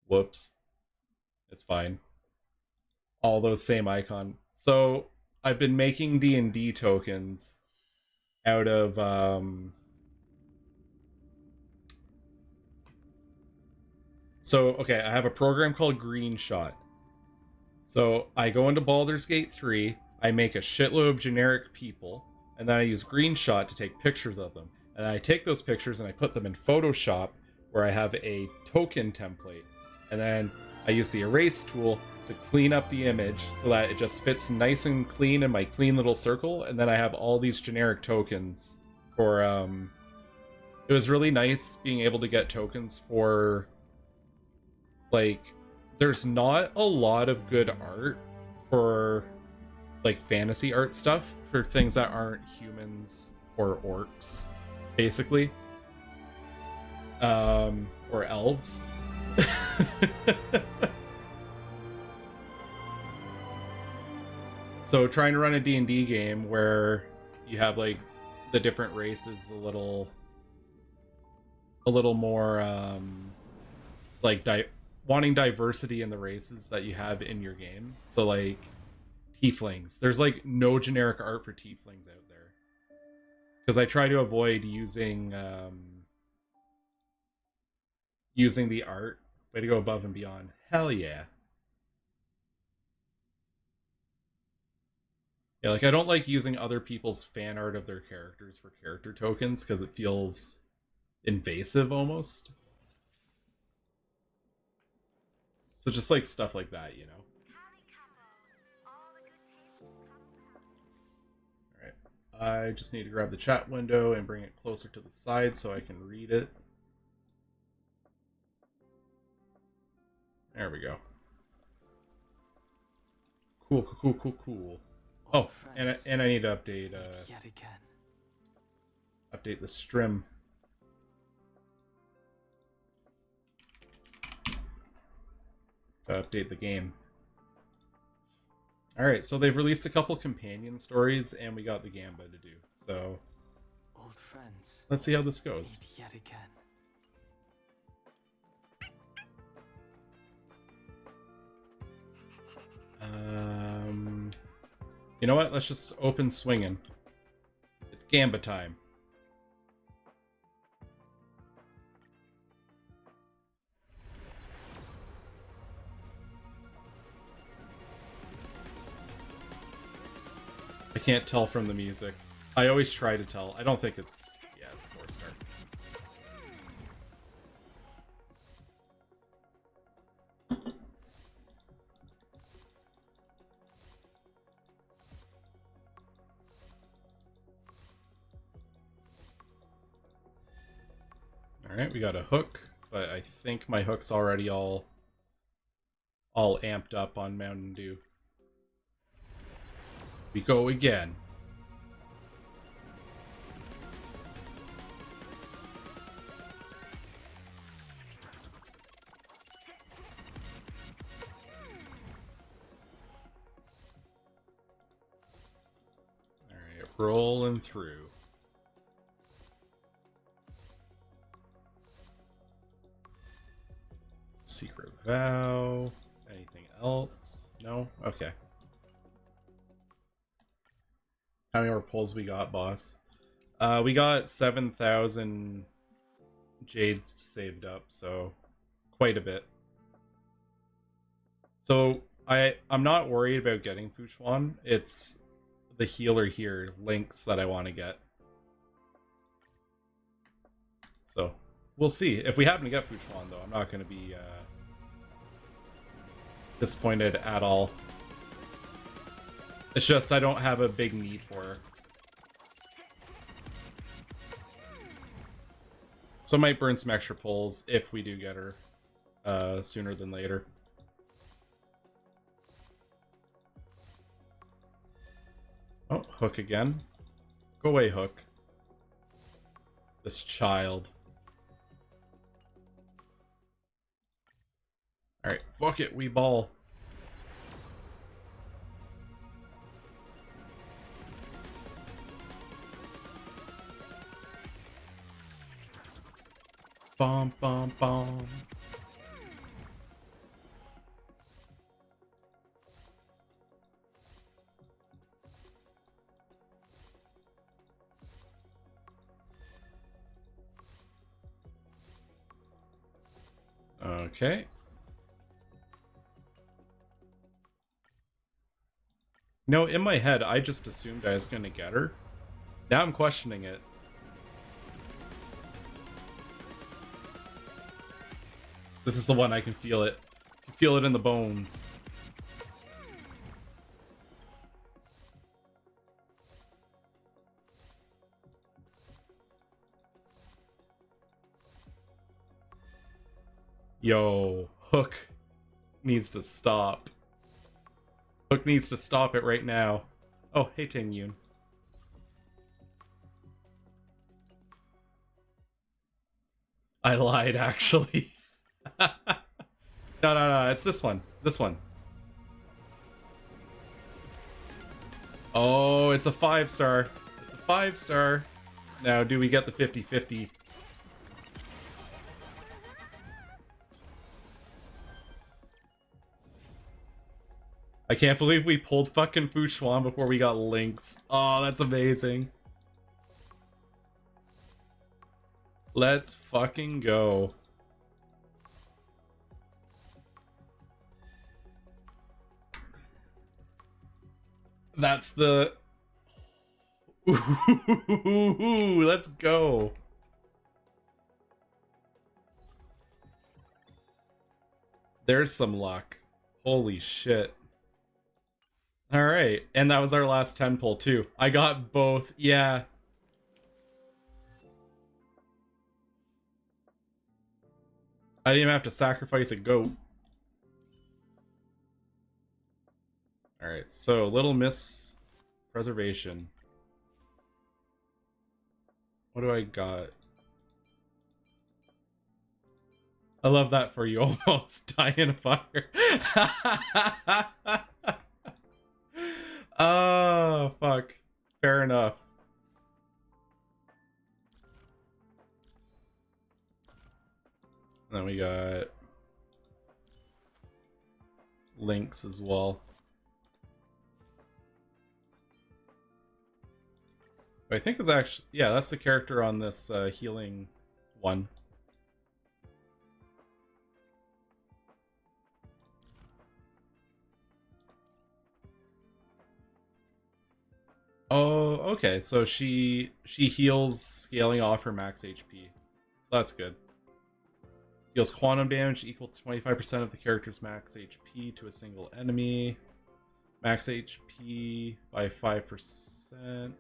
Whoops. It's fine. All those same icon. So I've been making D&D tokens out of so okay, I have a program called Green Shot. So I go into Baldur's Gate 3, I make a shitload of generic people, and then I use Green Shot to take pictures of them. And I take those pictures and I put them in Photoshop where I have a token template. And then I use the erase tool to clean up the image so that it just fits nice and clean in my clean little circle. And then I have all these generic tokens for it was really nice being able to get tokens for, like, there's not a lot of good art for, like, fantasy art stuff for things that aren't humans or orcs, basically. Or elves. So trying to run a D&D game where you have, like, the different races a little more like wanting diversity in the races that you have in your game. So, like, tieflings, there's like no generic art for tieflings out there because I try to avoid using using the art. Way to go above and beyond. Hell yeah. Yeah, like, I don't like using other people's fan art of their characters for character tokens because it feels invasive almost. So just, like, stuff like that, you know. Alright. I just need to grab the chat window and bring it closer to the side so I can read it. There we go. Cool. Oh, and I need to update yet again. Update the stream. Update the game. Alright, so they've released a couple companion stories and we got the Gamba to do. So old friends. Let's see how this goes. Yet again. You know what? Let's just open swinging. It's Gamba time. I can't tell from the music. I always try to tell. I don't think it's... Yeah, it's a 4-star. Alright, we got a hook, but I think my hook's already all amped up on Mountain Dew. We go again. Alright, rolling through. Secret vow. Anything else? No? Okay. How many more pulls we got, boss? We got 7,000 jades saved up, so quite a bit. So I'm not worried about getting Fuchuan. It's the healer here, Lynx, that I want to get. So we'll see. If we happen to get Fuchuan, though, I'm not going to be disappointed at all. It's just I don't have a big need for her. So I might burn some extra pulls if we do get her sooner than later. Oh, Hook again. Go away, Hook. This child. Alright, fuck it, we ball. Bom, bom, bom. Okay. No, in my head, I just assumed I was gonna get her. Now I'm questioning it. This is the one I can feel it. I can feel it in the bones. Yo, Hook needs to stop. Hook needs to stop it right now. Oh, hey, Ting Yun. I lied, actually. No, it's this one. This one. Oh, it's a 5-star. It's a 5-star. Now, do we get the 50-50? I can't believe we pulled fucking Fuchuan before we got Lynx. Oh, that's amazing. Let's fucking go. That's the... Ooh, let's go. There's some luck. Holy shit. Alright, and that was our last 10 pull too. I got both, yeah. I didn't even have to sacrifice a goat. Alright, so Little Miss Preservation. What do I got? I love that for you. Almost die in a fire. Oh, fuck. Fair enough. Then we got Lynx as well. I think is actually, yeah, that's the character on this healing one. Oh, okay. So she heals scaling off her max HP. So that's good. Deals quantum damage equal to 25% of the character's max HP to a single enemy. Max HP by 5%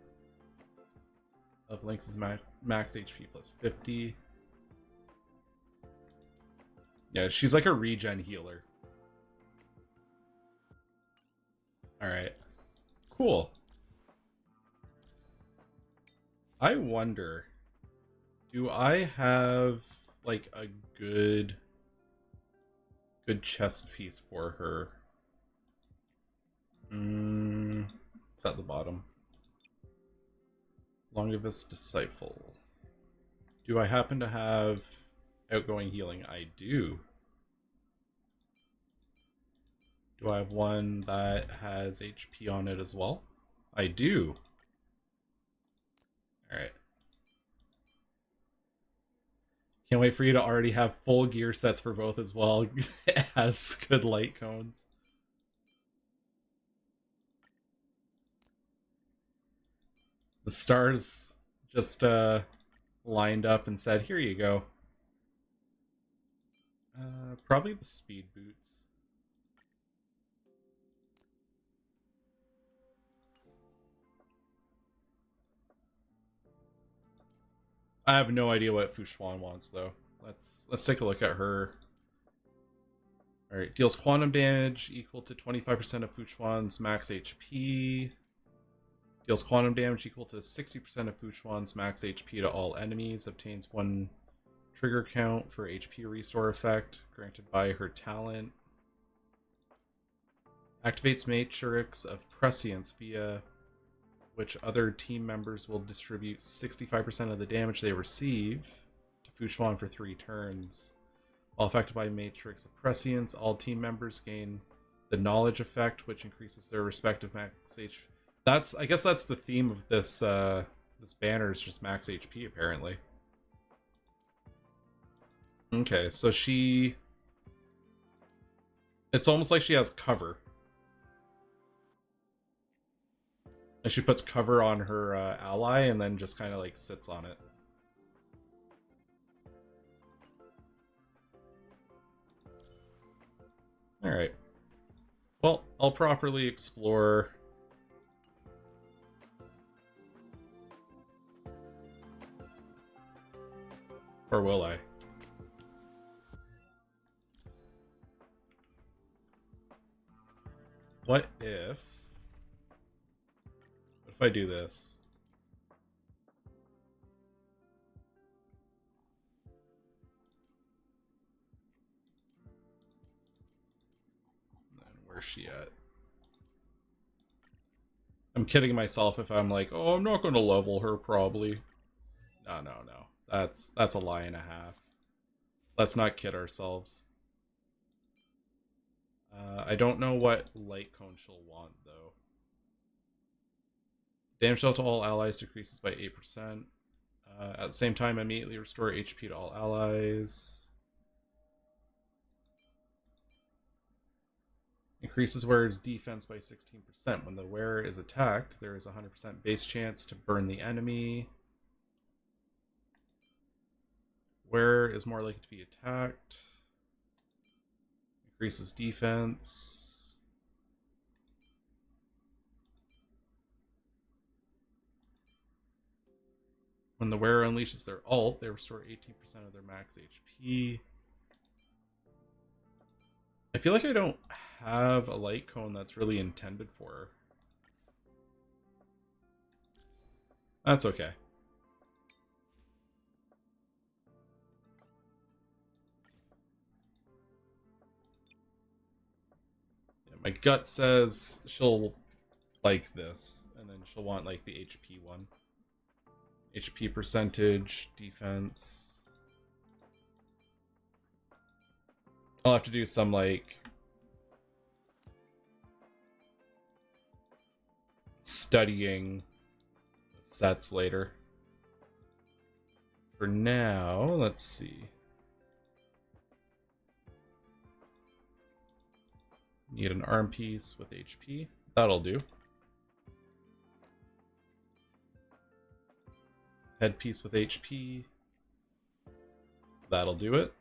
of Lynx's max HP plus 50. Yeah, she's like a regen healer. Alright. Cool. I wonder, do I have like a good chest piece for her? It's at the bottom. Longevous Disciple. Do I happen to have outgoing healing? I do. Do I have one that has HP on it as well? I do. Alright. Can't wait for you to already have full gear sets for both as well. It has good light cones. The stars just lined up and said, here you go. Probably the speed boots. I have no idea what Fuchuan wants though. Let's take a look at her. Alright, deals quantum damage equal to 25% of Fuchuan's max HP. Deals quantum damage equal to 60% of Fuchuan's max HP to all enemies. Obtains 1 trigger count for HP restore effect granted by her talent. Activates Matrix of Prescience via which other team members will distribute 65% of the damage they receive to Fuchuan for 3 turns. While affected by Matrix of Prescience, all team members gain the knowledge effect, which increases their respective max HP. I guess that's the theme of this this banner, is just max HP apparently. Okay, so she It's almost like she has cover. Like she puts cover on her ally and then just kind of like sits on it. Alright. Well, I'll properly explore. Or will I? What if I do this? And then where's she at? I'm kidding myself if I'm like, oh, I'm not going to level her, probably. No. That's a lie and a half. Let's not kid ourselves. I don't know what light cone she'll want, though. Damage dealt to all allies decreases by 8%. At the same time, immediately restore HP to all allies. Increases wearer's defense by 16%. When the wearer is attacked, there is a 100% base chance to burn the enemy. Wearer is more likely to be attacked. Increases defense. When the wearer unleashes their ult, they restore 18% of their max HP. I feel like I don't have a light cone that's really intended for her. That's okay. Yeah, my gut says she'll like this, and then she'll want like the HP one. HP percentage, defense. I'll have to do some like studying sets later. For now, let's see. Need an arm piece with HP. That'll do. Headpiece with HP. That'll do it.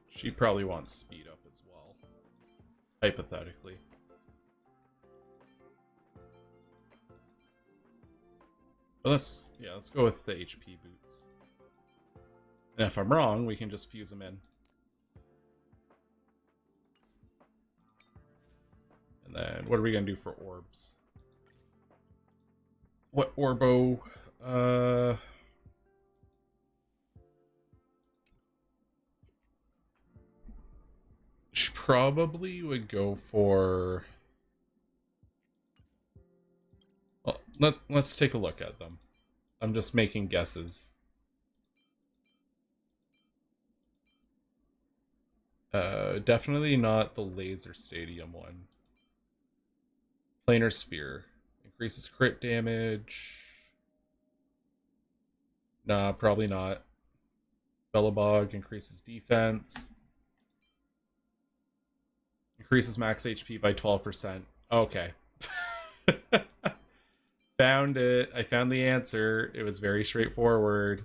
She probably wants speed up as well. Hypothetically. But let's go with the HP boots. And if I'm wrong, we can just fuse them in. And then what are we gonna do for orbs? What orbo? She probably would go for. Well, let's take a look at them. I'm just making guesses. Definitely not the laser stadium one. Planar sphere increases crit damage. Nah, probably not. Bellabog increases defense. Increases max HP by 12%. Okay. Found it. I found the answer. It was very straightforward.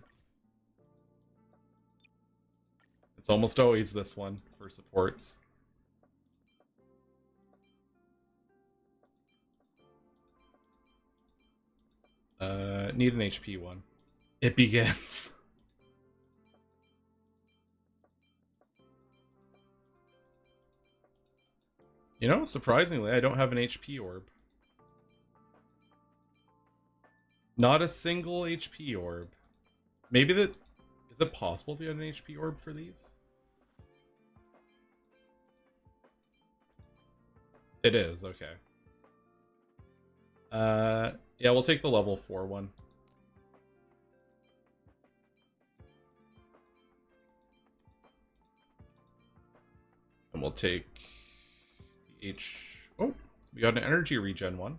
It's almost always this one for supports. Need an HP one. It begins. You know, surprisingly, I don't have an HP orb. Not a single HP orb. Maybe that... Is it possible to get an HP orb for these? It is, okay. Yeah, we'll take the level 4 one. And we'll take the H... Oh, we got an energy regen one.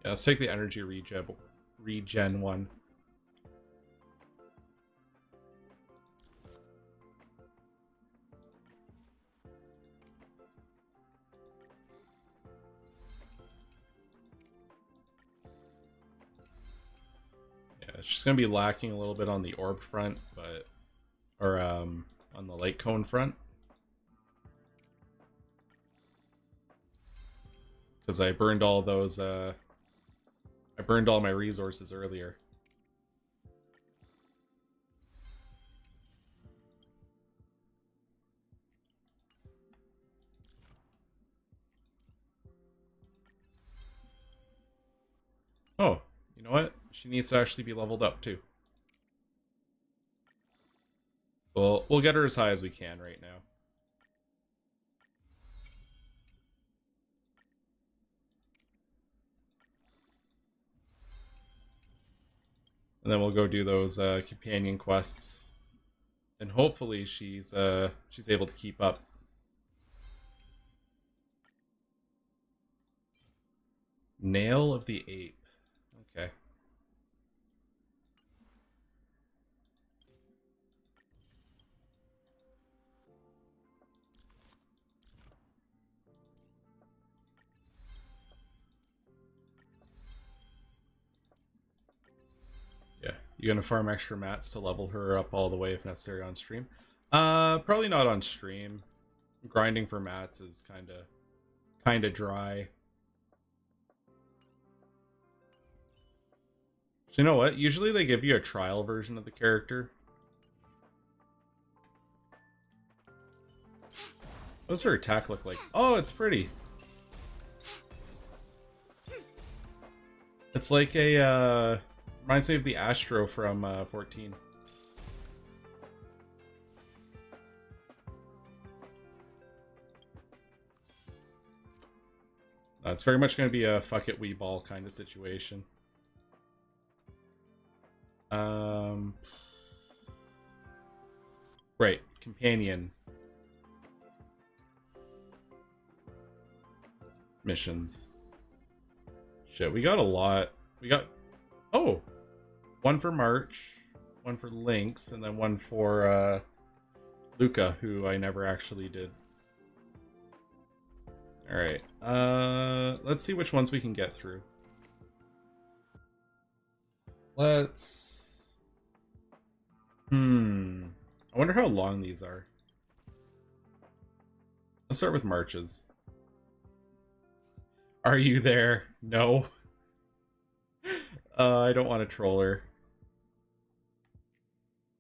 Yeah, let's take the energy regen one. Yeah, it's just gonna be lacking a little bit on the orb front, but on the light cone front. Because I burned all those I burned all my resources earlier. Oh, you know what? She needs to actually be leveled up too. So we'll get her as high as we can right now. And then we'll go do those companion quests. And hopefully she's able to keep up. Nail of the Ape. Okay. Yeah. You gonna farm extra mats to level her up all the way if necessary on stream? Probably not on stream. Grinding for mats is kinda dry. So you know what? Usually they give you a trial version of the character. What does her attack look like? Oh, it's pretty. It's like a, reminds me of the Astro from 14. It's very much going to be a fuck it, we ball kind of situation. Right, companion missions. Shit, we got a lot. We got, oh, one for March, one for Lynx, and then one for Luka, who I never actually did. Alright, let's see which ones we can get through. Let's... I wonder how long these are. Let's start with Marches. Are you there? No. I don't want to troll her.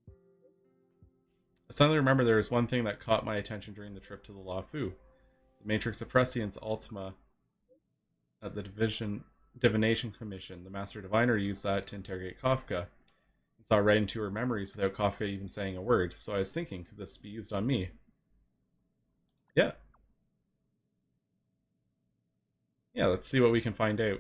I suddenly remember there was one thing that caught my attention during the trip to the Lafu. The Matrix of Prescience Ultima at the Divination Commission. The Master Diviner used that to interrogate Kafka and saw right into her memories without Kafka even saying a word. So I was thinking, could this be used on me? Yeah. Yeah, let's see what we can find out.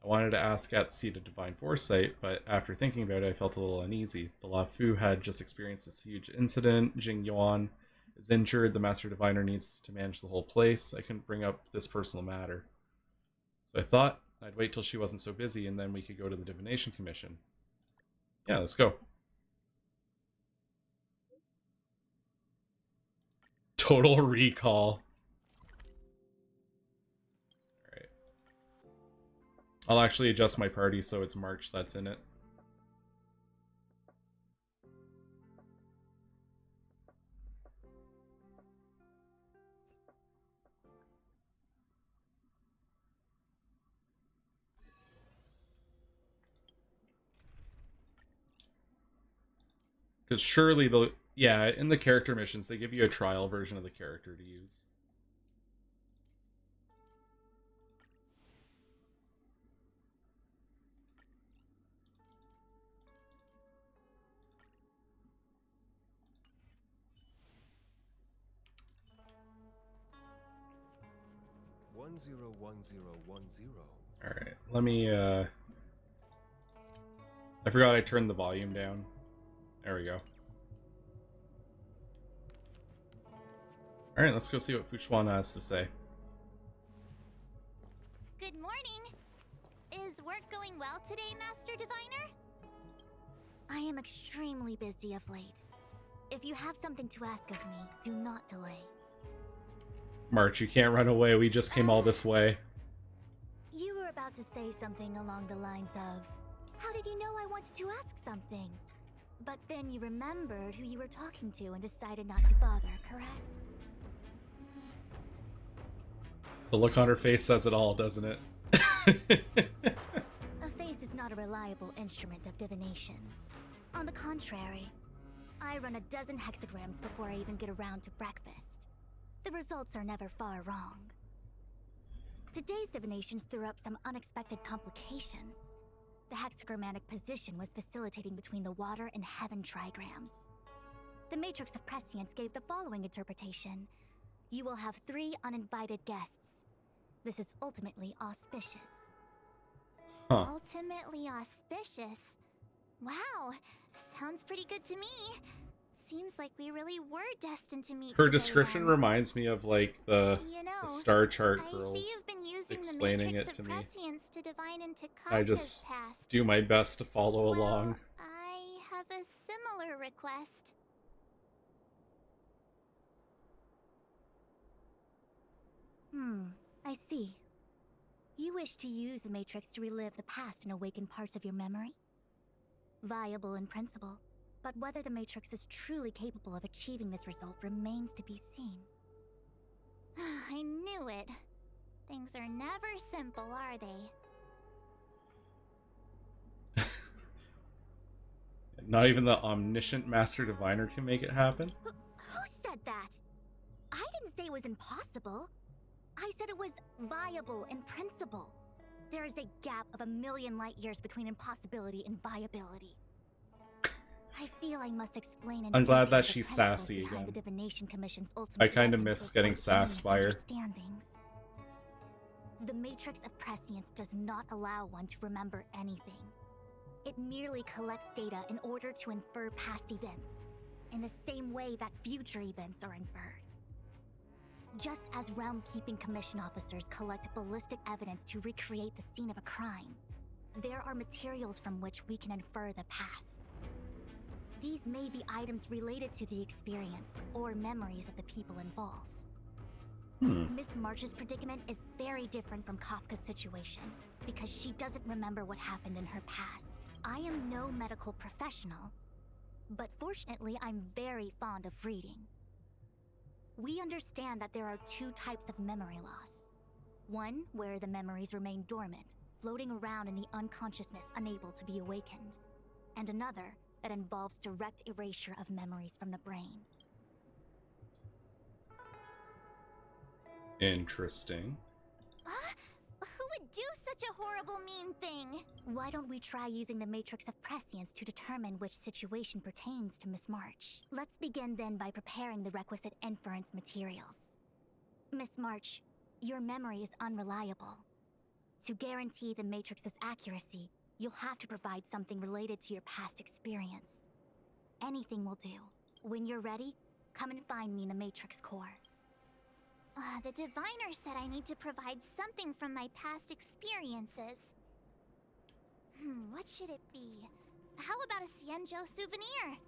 I wanted to ask at the Seat of Divine Foresight, but after thinking about it, I felt a little uneasy. The Lafu had just experienced this huge incident. Jing Yuan is injured. The Master Diviner needs to manage the whole place. I couldn't bring up this personal matter. So I thought I'd wait till she wasn't so busy, and then we could go to the Divination Commission. Yeah, let's go. Total Recall. Alright. I'll actually adjust my party so it's March that's in it. Because surely they'll... Yeah, in the character missions, they give you a trial version of the character to use. Alright, let me, I forgot I turned the volume down. There we go. Alright, let's go see what Fuchuan has to say. Good morning. Is work going well today, Master Diviner? I am extremely busy of late. If you have something to ask of me, do not delay. March, you can't run away. We just came all this way. You were about to say something along the lines of, how did you know I wanted to ask something? But then you remembered who you were talking to and decided not to bother, correct? The look on her face says it all, doesn't it? A face is not a reliable instrument of divination. On the contrary, I run a dozen hexagrams before I even get around to breakfast. The results are never far wrong. Today's divinations threw up some unexpected complications. The hexagrammatic position was facilitating between the water and heaven trigrams. The matrix of prescience gave the following interpretation. You will have 3 uninvited guests. This is ultimately auspicious. Huh. Ultimately auspicious? Wow, sounds pretty good to me. Seems like we really were destined to meet Her today, description then. reminds me of like the Star Chart I girls see you've been using explaining the it matrix to of me. prescience to divine into I Kafka's just past. do my best to follow Well, along. I have a similar request. I see. You wish to use the Matrix to relive the past and awaken parts of your memory? Viable in principle, but whether the Matrix is truly capable of achieving this result remains to be seen. I knew it. Things are never simple, are they? Not even the omniscient Master Diviner can make it happen. Who said that? I didn't say it was impossible. I said it was viable in principle. There is a gap of 1,000,000 light years between impossibility and viability. I feel I must explain in I'm glad detail that the she's principles sassy behind again. the Divination Commission's ultimate I kind of weapon miss to getting avoid sassed by her. misunderstandings. The Matrix of Prescience does not allow one to remember anything. It merely collects data in order to infer past events, in the same way that future events are inferred. Just as Realm-Keeping Commission officers collect ballistic evidence to recreate the scene of a crime, there are materials from which we can infer the past. These may be items related to the experience or memories of the people involved. Miss March's predicament is very different from Kafka's situation because she doesn't remember what happened in her past. I am no medical professional, but fortunately I'm very fond of reading. We understand that there are 2 types of memory loss. One where the memories remain dormant, floating around in the unconsciousness unable to be awakened, and another that involves direct erasure of memories from the brain. Interesting. Who would do such a horrible, mean thing? Why don't we try using the Matrix of Prescience to determine which situation pertains to Miss March? Let's begin then by preparing the requisite inference materials. Miss March, your memory is unreliable. To guarantee the Matrix's accuracy, you'll have to provide something related to your past experience. Anything will do. When you're ready, come and find me in the Matrix core. The diviner said I need to provide something from my past experiences. What should it be? How about a Xianzhou souvenir?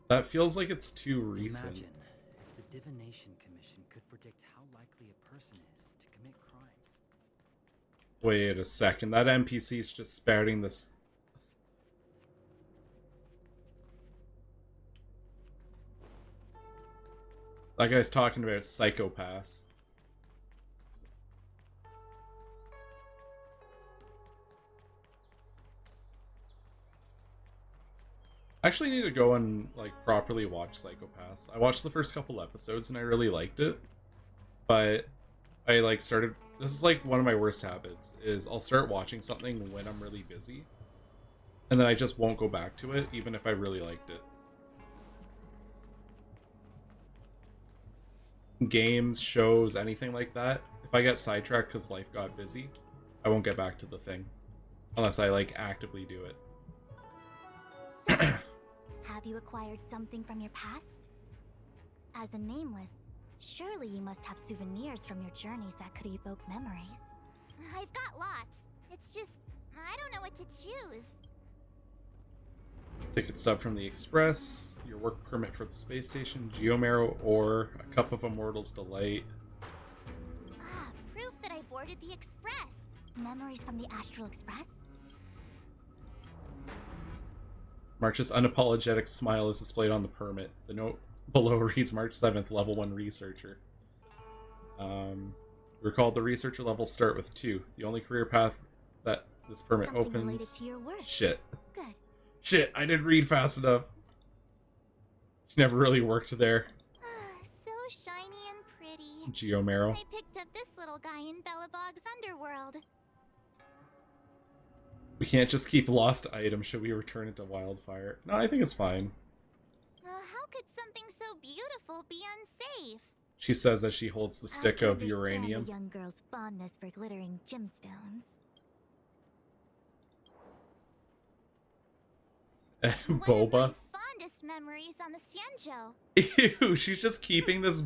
That feels like it's too recent. Imagine if the Divination Commission could predict how likely a person is to commit crimes. Wait a second, that NPC is just spouting this. That guy's talking about psychopaths. I actually need to go and like properly watch Psychopaths. I watched the first couple episodes and I really liked it, but I like started. This is like one of my worst habits. Is I'll start watching something when I'm really busy, and then I just won't go back to it, even if I really liked it. Games, shows, anything like that. If I get sidetracked because life got busy, I won't get back to the thing, unless I like actively do it. So, have you acquired something from your past? As a nameless, surely you must have souvenirs from your journeys that could evoke memories. I've got lots. It's just, I don't know what to choose. Ticket stub from the Express, your work permit for the space station, Geomarrow, or a cup of Immortal's Delight. Ah, proof that I boarded the Express. Memories from the Astral Express? March's unapologetic smile is displayed on the permit. The note below reads March 7th, level 1 researcher. Recall the researcher levels start with 2. The only career path that this permit Something related opens... to your work. Shit. Good. Shit, I didn't read fast enough. She never really worked there. So shiny and pretty. Geomarrow. I picked up this little guy in Belobog's underworld. We can't just keep lost items. Should we return it to Wildfire? No, I think it's fine. How could something so beautiful be unsafe? She says as she holds the stick I can of understand uranium. a young girl's fondness for glittering gemstones. One of Boba. my fondest memories on the Xianzhou. Ew, she's just keeping this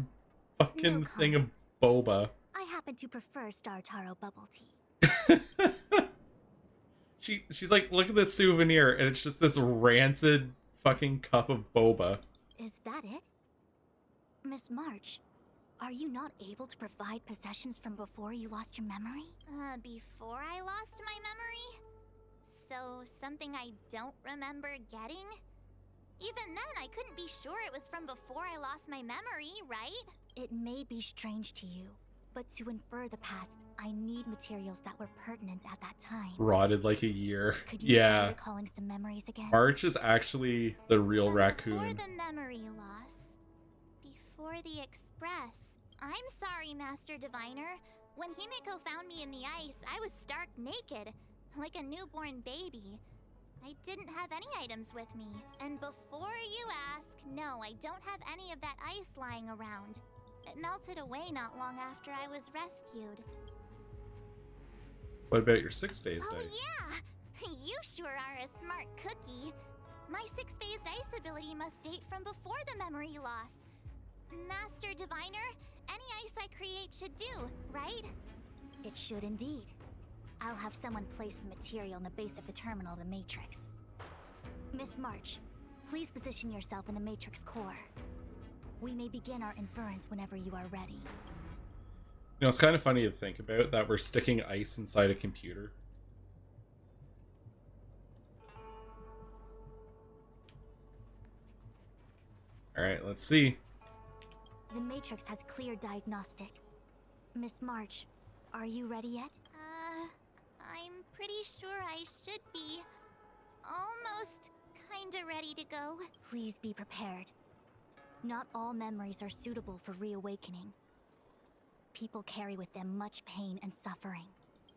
fucking No thing of comment. boba. I happen to prefer Star Taro bubble tea. She's like, look at this souvenir, and it's just this rancid fucking cup of boba. Is that it? Miss March, are you not able to provide possessions from before you lost your memory? Before I lost my memory? So, something I don't remember getting? Even then, I couldn't be sure it was from before I lost my memory, right? It may be strange to you, but to infer the past, I need materials that were pertinent at that time. Rotted like a year. Could you try Yeah. recalling some memories again? March is actually the real Before raccoon. the memory loss. Before the Express. I'm sorry, Master Diviner. When Himeko found me in the ice, I was stark naked, like a newborn baby. I didn't have any items with me. And before you ask, no, I don't have any of that ice lying around. It melted away not long after I was rescued. What about your 6-phase Oh dice? yeah! You sure are a smart cookie. My 6-phase dice ability must date from before the memory loss. Master Diviner, any ice I create should do, right? It should indeed. I'll have someone place the material in the base of the terminal, the Matrix. Miss March, please position yourself in the Matrix core. We may begin our inference whenever you are ready. You know, it's kind of funny to think about that we're sticking ice inside a computer. Alright, let's see. The Matrix has clear diagnostics. Miss March, are you ready yet? I'm pretty sure I should be. Almost kinda ready to go. Please be prepared. Not all memories are suitable for reawakening. People carry with them much pain and suffering.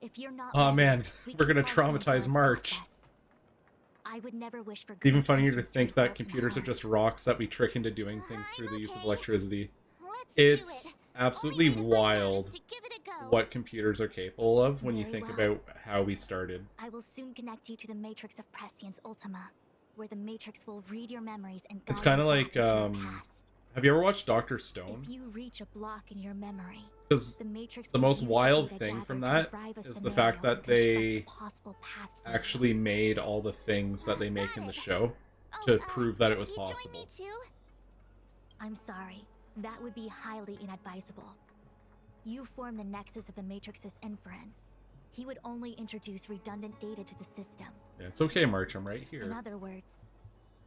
If you're not Aw, ready, man, we we're can gonna pause the traumatize entire March. process. I would never wish for It's even good funnier to intentions think that result in computers are harm. just rocks that we trick into doing things through the use of okay. electricity. Let's It's do it. absolutely Only way to find out is wild to give it a go. what computers are capable of when you Very think well. about how we started. I will soon connect you to the Matrix of Prescience Ultima, where the Matrix will read your memories and guide It's kind you of back like, into your past. have you ever watched Dr. Stone? If you reach a block in your memory, Because the Matrix the will most use wild data thing gathered from to that derive a is the scenario fact and that construct they a possible past for you. actually made all the things that they make in the show Oh, to prove that it was can you possible. Join me too? I'm sorry. That would be highly inadvisable. You form the nexus of the Matrix's inference. He would only introduce redundant data to the system. Yeah, it's okay, March, I'm right In here. other words,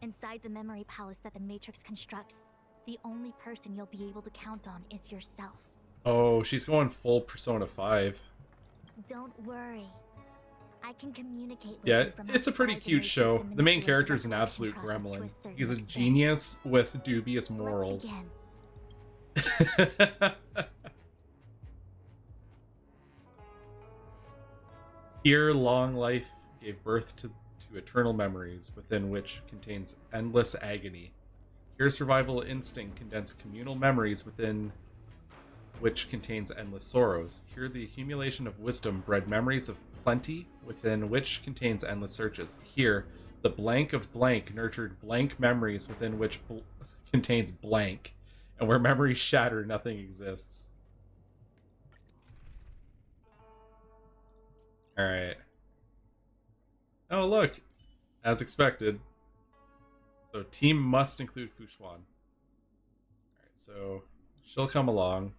inside the memory palace that the Matrix constructs, the only person you'll be able to count on is yourself. Oh, she's going full Persona 5. Don't worry. I can communicate with Yeah, you from it's a pretty outside the cute Matrix show. and The main manipulate character is an recollection absolute process to gremlin. a certain He's a extent. genius with dubious Let's morals. begin. Here, long life gave birth to eternal memories, within which contains endless agony. Here, survival instinct condensed communal memories, within which contains endless sorrows. Here, the accumulation of wisdom bred memories of plenty, within which contains endless searches. Here, the blank of blank nurtured blank memories, within which contains blank. And where memories shatter, nothing exists. Alright. Oh, look. As expected. So team must include Fushuan. Alright, so she'll come along.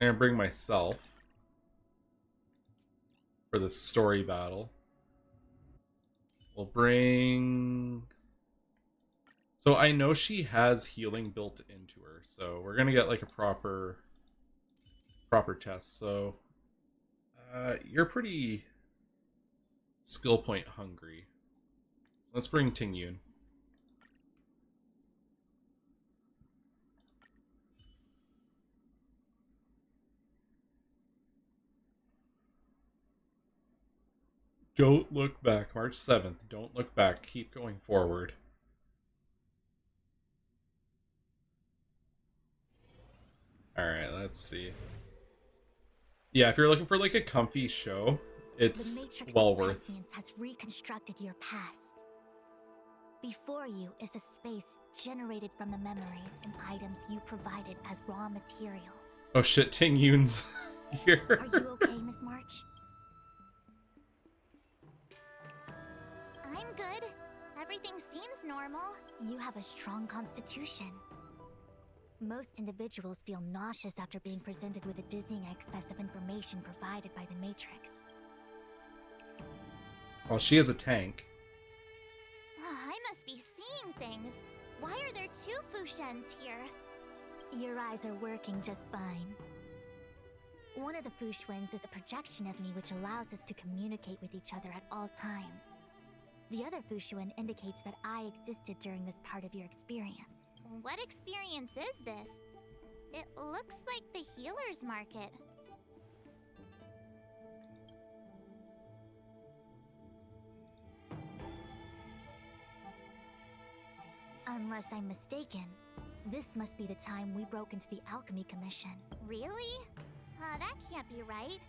I'm gonna bring myself for the story battle. We'll bring... So I know she has healing built into her, so we're gonna get like a proper test. So you're pretty skill point hungry. So let's bring Ting Yun. Don't look back. March 7th. Don't look back. Keep going forward. Alright, let's see. Yeah, if you're looking for like a comfy show, it's The Matrix well of worth. Prescience has reconstructed your past. Before you is a space generated from the memories and items you provided as raw materials. Oh shit, Ting Yun's here. Are you okay, Miss March? I'm good. Everything seems normal. You have a strong constitution. Most individuals feel nauseous after being presented with a dizzying excess of information provided by the Matrix. Well, she is a tank. I must be seeing things. Why are there two Fushens here? Your eyes are working just fine. One of the Fushwens is a projection of me which allows us to communicate with each other at all times. The other Fushuen indicates that I existed during this part of your experience. What experience is this? It looks like the healer's market. Unless I'm mistaken, this must be the time we broke into the Alchemy Commission. Really? That can't be right.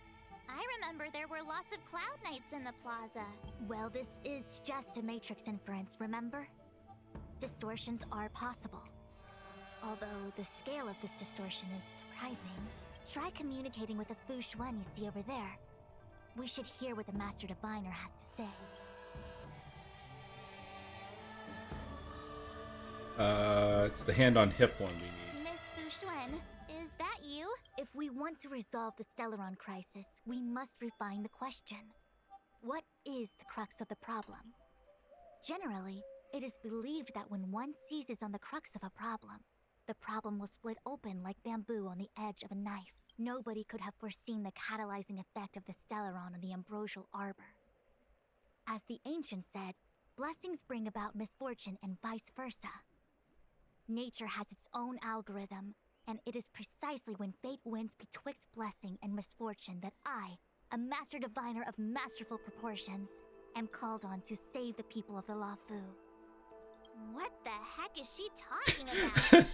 I remember there were lots of Cloud Knights in the plaza. Well, this is just a Matrix inference, remember? Distortions are possible. Although the scale of this distortion is surprising. Try communicating with the Fushuen you see over there. We should hear what the Master Diviner has to say. It's the hand on hip one we need. Miss Fushuen, is that you? If we want to resolve the Stellaron crisis, we must refine the question. What is the crux of the problem? Generally, it is believed that when one seizes on the crux of a problem, the problem will split open like bamboo on the edge of a knife. Nobody could have foreseen the catalyzing effect of the Stellaron on the ambrosial arbor. As the ancients said, blessings bring about misfortune and vice versa. Nature has its own algorithm, and it is precisely when fate wins betwixt blessing and misfortune that I, a master diviner of masterful proportions, am called on to save the people of the Lafu. What the heck is she talking about?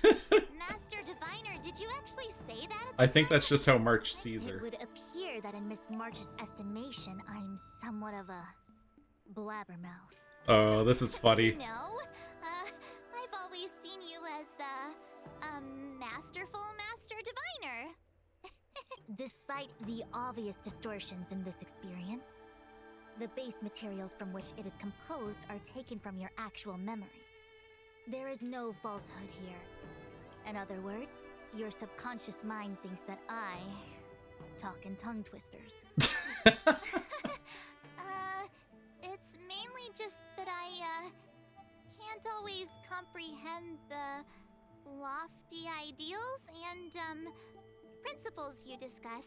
Master Diviner, did you actually say that at the I think time? that's just how March sees It her. would appear that in Miss March's estimation, I'm somewhat of a blabbermouth. Oh, this is funny. No. I've always seen you as a masterful Master Diviner. Despite the obvious distortions in this experience, the base materials from which it is composed are taken from your actual memory. There is no falsehood here. In other words, your subconscious mind thinks that I talk in tongue twisters. It's mainly just that I can't always comprehend the lofty ideals and principles you discuss.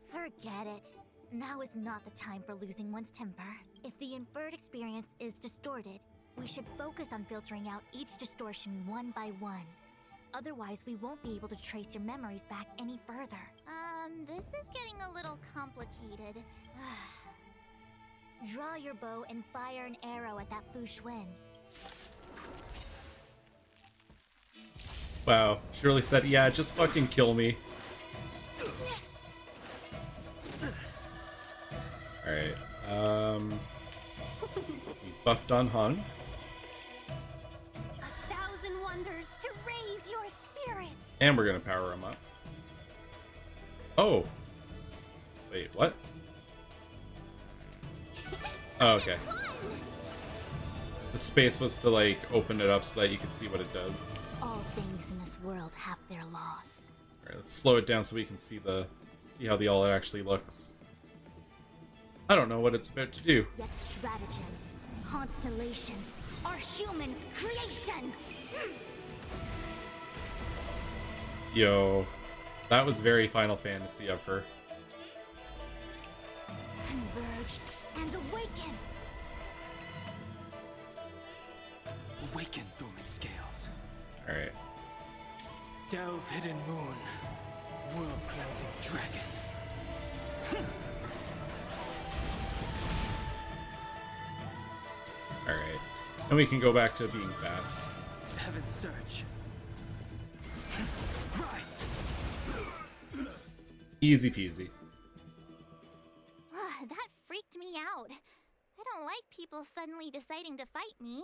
Forget it. Now is not the time for losing one's temper. If the inferred experience is distorted, we should focus on filtering out each distortion one by one. Otherwise, we won't be able to trace your memories back any further. This is getting a little complicated. Draw your bow and fire an arrow at that Fushuen. Wow, she really said, yeah, just fucking kill me. Alright, we buffed on Hung. 1,000 wonders to raise your spirits. And we're gonna power him up. Oh! Wait, what? Oh, okay. The space was to like open it up so that you could see what it does. All things in this world have their laws. Alright, let's slow it down so we can see how the all actually looks. I don't know what it's about to do. Yet stratagems, constellations, are human creations. Yo, that was very Final Fantasy of her. Converge and awaken. Awaken, dormant scales. Alright. Delve, hidden moon. World-cleansing dragon. Alright. And we can go back to being fast. Heaven's surge. Rise. Easy peasy. That freaked me out. I don't like people suddenly deciding to fight me.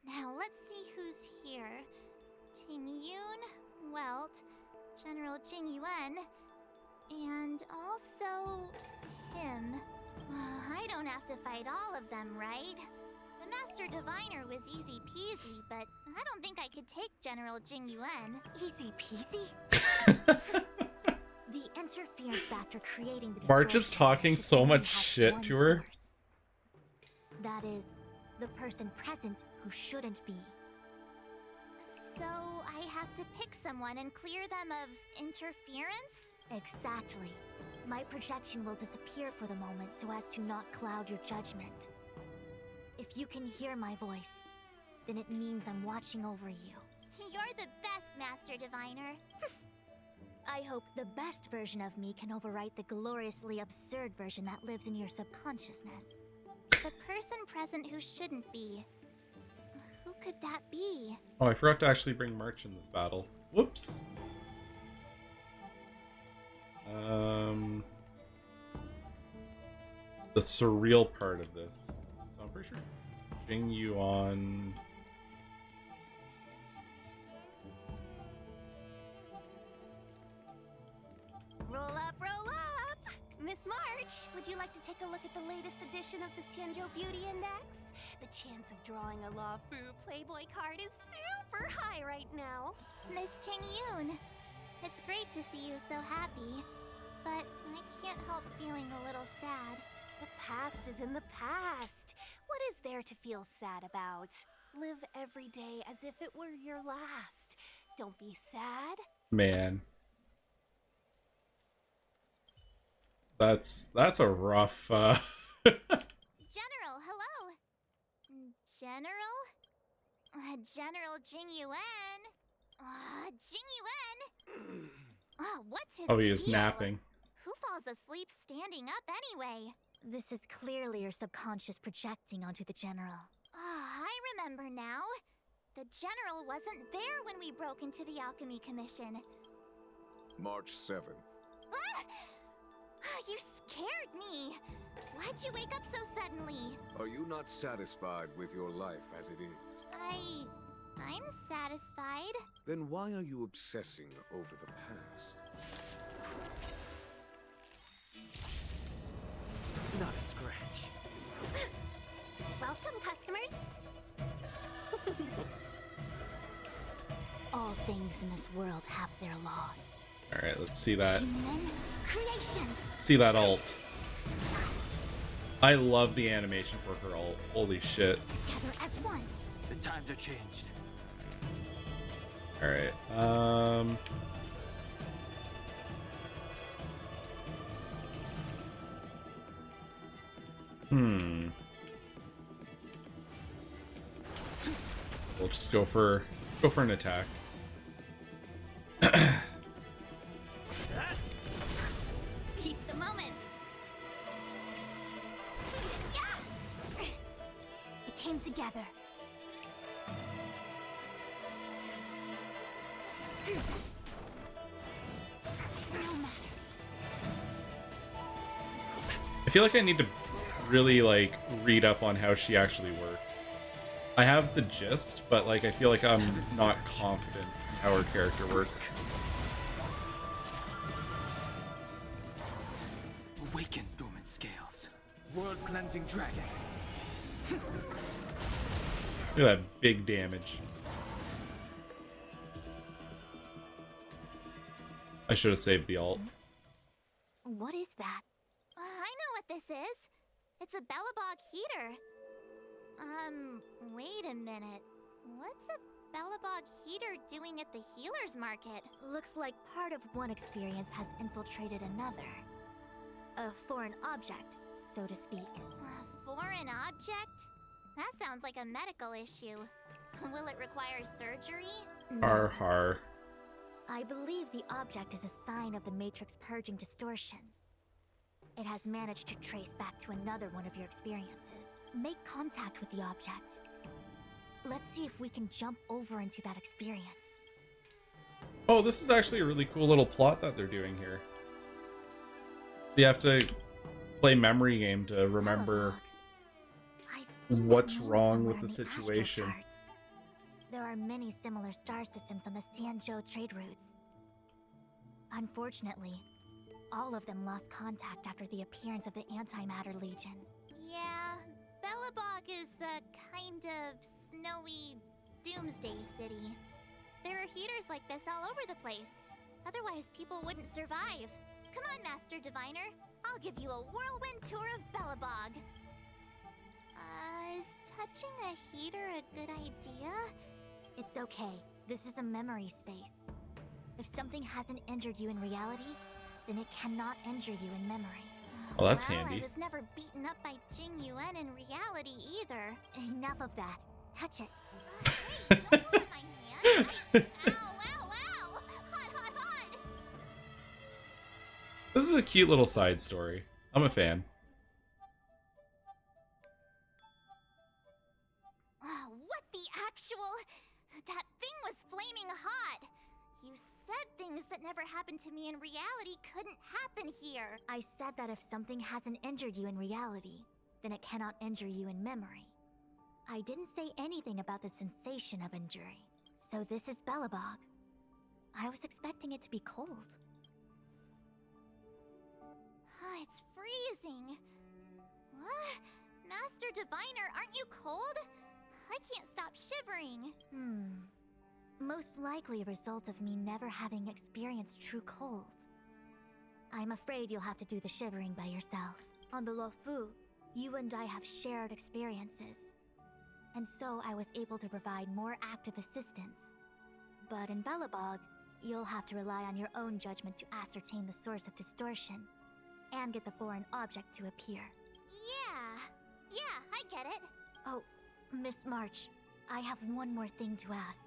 Now let's see who's here. Ting Yun, Welt, General Jing Yuan, and also him. I don't have to fight all of them, right? The Master Diviner was easy peasy, but I don't think I could take General Jing Yuan. Easy peasy. The interference factor creating the March is distortion talking should so only much have shit one to her. source. That is, the person present who shouldn't be. So I have to pick someone and clear them of interference? Exactly. My projection will disappear for the moment so as to not cloud your judgment. If you can hear my voice, then it means I'm watching over you. You're the best, Master Diviner. I hope the best version of me can overwrite the gloriously absurd version that lives in your subconsciousness. The person present who shouldn't be. Who could that be? Oh, I forgot to actually bring March in this battle. Whoops. The surreal part of this. So I'm pretty sure Jing Yuan. Roll up, roll up! Miss March, would you like to take a look at the latest edition of the Xianzhou Beauty Index? The chance of drawing a La Fu Playboy card is super high right now. Miss Ting Yun. It's great to see you so happy, but I can't help feeling a little sad. The past is in the past. What is there to feel sad about? Live every day as if it were your last. Don't be sad. Man. That's a rough General, hello. General? General Jing Yuan? Jing Yuan? What's his Oh, he is deal? napping. Who falls asleep standing up anyway? This is clearly your subconscious projecting onto the General. I remember now. The General wasn't there when we broke into the Alchemy Commission. March 7th. Ah! You scared me! Why'd you wake up so suddenly? Are you not satisfied with your life as it is? I'm satisfied. Then why are you obsessing over the past? Not a scratch. Welcome, customers. All things in this world have their laws. Alright, let's see that. Human creations. See that ult. I love the animation for her ult. Holy shit. Together as one. The times are changed. Alright. We'll just go for an attack. Seize the moment. It came together. No matter. I feel like I need to really like read up on how she actually works. I have the gist, but like I feel like I'm not confident in how her character works. Awaken, dormant scales. World cleansing dragon. Look at that big damage. I should have saved the ult. What is that? I know what this is. It's a Bellabog heater. Wait a minute. What's a Bellabog heater doing at the healer's market? Looks like part of one experience has infiltrated another. A foreign object, so to speak. A foreign object? That sounds like a medical issue. Will it require surgery? Har har. I believe the object is a sign of the Matrix purging distortion. It has managed to trace back to another one of your experiences. Make contact with the object. Let's see if we can jump over into that experience. Oh, this is actually a really cool little plot that they're doing here. So you have to play memory game to remember I've seen that what's name wrong with somewhere the in astral situation. charts. There are many similar star systems on the Xianzhou trade routes. Unfortunately, all of them lost contact after the appearance of the Antimatter Legion. Yeah, Bellabog is a kind of snowy doomsday city. There are heaters like this all over the place. Otherwise, people wouldn't survive. Come on, Master Diviner. I'll give you a whirlwind tour of Bellabog. Is touching a heater a good idea? It's okay. This is a memory space. If something hasn't injured you in reality, then it cannot injure you in memory. Oh, that's well, handy. I was never beaten up by Jing Yuan in reality either. Enough of that. Touch it. Hey, don't hold my hand. Ow, ow, ow! Hot, hot, hot! This is a cute little side story. I'm a fan. What the actual? That thing was flaming hot. You said things that never happened to me in reality couldn't happen here. I said that if something hasn't injured you in reality, then it cannot injure you in memory. I didn't say anything about the sensation of injury. So this is Bellabog. I was expecting it to be cold. It's freezing. What? Master Diviner, aren't you cold? I can't stop shivering. Most likely a result of me never having experienced true cold. I'm afraid you'll have to do the shivering by yourself. On the Luofu, you and I have shared experiences. And so I was able to provide more active assistance. But in Bellabog, you'll have to rely on your own judgment to ascertain the source of distortion, and get the foreign object to appear. Yeah, I get it. Oh, Miss March, I have one more thing to ask.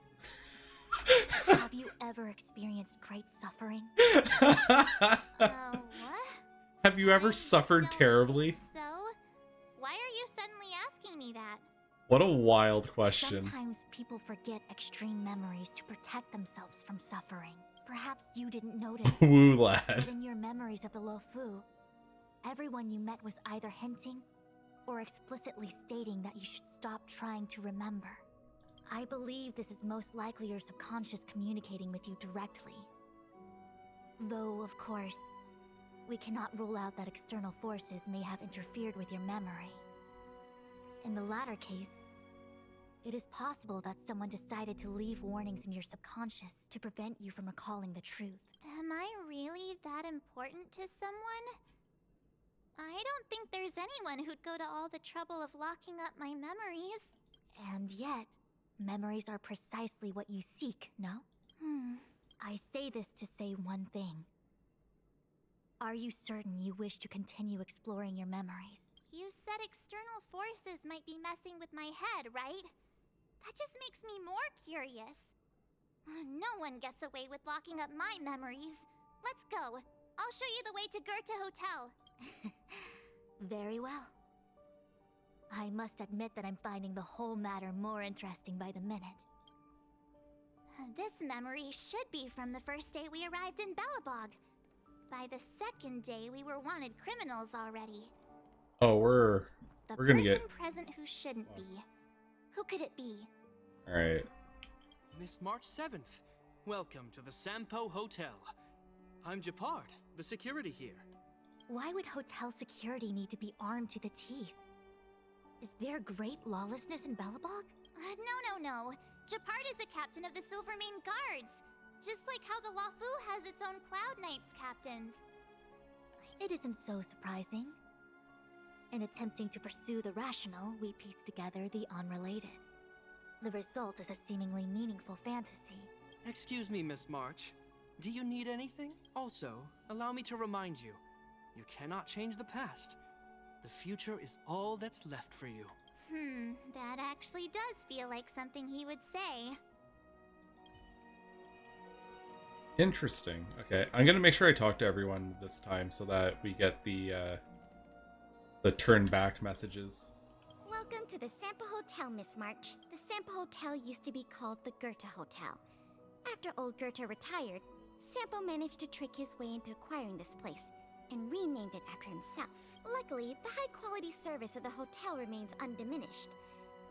Have you ever experienced great suffering? What? Have you ever I suffered don't terribly? think So? Why are you suddenly asking me that? What a wild question. Sometimes people forget extreme memories to protect themselves from suffering. Perhaps you didn't notice. Woo But lad. in your memories of the Luofu, everyone you met was either hinting or explicitly stating that you should stop trying to remember. I believe this is most likely your subconscious communicating with you directly. Though, of course, we cannot rule out that external forces may have interfered with your memory. In the latter case, it is possible that someone decided to leave warnings in your subconscious to prevent you from recalling the truth. Am I really that important to someone? I don't think there's anyone who'd go to all the trouble of locking up my memories. And yet, memories are precisely what you seek, no? I say this to say one thing. Are you certain you wish to continue exploring your memories? You said external forces might be messing with my head, right? That just makes me more curious. No one gets away with locking up my memories. Let's go. I'll show you the way to Goethe Hotel. Very well. I must admit that I'm finding the whole matter more interesting by the minute. This memory should be from the first day we arrived in Bellabog. By the second day, we were wanted criminals already. Oh, we're gonna get. The person present who shouldn't be. Who could it be? All right. Miss March 7th. Welcome to the Sampo Hotel. I'm Japard, the security here. Why would hotel security need to be armed to the teeth? Is there great lawlessness in Belobog? No. Japard is the captain of the Silvermane Guards. Just like how the Lafu has its own Cloud Knights captains. It isn't so surprising. In attempting to pursue the rational, we piece together the unrelated. The result is a seemingly meaningful fantasy. Excuse me, Miss March. Do you need anything? Also, allow me to remind you, you cannot change the past. The future is all that's left for you. That actually does feel like something he would say. Interesting. Okay, I'm gonna make sure I talk to everyone this time so that we get the turn back messages. Welcome to the Sampo Hotel, Miss March. The Sampo Hotel used to be called the Goethe Hotel. After old Goethe retired, Sampo managed to trick his way into acquiring this place and renamed it after himself. Luckily, the high-quality service of the hotel remains undiminished.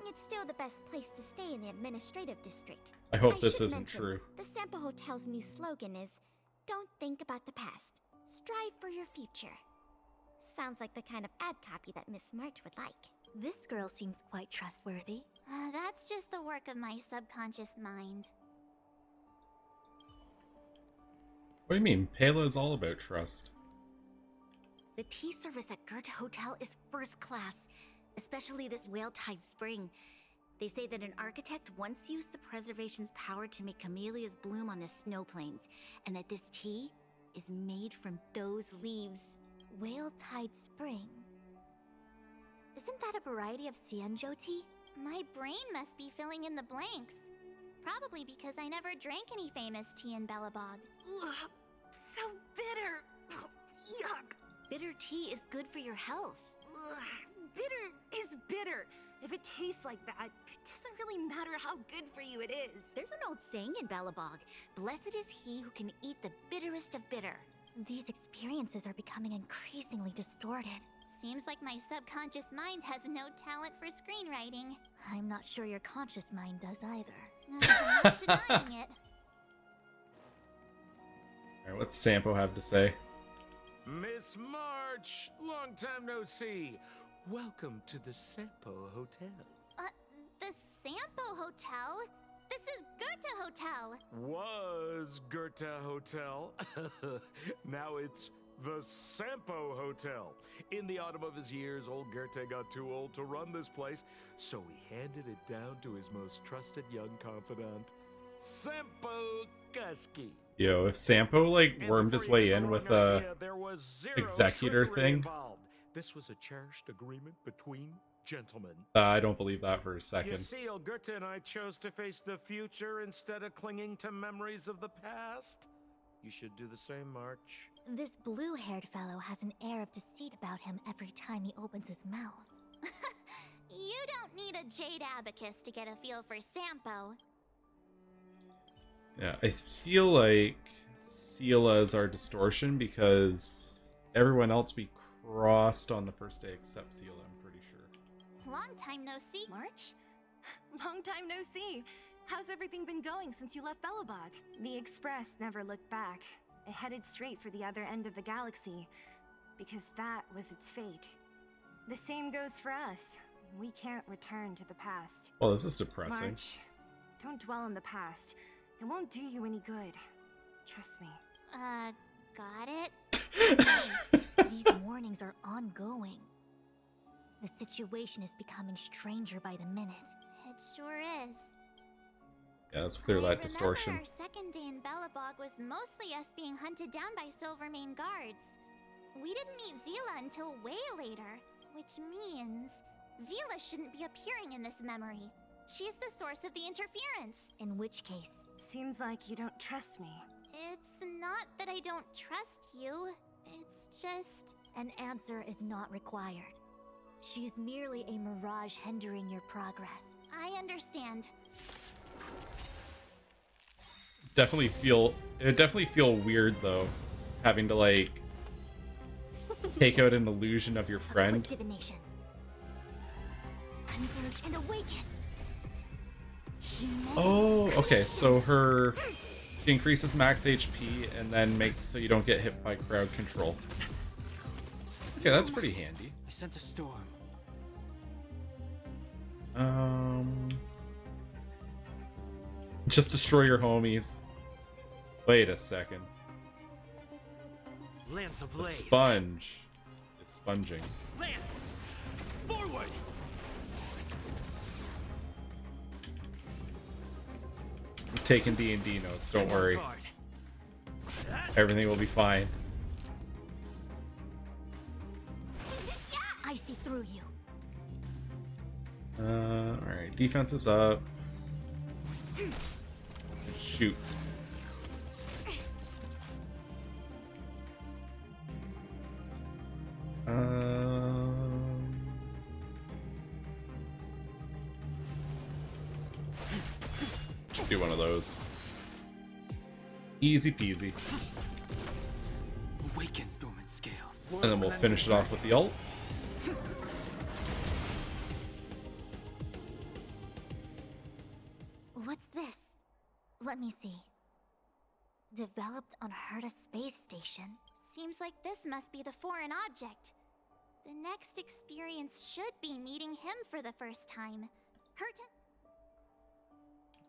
It's still the best place to stay in the administrative district. I hope this should isn't mention, true. The Sampo Hotel's new slogan is, "Don't think about the past. Strive for your future." Sounds like the kind of ad copy that Miss March would like. This girl seems quite trustworthy. That's just the work of my subconscious mind. What do you mean? Pela is all about trust. The tea service at Goethe Hotel is first class, especially this Whale-Tide Spring. They say that an architect once used the preservation's power to make camellias bloom on the snow plains, and that this tea is made from those leaves. Whale-Tide Spring. Isn't that a variety of Xianzhou tea? My brain must be filling in the blanks. Probably because I never drank any famous tea in Belobog. Ugh, so bitter. Yuck. Bitter tea is good for your health. Ugh, bitter is bitter. If it tastes like that, it doesn't really matter how good for you it is. There's an old saying in Belobog, blessed is he who can eat the bitterest of bitter. These experiences are becoming increasingly distorted. Seems like my subconscious mind has no talent for screenwriting. I'm not sure your conscious mind does either. I'm not denying it. Alright, what's Sampo have to say? Miss March, long time no see. Welcome to the Sampo Hotel. The Sampo Hotel? This is Goethe Hotel. Was Goethe Hotel. Now it's the Sampo Hotel. In the autumn of his years, old Goethe got too old to run this place, so he handed it down to his most trusted young confidant, Sampo Kuski. Yo, if Sampo like wormed his way in with a executor thing, this was a cherished agreement between gentlemen. I don't believe that for a You second. see, old Goethe and I chose to face the future instead of clinging to memories of the past. You should do the same, March. This blue-haired fellow has an air of deceit about him every time he opens his mouth. You don't need a jade abacus to get a feel for Sampo. Yeah, I feel like Sela is our distortion because everyone else we crossed on the first day except Sela, I'm pretty sure. Long time no see. March? Long time no see. How's everything been going since you left Belobog? The Express never looked back. It headed straight for the other end of the galaxy, because that was its fate. The same goes for us. We can't return to the past. Well, this is depressing. March, don't dwell on the past. It won't do you any good. Trust me. Got it? These warnings are ongoing. The situation is becoming stranger by the minute. It sure is. Yeah, let's clear that distortion. Our second day in Belobog was mostly us being hunted down by Silvermane guards. We didn't meet Zila until way later, which means Zila shouldn't be appearing in this memory. She's the source of the interference. In which case... Seems like you don't trust me. It's not that I don't trust you. It's just... An answer is not required. She's merely a mirage hindering your progress. I understand. It would definitely feel weird though, having to like take out an illusion of your friend. Quick divination. Converge and awaken. Oh, okay, so she increases max HP and then makes it so you don't get hit by crowd control. Okay, that's pretty handy. I sense a storm. Just destroy your homies. Wait a second. Lance The ablaze. sponge is sponging. Lance, forward. I'm taking D&D notes, don't On worry. guard. Everything will be fine. I see through you. Alright, defense is up. Shoot. Do one of those. Easy peasy. Awaken dormant scales. And then we'll finish it off with the ult. What's this? Let me see. Developed on Herta space station. Seems like this must be the foreign object. The next experience should be meeting him for the first time. Herta.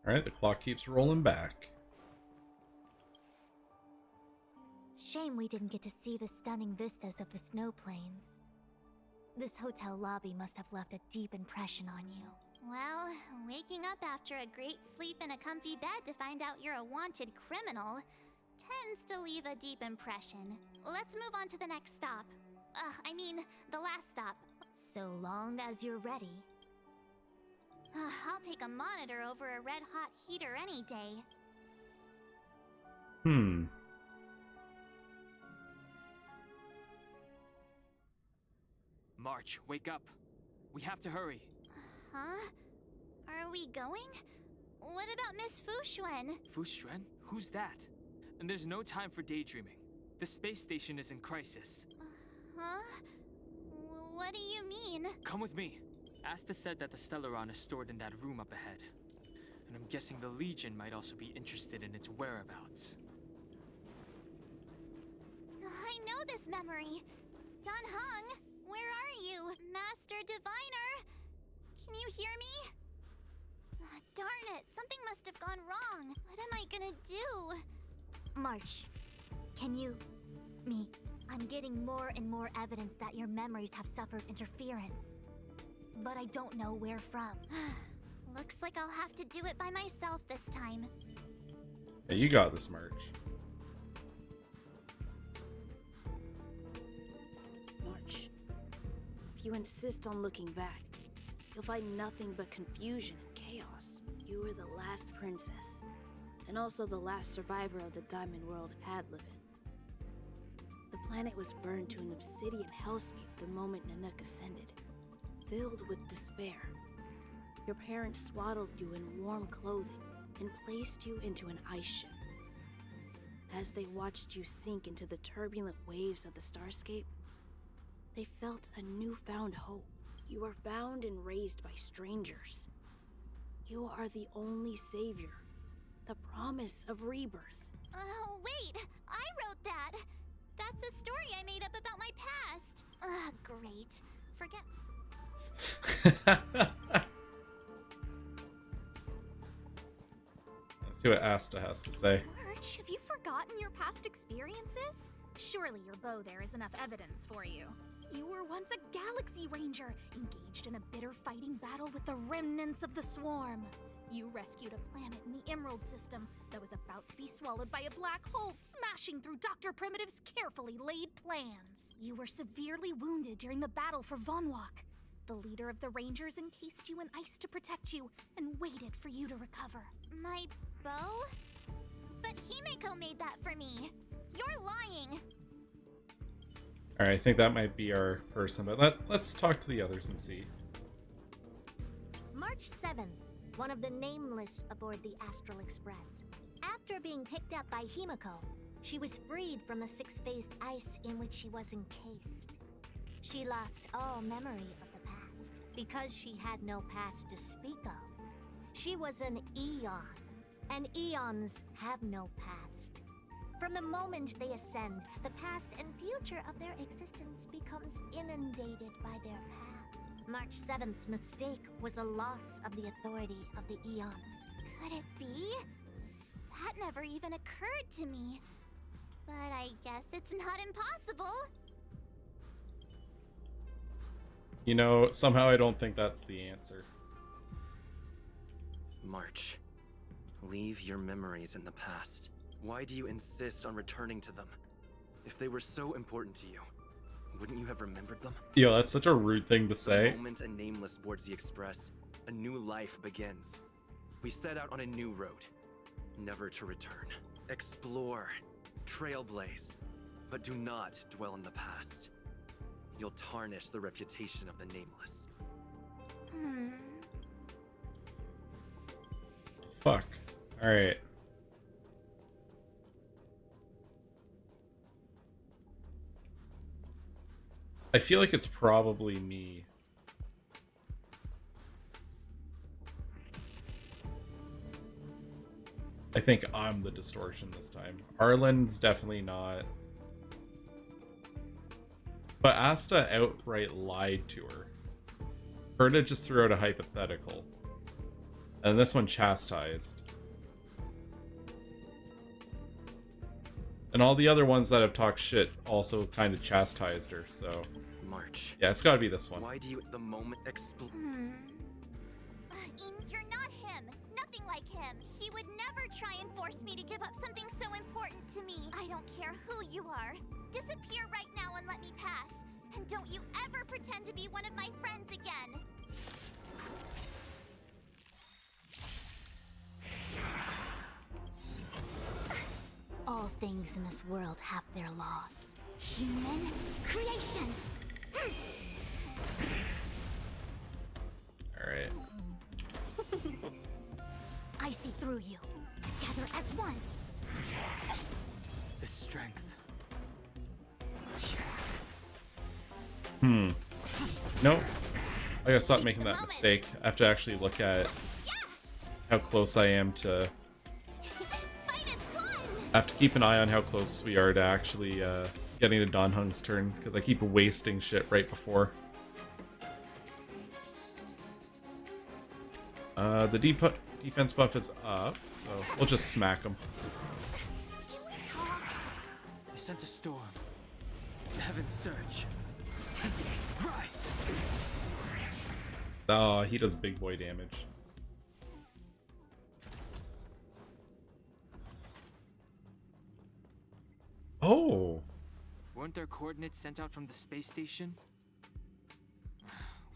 Alright, the clock keeps rolling back. Shame we didn't get to see the stunning vistas of the snow plains. This hotel lobby must have left a deep impression on you. Well, waking up after a great sleep in a comfy bed to find out you're a wanted criminal tends to leave a deep impression. Let's move on to the next stop. I mean, the last stop. So long as you're ready. I'll take a monitor over a red-hot heater any day. March, wake up. We have to hurry. Huh? Are we going? What about Miss Fushuen? Fushuen? Who's that? And there's no time for daydreaming. The space station is in crisis. Huh? What do you mean? Come with me. Asta said that the Stellaron is stored in that room up ahead. And I'm guessing the Legion might also be interested in its whereabouts. I know this memory. Dun Hung, where are you? Master Diviner? Can you hear me? Darn it, something must have gone wrong. What am I gonna do? March, can you... me... I'm getting more and more evidence that your memories have suffered interference. But I don't know where from. Looks like I'll have to do it by myself this time. Yeah, you got this, March. March, if you insist on looking back, you'll find nothing but confusion and chaos. You were the last princess, and also the last survivor of the Diamond World Adlevin. The planet was burned to an obsidian hellscape the moment Nanook ascended, filled with despair. Your parents swaddled you in warm clothing and placed you into an ice ship. As they watched you sink into the turbulent waves of the starscape, they felt a newfound hope. You were found and raised by strangers. You are the only savior, the promise of rebirth. Oh, wait! I wrote that! That's a story I made up about my past! Great. Forget... Let's see what Asta has to say. March, have you forgotten your past experiences? Surely your bow there is enough evidence for you. You were once a Galaxy Ranger, engaged in a bitter fighting battle with the remnants of the Swarm. You rescued a planet in the Emerald System that was about to be swallowed by a black hole, smashing through Dr. Primitive's carefully laid plans. You were severely wounded during the battle for Vonwalk. The leader of the Rangers encased you in ice to protect you and waited for you to recover. My bow? But Himeko made that for me. You're lying. Alright, I think that might be our person, but let's talk to the others and see. March 7th, one of the nameless aboard the Astral Express. After being picked up by Himeko, she was freed from the six-phased ice in which she was encased. She lost all memory of the past, because she had no past to speak of. She was an Eon, and Eons have no past. From the moment they ascend, the past and future of their existence becomes inundated by their path. March 7th's mistake was the loss of the authority of the eons. Could it be? That never even occurred to me. But I guess it's not impossible. You know, somehow I don't think that's the answer. March, leave your memories in the past. Why do you insist on returning to them? If they were so important to you, wouldn't you have remembered them? Yo, that's such a rude thing to say. The moment a nameless boards the Express, a new life begins. We set out on a new road, never to return. Explore, trailblaze, but do not dwell in the past. You'll tarnish the reputation of the nameless. Fuck. Alright. I feel like it's probably me. I think I'm the distortion this time. Arlen's definitely not. But Asta outright lied to her. Berta just threw out a hypothetical. And this one chastised. And all the other ones that have talked shit also kind of chastised her, so... March. Yeah, it's gotta be this one. Why do you at the moment explore? You're not him. Nothing like him. He would never try and force me to give up something so important to me. I don't care who you are. Disappear right now and let me pass. And don't you ever pretend to be one of my friends again. All things in this world have their laws. Human creations! Alright. I see through you. Together as one. The strength. Nope. I gotta stop making that mistake. I have to actually look at how close I am to... I have to keep an eye on how close we are to actually getting to Don Hung's turn, because I keep wasting shit right before. The defense buff is up, so we'll just smack him. I sent a storm. Heaven's surge. Rise! Oh, he does big boy damage. Oh! Weren't there coordinates sent out from the space station?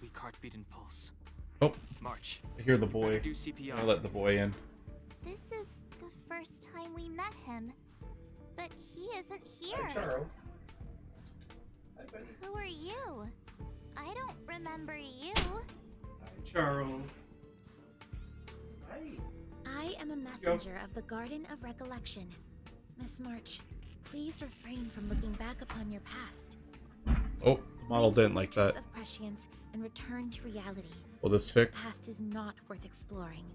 Weak heartbeat and pulse. Oh, March. I hear the boy. Do CPR. I'll let the boy in. This is the first time we met him. But he isn't here. Hi, Charles. Hi, buddy. Who are you? I don't remember you. Hi, Charles. Hi. I am a messenger of the Garden of Recollection. Miss March, please refrain from looking back upon your past. Oh, the model didn't like that. Of prescience and return to reality. Will this The fix? past is not worth exploring.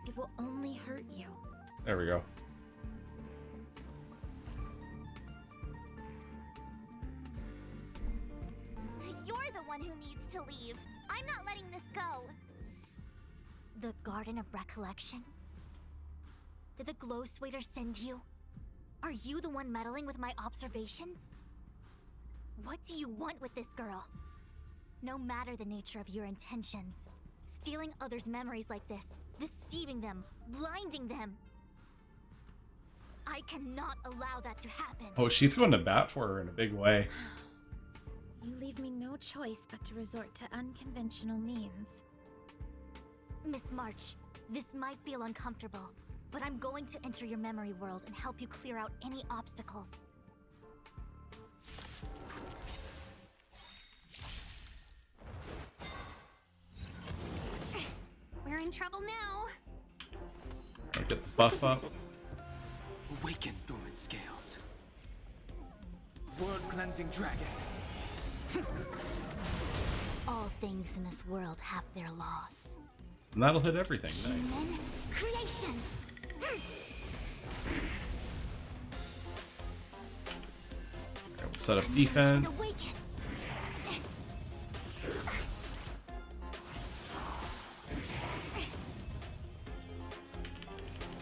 It will only hurt you. There we go. You're the one who needs to leave. I'm not letting this go. The Garden of Recollection? Did the Glow Swader send you? Are you the one meddling with my observations? What do you want with this girl? No matter the nature of your intentions, stealing others' memories like this, deceiving them, blinding them. I cannot allow that to happen. Oh, she's going to bat for her in a big way. You leave me no choice but to resort to unconventional means. Miss March, this might feel uncomfortable, but I'm going to enter your memory world and help you clear out any obstacles. We're in trouble now. I'll get the buff up. Awaken, dormant scales. World-cleansing dragon. All things in this world have their laws. And that'll hit everything. Nice. Human creations! Set up defense.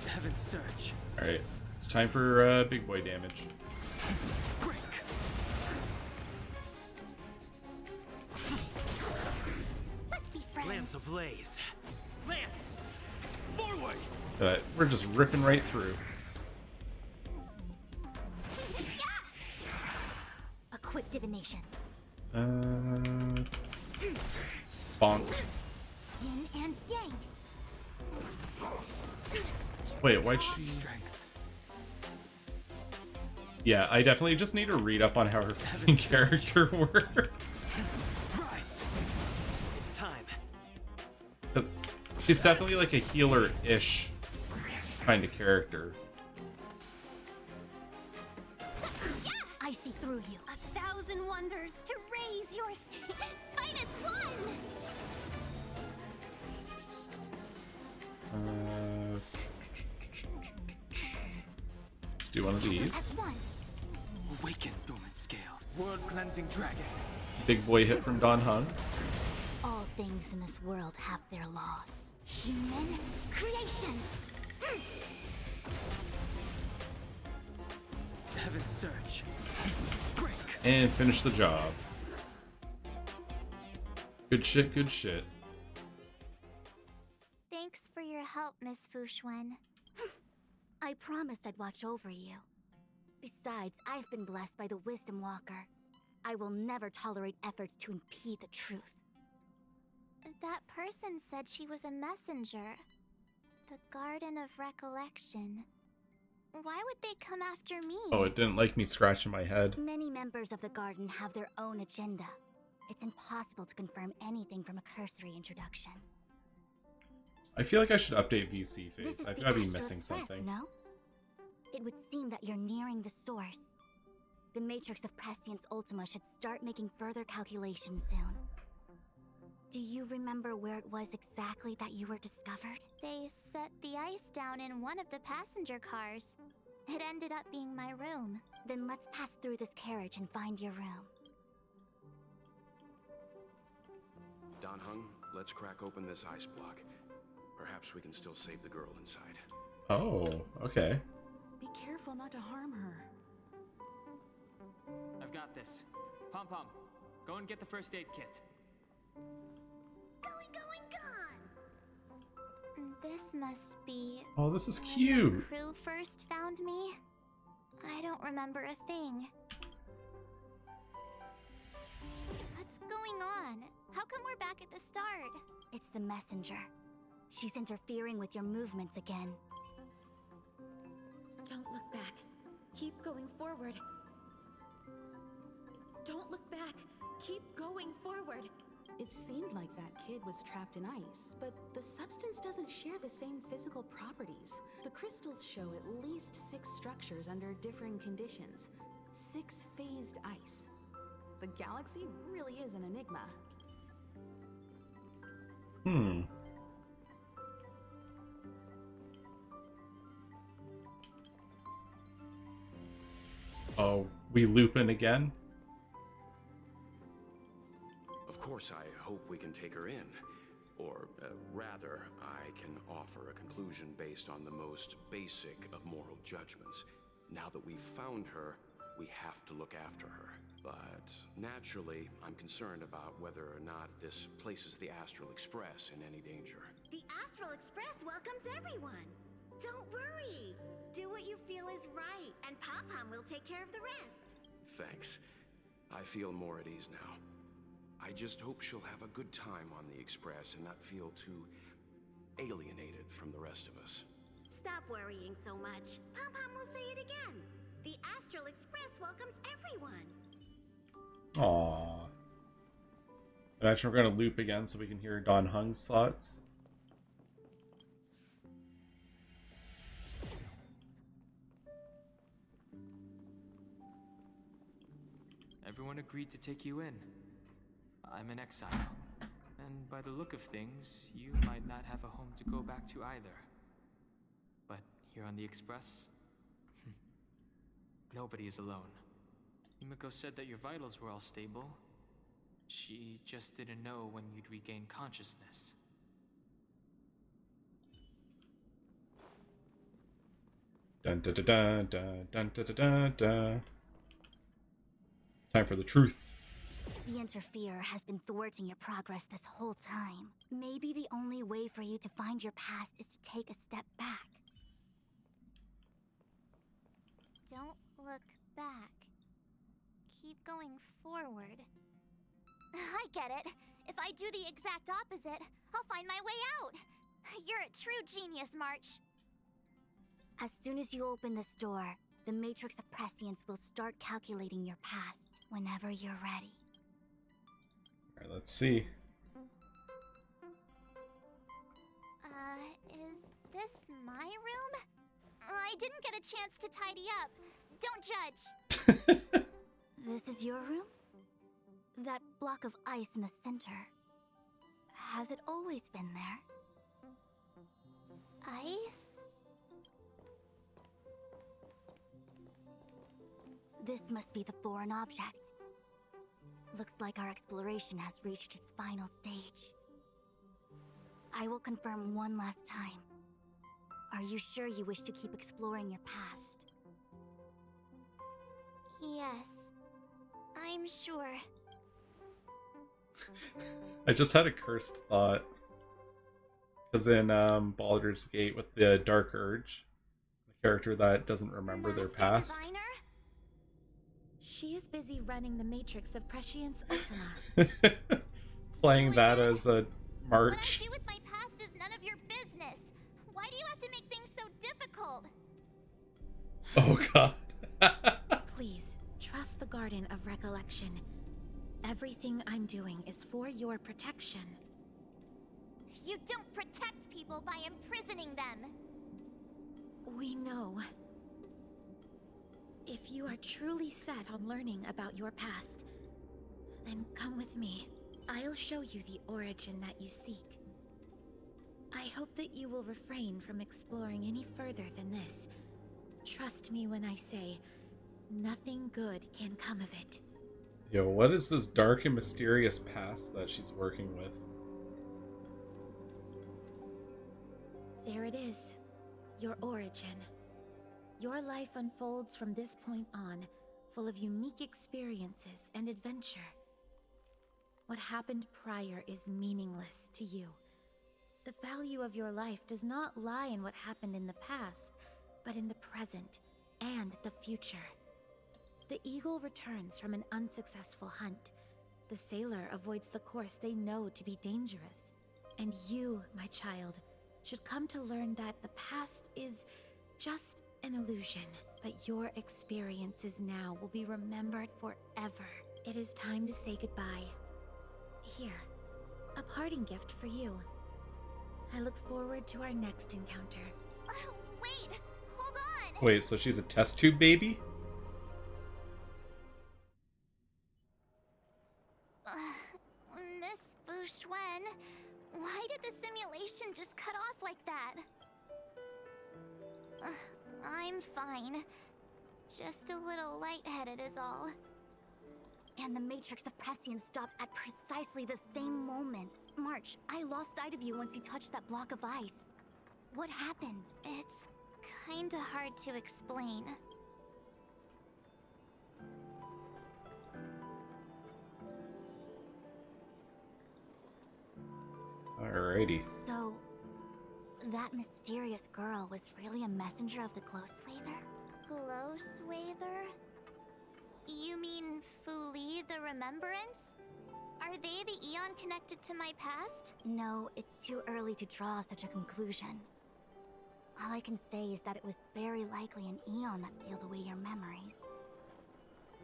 Heaven's Surge. Alright, it's time for big boy damage. Break. Let's be friends. Lance ablaze. Lance! Forward! We're just ripping right through. A quick divination. Bonk. Yin and yang. Wait, why'd she... Yeah, I definitely just need to read up on how her fucking character works. Rise! It's time. 'Cause she's definitely like a healer-ish kind of character. I see through you. 1,000 wonders to raise your fight as one. Let's do one of these. As one. Awaken dormant scales. World cleansing dragon. Big boy hit from Don Hung. All things in this world have their laws. Human creations. Heaven's Surge. Break. And finish the job. Good shit, good shit. Thanks for your help, Miss Fushuen. I promised I'd watch over you. Besides, I've been blessed by the Wisdom Walker. I will never tolerate efforts to impede the truth. That person said she was a messenger. The Garden of Recollection. Why would they come after me? Oh, it didn't like me scratching my head. Many members of the Garden have their own agenda. It's impossible to confirm anything from a cursory introduction. I feel like I should update VC This face. is I've the got to be Astral missing Express, something. No? It would seem that you're nearing the source. The Matrix of Prescience Ultima should start making further calculations soon. Do you remember where it was exactly that you were discovered? They set the ice down in one of the passenger cars. It ended up being my room. Then let's pass through this carriage and find your room. Don Hung, let's crack open this ice block. Perhaps we can still save the girl inside. Oh, okay. Be careful not to harm her. I've got this. Pom Pom, go and get the first aid kit. This must be... Oh, this is when cute. the crew first found me? I don't remember a thing. What's going on? How come we're back at the start? It's the messenger. She's interfering with your movements again. Don't look back. Keep going forward. Don't look back. Keep going forward. It seemed like that kid was trapped in ice, but the substance doesn't share the same physical properties. The crystals show at least 6 structures under differing conditions. 6-phased ice. The galaxy really is an enigma. Hmm. Oh, we looping again? Of course, I hope we can take her in. Or, rather, I can offer a conclusion based on the most basic of moral judgments. Now that we've found her, we have to look after her. But naturally, I'm concerned about whether or not this places the Astral Express in any danger. The Astral Express welcomes everyone. Don't worry. Do what you feel is right, and Pop-Pom will take care of the rest. Thanks. I feel more at ease now. I just hope she'll have a good time on the Express and not feel too alienated from the rest of us. Stop worrying so much. Pom-Pom will say it again. The Astral Express welcomes everyone. Aww. Imagine we're gonna loop again so we can hear Don Hung's thoughts. Everyone agreed to take you in. I'm in exile. And by the look of things, you might not have a home to go back to either. But here on the Express, nobody is alone. Himiko said that your vitals were all stable. She just didn't know when you'd regain consciousness. Dun dun dun dun dun dun dun dun dun. It's time for the truth. The Interferer has been thwarting your progress this whole time. Maybe the only way for you to find your past is to take a step back. Don't look back. Keep going forward. I get it. If I do the exact opposite, I'll find my way out. You're a true genius, March. As soon as you open this door, the Matrix of Prescience will start calculating your past whenever you're ready. Alright, let's see. Is this my room? I didn't get a chance to tidy up. Don't judge. This is your room? That block of ice in the center. Has it always been there? Ice? This must be the foreign object. Looks like our exploration has reached its final stage. I will confirm one last time. Are you sure you wish to keep exploring your past? Yes. I'm sure. I just had a cursed thought. Because in Baldur's Gate with the Dark Urge, the character that doesn't remember their past. Diviner? She is busy running the Matrix of Prescience Ultima. Playing that as a What I March. do with my past is none of your business. Why do you have to make things so difficult? Oh god. Please, trust the Garden of Recollection. Everything I'm doing is for your protection. You don't protect people by imprisoning them. We know. If you are truly set on learning about your past, then come with me. I'll show you the origin that you seek. I hope that you will refrain from exploring any further than this. Trust me when I say, nothing good can come of it. Yo, what is this dark and mysterious past that she's working with? There it is. Your origin. Your life unfolds from this point on, full of unique experiences and adventure. What happened prior is meaningless to you. The value of your life does not lie in what happened in the past, but in the present and the future. The eagle returns from an unsuccessful hunt. The sailor avoids the course they know to be dangerous. And you, my child, should come to learn that the past is just an illusion, but your experiences now will be remembered forever. It is time to say goodbye. Here, a parting gift for you. I look forward to our next encounter. Wait! Hold on! Wait, so she's a test tube baby? Miss Fu Xuan, why did the simulation just cut off like that? I'm fine. Just a little lightheaded is all. And the Matrix of Prescience stopped at precisely the same moment. March, I lost sight of you once you touched that block of ice. What happened? It's kinda hard to explain. Alrighty. So, that mysterious girl was really a messenger of the Glow Swather? Glow Swather? You mean Fu Li, the Remembrance? Are they the Eon connected to my past? No, it's too early to draw such a conclusion. All I can say is that it was very likely an Eon that sealed away your memories.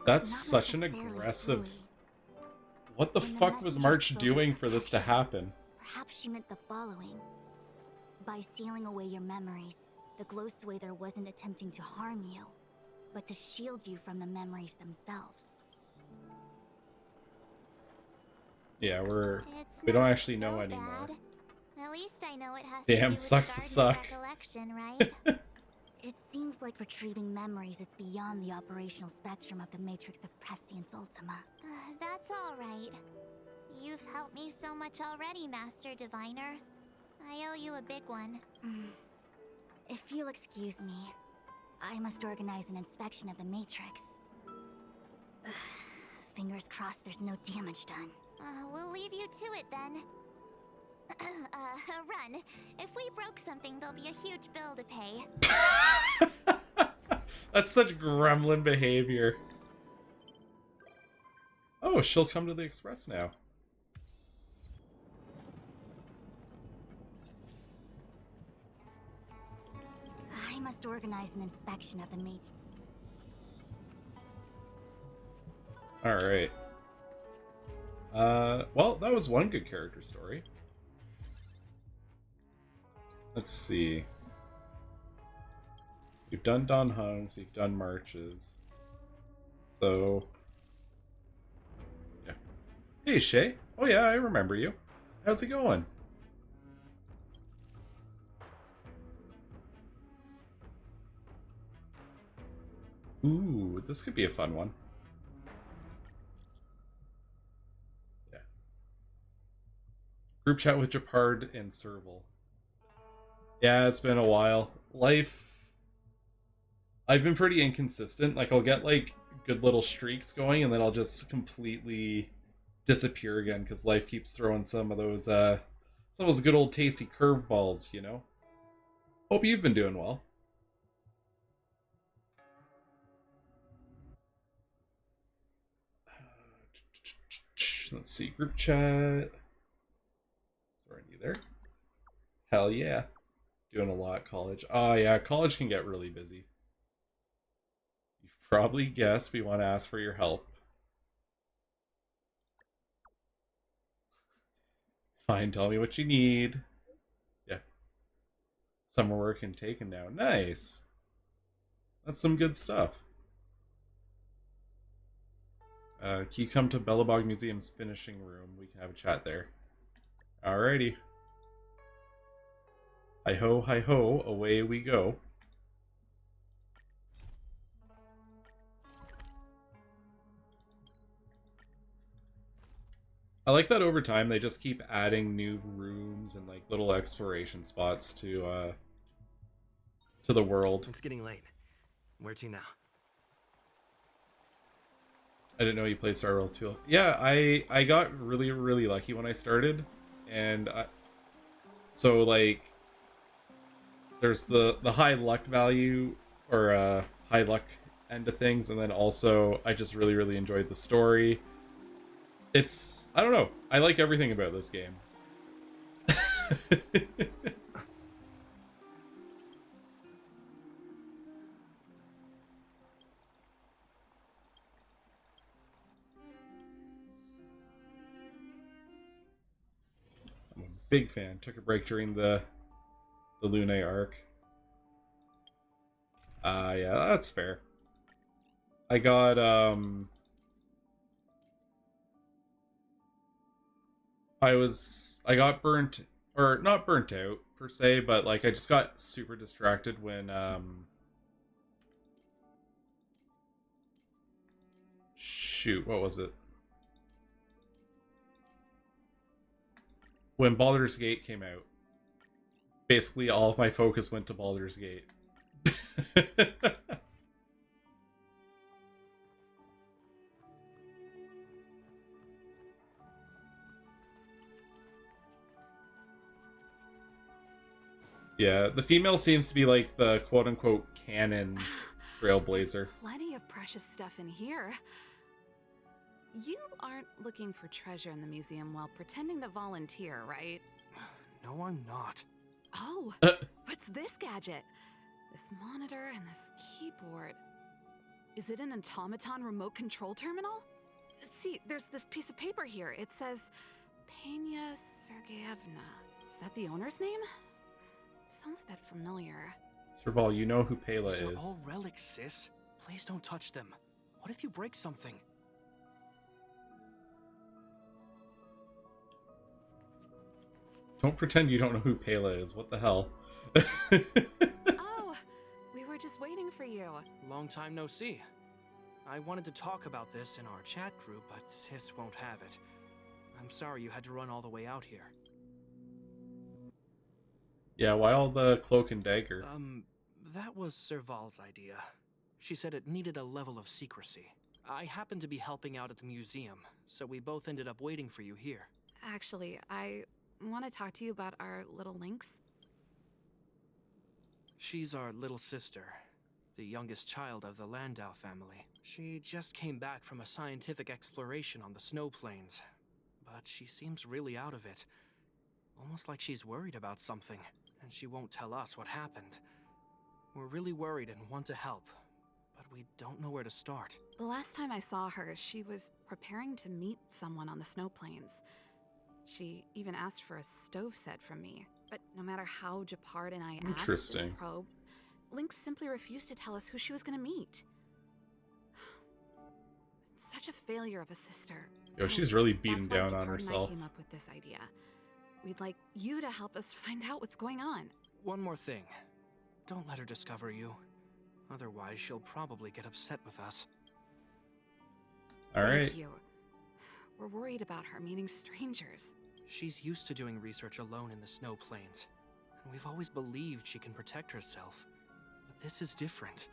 That's Not such an necessarily aggressive... fully. What the When the fuck was messenger March spoke of doing for this to protection, happen? Perhaps she meant the following. By sealing away your memories, the Glow Swather wasn't attempting to harm you, but to shield you from the memories themselves. Yeah, It's we don't not actually know so anymore. bad. At least I know it has to do Damn, with sucks the to Garden of suck. Recollection, right? It seems like retrieving memories is beyond the operational spectrum of the Matrix of Prescience Ultima. That's alright. You've helped me so much already, Master Diviner. I owe you a big one. If you'll excuse me, I must organize an inspection of the Matrix. Fingers crossed there's no damage done. We'll leave you to it then. Run. If we broke something, there'll be a huge bill to pay. That's such gremlin behavior. Oh, she'll come to the express now. I must organize an inspection of the Matrix. Alright. Well, that was one good character story. Let's see. You've done Don Hungs, you've done Marches. So... yeah. Hey, Shay. Oh yeah, I remember you. How's it going? Ooh, this could be a fun one. Yeah. Group chat with Japard and Serval. Yeah, it's been a while. I've been pretty inconsistent. Like, I'll get, like, good little streaks going, and then I'll just completely disappear again, because life keeps throwing some of those good old tasty curveballs, you know? Hope you've been doing well. Let's see, group chat. Sorry, you there? Hell yeah. Doing a lot at college. Oh yeah, college can get really busy. You've probably guessed we want to ask for your help. Fine, tell me what you need. Yeah. Summer work and taken now. Nice. That's some good stuff. Can you come to Bellabog Museum's finishing room? We can have a chat there. Alrighty. Hi ho, away we go. I like that over time they just keep adding new rooms and like little exploration spots to the world. It's getting late. Where to now? I didn't know you played Star Rail 2. Yeah, I got really, really lucky when I started. And so like there's the high luck value or high luck end of things, and then also I just really, really enjoyed the story. It's, I don't know, I like everything about this game. I'm a big fan. Took a break during the Lune arc. Yeah, that's fair. I got I got burnt, or not burnt out per se, but like I just got super distracted when shoot, what was it? When Baldur's Gate came out. Basically all of my focus went to Baldur's Gate. Yeah, the female seems to be like the quote-unquote canon trailblazer. There's plenty of precious stuff in here. You aren't looking for treasure in the museum while pretending to volunteer, right? No, I'm not. Oh, what's this gadget? This monitor and this keyboard. Is it an automaton remote control terminal? See, there's this piece of paper here. It says Pena Sergeyevna. Is that the owner's name? Sounds a bit familiar. Serval, you know who Pela These are is. all relics, sis. Please don't touch them. What if you break something? Don't pretend you don't know who Pela is. What the hell? Oh, we were you. Long time no see. I wanted to talk about this in our chat group, but Sis won't have it. I'm sorry you had to run all the way out here. Yeah, why all the cloak and dagger? That was Serval's idea. She said it needed a level of secrecy. I happened to be helping out at the museum, so we both ended up waiting for you here. Actually, I want to talk to you about our little Lynx. She's our little sister, the youngest child of the Landau family. She just came back from a scientific exploration on the snow plains, but she seems really out of it. Almost like she's worried about something, and she won't tell us what happened. We're really worried and want to help, but we don't know where to start. The last time I saw her, she was preparing to meet someone on the snow plains. She even asked for a stove set from me, but no matter how Japard and I asked and probed, Lynx simply refused to tell us who she was going to meet. Such a failure of a sister. Yo, she's really beating down on Japard herself. and I came up with this idea. We'd like you to help us find out what's going on. One more thing. Don't let her discover you. Otherwise, she'll probably get upset with us. Alright. Thank you. We're worried about her meeting strangers. She's used to doing research alone in the snow plains, and we've always believed she can protect herself. But this is different.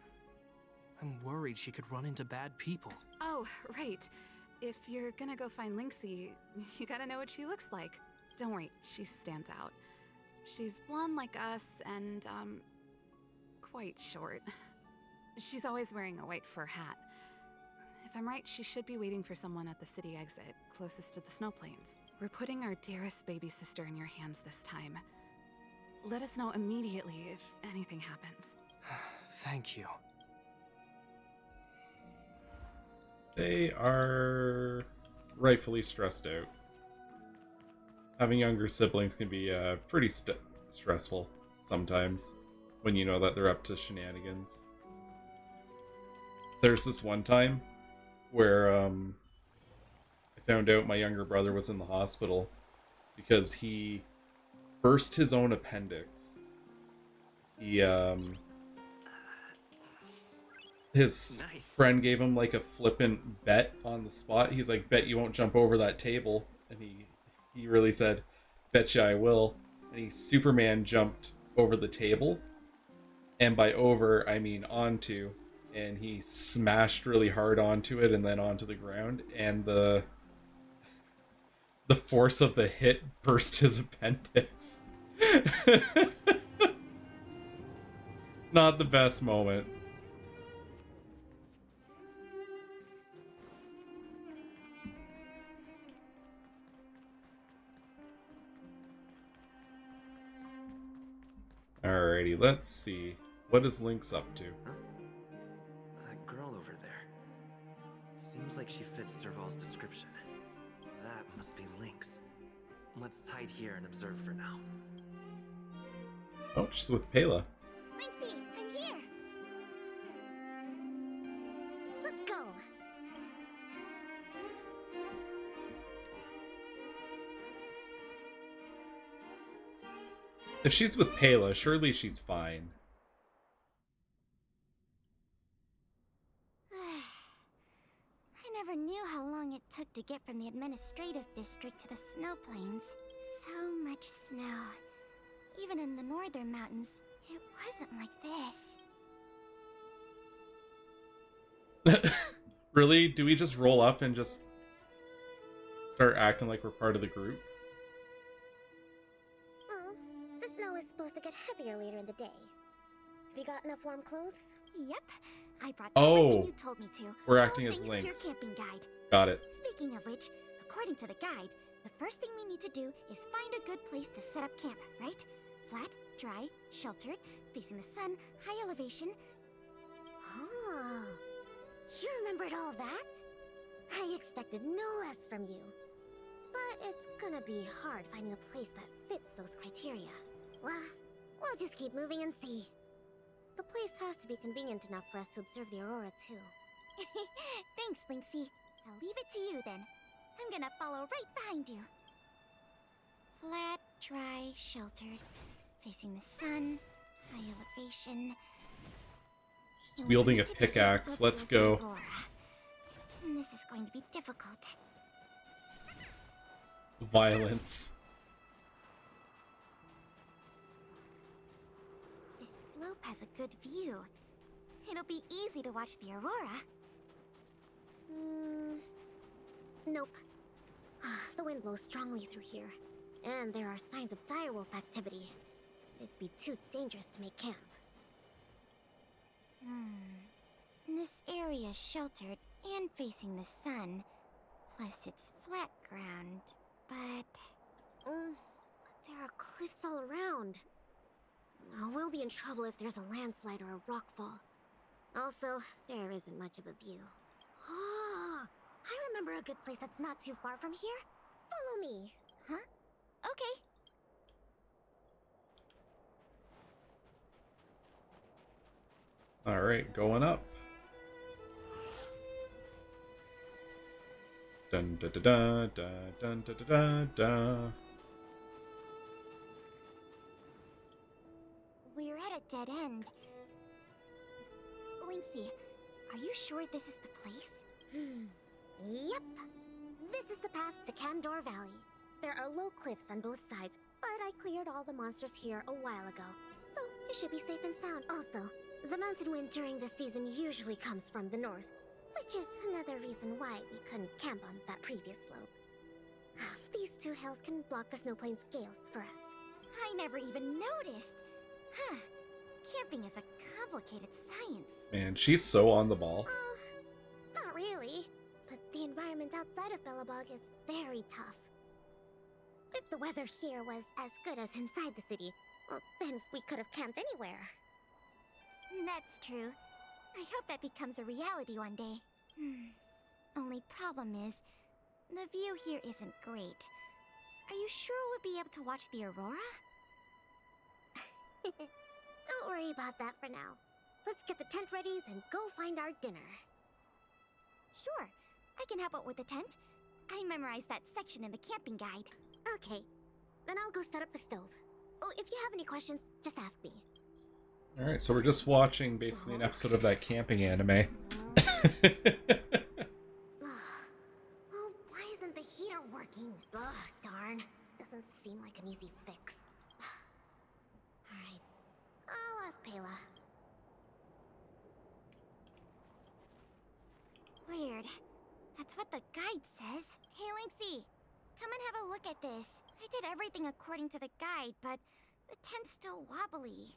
I'm worried she could run into bad people. Oh, right. If you're gonna go find Lynxie, you gotta know what she looks like. Don't worry, she stands out. She's blonde like us and, quite short. She's always wearing a white fur hat. If I'm right, she should be waiting for someone at the city exit, closest to the snow plains. We're putting our dearest baby sister in your hands this time. Let us know immediately if anything happens. Thank you. They are rightfully stressed out. Having younger siblings can be pretty stressful sometimes when you know that they're up to shenanigans. There's this one time where I found out my younger brother was in the hospital because he burst his own appendix. He his friend gave him like a flippant bet on the spot. He's like, "Bet you won't jump over that table," and he really said, "Betcha I will." And he Superman jumped over the table, and by over I mean onto, and he smashed really hard onto it and then onto the ground, and the force of the hit burst his appendix. Not the best moment. Alrighty, let's see. What is Lynx up to? That girl over there. Seems like she fits Serval's description. That must be Lynx. Let's hide here and observe for now. Oh, she's with Pela. Lynxie, I'm here. Let's go. If she's with Pela, surely she's fine. I never knew how long it took to get from the administrative district to the snow plains. So much snow. Even in the northern mountains, it wasn't like this. Really? Do we just roll up and just start acting like we're part of the group? Oh, the snow is supposed to get heavier later in the day. Have you got enough warm clothes? Yep. I brought Oh, everything you told me to. we're All acting as thanks to your Lynx. camping guide. Got it. Speaking of which, according to the guide, the first thing we need to do is find a good place to set up camp, right? Flat, dry, sheltered, facing the sun, high elevation. Oh, you remembered all that? I expected no less from you. But it's gonna be hard finding a place that fits those criteria. Well, we'll just keep moving and see. The place has to be convenient enough for us to observe the aurora, too. Thanks, Lynxie. I'll leave it to you then. I'm gonna follow right behind you. Flat, dry, sheltered, facing the sun, high elevation. He's wielding a pickaxe. Let's go. This is going to be difficult. Violence. This slope has a good view. It'll be easy to watch the aurora. Nope. The wind blows strongly through here, and there are signs of direwolf activity. It'd be too dangerous to make camp. This area is sheltered and facing the sun. Plus, it's flat ground, but There are cliffs all around. We'll be in trouble if there's a landslide or a rockfall. Also, there isn't much of a view. Ah, I remember a good place that's not too far from here. Follow me. Huh? Okay. Alright, going up. Dun da da da da dun da da da da. We're at a dead end. Lynxie, are you sure this is the place? Yep. This is the path to Candor Valley. There are low cliffs on both sides, but I cleared all the monsters here a while ago, so it should be safe and sound. Also, the mountain wind during this season usually comes from the north, which is another reason why we couldn't camp on that previous slope. These two hills can block the snowplains' gales for us. I never even noticed. Huh. Camping is a complicated science. Man, she's so on the ball. Not really, but the environment outside of Bellabog is very tough. If the weather here was as good as inside the city, well, then we could have camped anywhere. That's true. I hope that becomes a reality one day. Only problem is, the view here isn't great. Are you sure we'll be able to watch the aurora? Don't worry about that for now. Let's get the tent ready, then go find our dinner. Sure, I can help out with the tent. I memorized that section in the camping guide. Okay, then I'll go set up the stove. Oh, if you have any questions, just ask me. Alright, so we're just watching basically an episode of that camping anime. Oh, why isn't the heater working? Ugh, darn. Doesn't seem like an easy fix. Alright, I'll ask Pela. Weird. That's what the guide says. Hey, Lynxie, come and have a look at this. I did everything according to the guide, but the tent's still wobbly.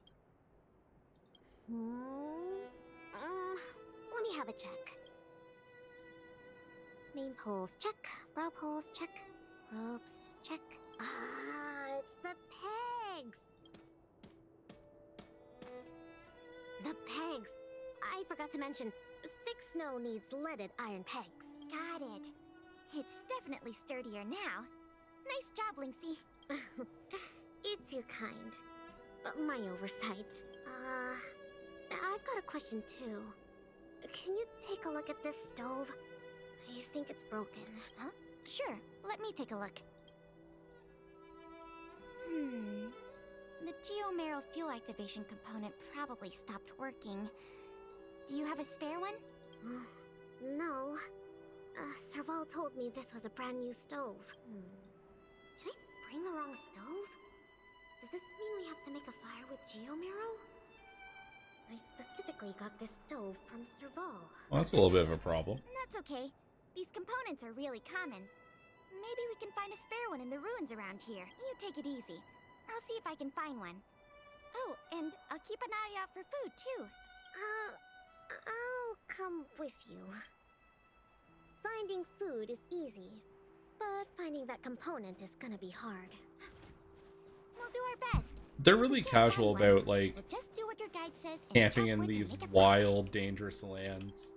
Let me have a check. Main poles, check. Brow poles, check. Ropes, check. Ah, it's the pegs! The pegs! I forgot to mention, thick snow needs leaded iron pegs. Got it. It's definitely sturdier now. Nice job, Lynxie. You're too kind. My oversight. I've got a question too. Can you take a look at this stove? I think it's broken. Huh? Sure, let me take a look. The geomarrow fuel activation component probably stopped working. Do you have a spare one? No. Serval told me this was a brand new stove. Did I bring the wrong stove? Does this mean we have to make a fire with geomarrow? I specifically got this stove from Serval. Well, that's a little bit of a problem. That's okay. These components are really common. Maybe we can find a spare one in the ruins around here. You take it easy. I'll see if I can find one. Oh, and I'll keep an eye out for food, too. I'll come with you. Finding food is easy, but finding that component is gonna be hard. We'll do our best. They're really casual about, like, We'll just do what your guide says and camping chop in wood to these make a fire. wild, dangerous lands.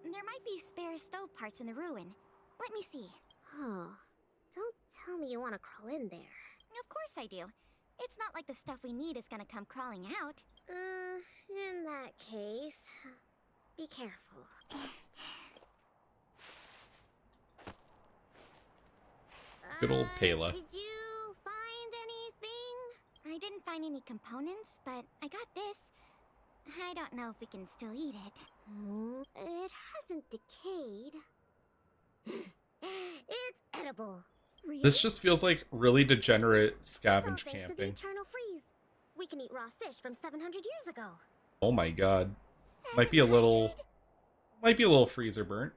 There might be spare stove parts in the ruin. Let me see. Oh, don't tell me you want to crawl in there. Of course I do. It's not like the stuff we need is gonna come crawling out. In that case, be careful. Good old Pela. Did you find anything? I didn't find any components, but I got this. I don't know if we can still eat it. It hasn't decayed. It's edible. Really? This just feels like really degenerate It's all scavenge thanks to the camping. eternal freeze. We can eat raw fish from 700 years ago. Oh my god. Might be a little freezer burnt.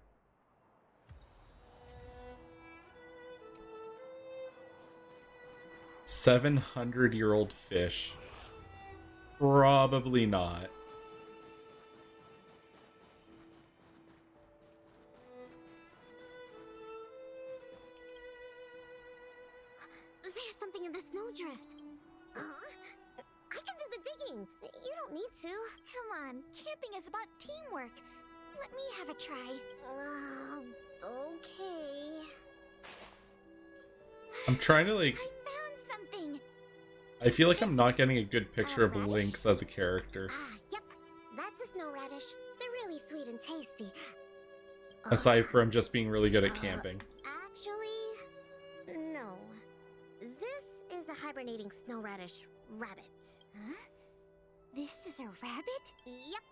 $700-year-old fish. Probably not. There's something in the snowdrift. I can do the digging. You don't need to. Come on, camping is about teamwork. Let me have a try. Okay. I'm trying to like... I found something. I feel like I'm not getting a good picture of Lynx as a character. Yep. That's a snow radish. They're really sweet and tasty. Aside from just being really good at camping. Actually, no. This is a hibernating snow radish rabbit. Huh? This is a rabbit? Yep.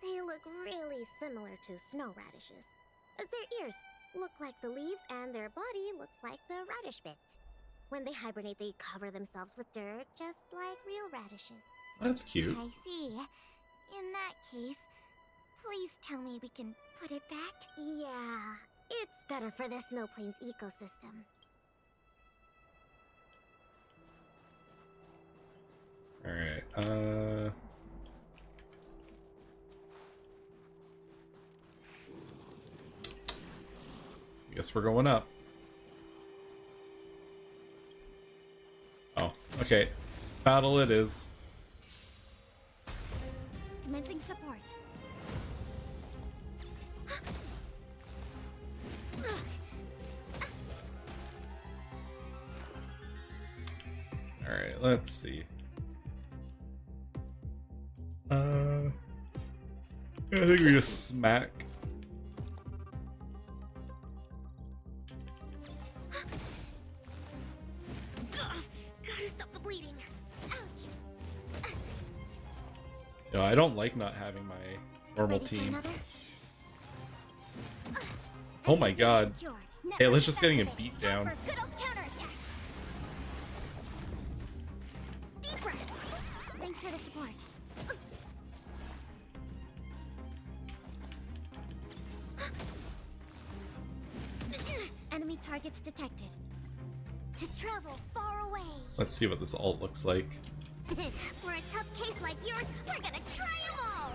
They look really similar to snow radishes. Their ears look like the leaves and their body looks like the radish bits. When they hibernate, they cover themselves with dirt, just like real radishes. That's cute. I see. In that case, please tell me we can put it back. Yeah, it's better for the Snow Plains ecosystem. Alright, I guess we're going up. Oh, okay. Battle it is. Commencing support. Alright, let's see. I think we just smack. Gotta stop the bleeding. Ouch. No, I don't like not having my normal team. Oh my god. Hey, let's just getting a beat down. Thanks for the support. Enemy targets detected. To travel far away. Let's see what this alt looks like. For a tough case like yours, we're gonna try them all.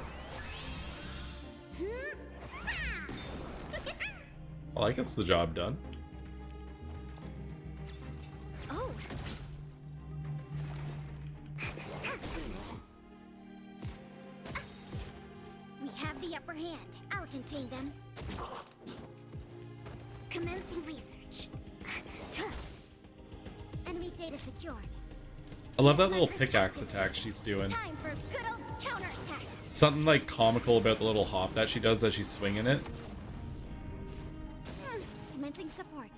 Well, that gets the job done. Oh. We have the upper hand. I'll contain them. Commencing research. Enemy data secured. I love that little pickaxe attack she's doing. Time for good old counterattack. Something like comical about the little hop that she does as she's swinging it. Commencing support.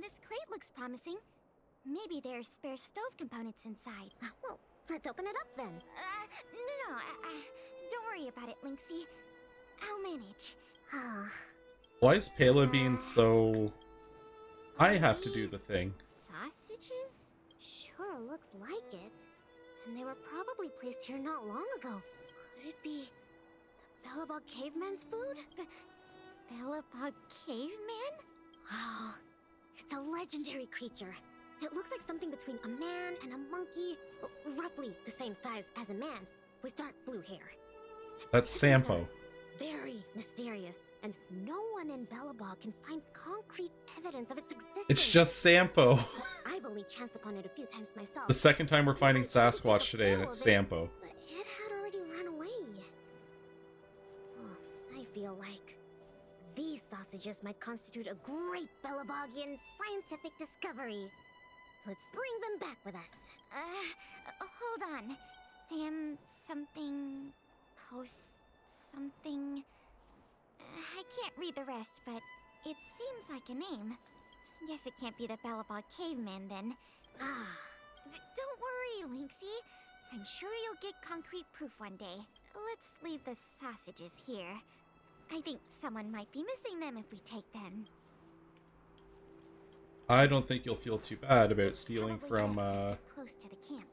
This crate looks promising. Maybe there's spare stove components inside. Well, let's open it up then. No, don't worry about it, Lynxie. I'll manage. Why is Pela being so... I have to do the thing. Sausages? Sure looks like it. And they were probably placed here not long ago. Could it be the Bellabog caveman's food? Bellabog caveman? Oh, it's a legendary creature. It looks like something between a man and a monkey, roughly the same size as a man, with dark blue hair. That's Sampo. Very mysterious, and no one in Bellabog can find concrete evidence of its existence. It's just Sampo. I've only chanced upon it a few times myself. The second time we're finding Sasquatch today, and it's Sampo. But it had already run away. Oh, I feel like these sausages might constitute a great Bellabogian scientific discovery. Let's bring them back with us. Hold on. Sam something... Post something... I can't read the rest, but It seems like a name. Guess it can't be the Bellabog caveman then. Don't worry, Lynxie. I'm sure you'll get concrete proof one day. Let's leave the sausages here. I think someone might be missing them if we take them. I don't think you'll feel too bad about stealing from Close to the camp.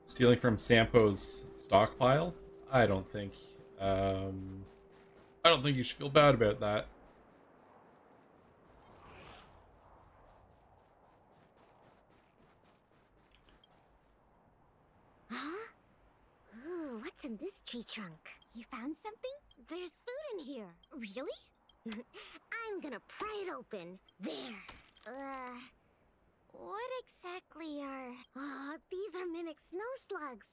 stealing from Sampo's stockpile. I don't think you should feel bad about that. Huh? Ooh, what's in this tree trunk? You found something? There's food in here. Really? I'm gonna pry it open. There. What exactly are... Oh, these are mimic snow slugs.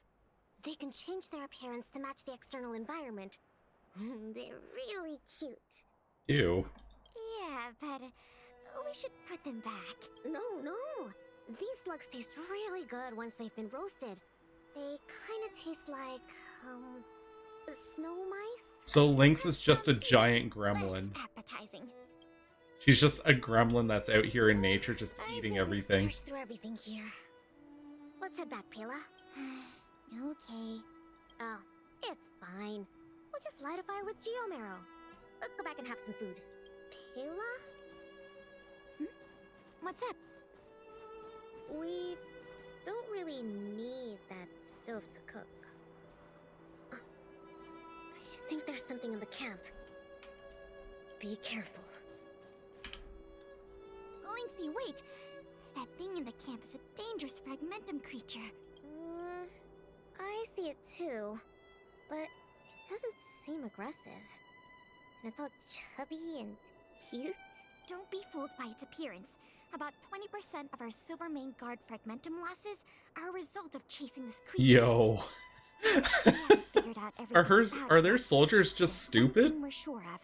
They can change their appearance to match the external environment. They're really cute. Ew. Yeah, but we should put them back. No. These slugs taste really good once they've been roasted. They kind of taste like, snow mice? So Lynx is just a giant gremlin. Less appetizing. She's just a gremlin that's out here in nature just eating everything. Search through everything here. Let's head back, Pela. Okay. Oh, it's fine. We'll just light a fire with geomarrow. Let's go back and have some food. Pela? What's up? We don't really need that stove to cook. I think there's something in the camp. Be careful. Lynxie, wait! That thing in the camp is a dangerous fragmentum creature. I see it too, but it doesn't seem aggressive. And it's all chubby and cute. Don't be fooled by its appearance. About 20% of our Silvermane Guard fragmentum losses are a result of chasing this creature. Yo. Are their soldiers just stupid? One thing we're sure of.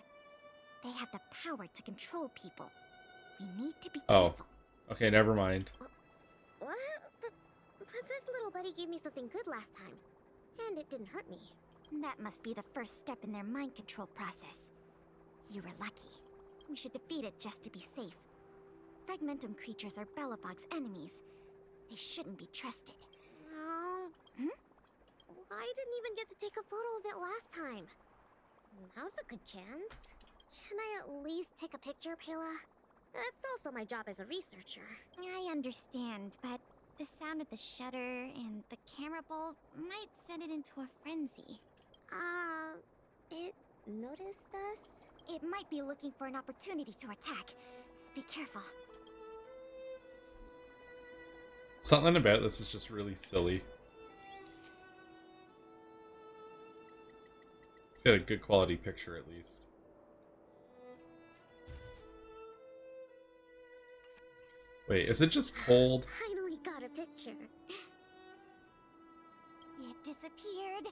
They have the power to control people. We need to be careful. Oh. Okay, never mind. What? But this little buddy gave me something good last time. And it didn't hurt me. That must be the first step in their mind control process. You were lucky. We should defeat it just to be safe. Fragmentum creatures are Bellabog's enemies. They shouldn't be trusted. Oh. I didn't even get to take a photo of it last time. Now's a good chance. Can I at least take a picture, Pela? That's also my job as a researcher. I understand, but the sound of the shutter and the camera bolt might send it into a frenzy. It noticed us? It might be looking for an opportunity to attack. Be careful. Something about this is just really silly. It's got a good quality picture at least. Wait, is it just cold? Finally got a picture. It disappeared.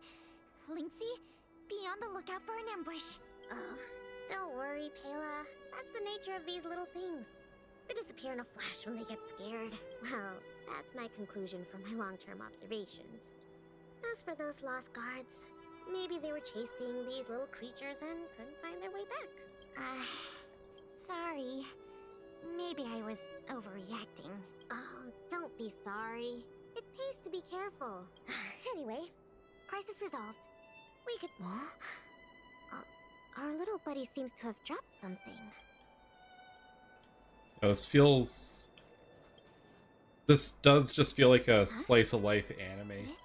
Lynxie, be on the lookout for an ambush. Oh, don't worry, Pela. That's the nature of these little things. They disappear in a flash when they get scared. Well, that's my conclusion from my long-term observations. As for those lost guards, maybe they were chasing these little creatures and couldn't find their way back. Sorry. Maybe I was overreacting. Oh, don't be sorry. It pays to be careful. Anyway, crisis resolved. We could... our little buddy seems to have dropped something. Oh, this does just feel like a slice of life anime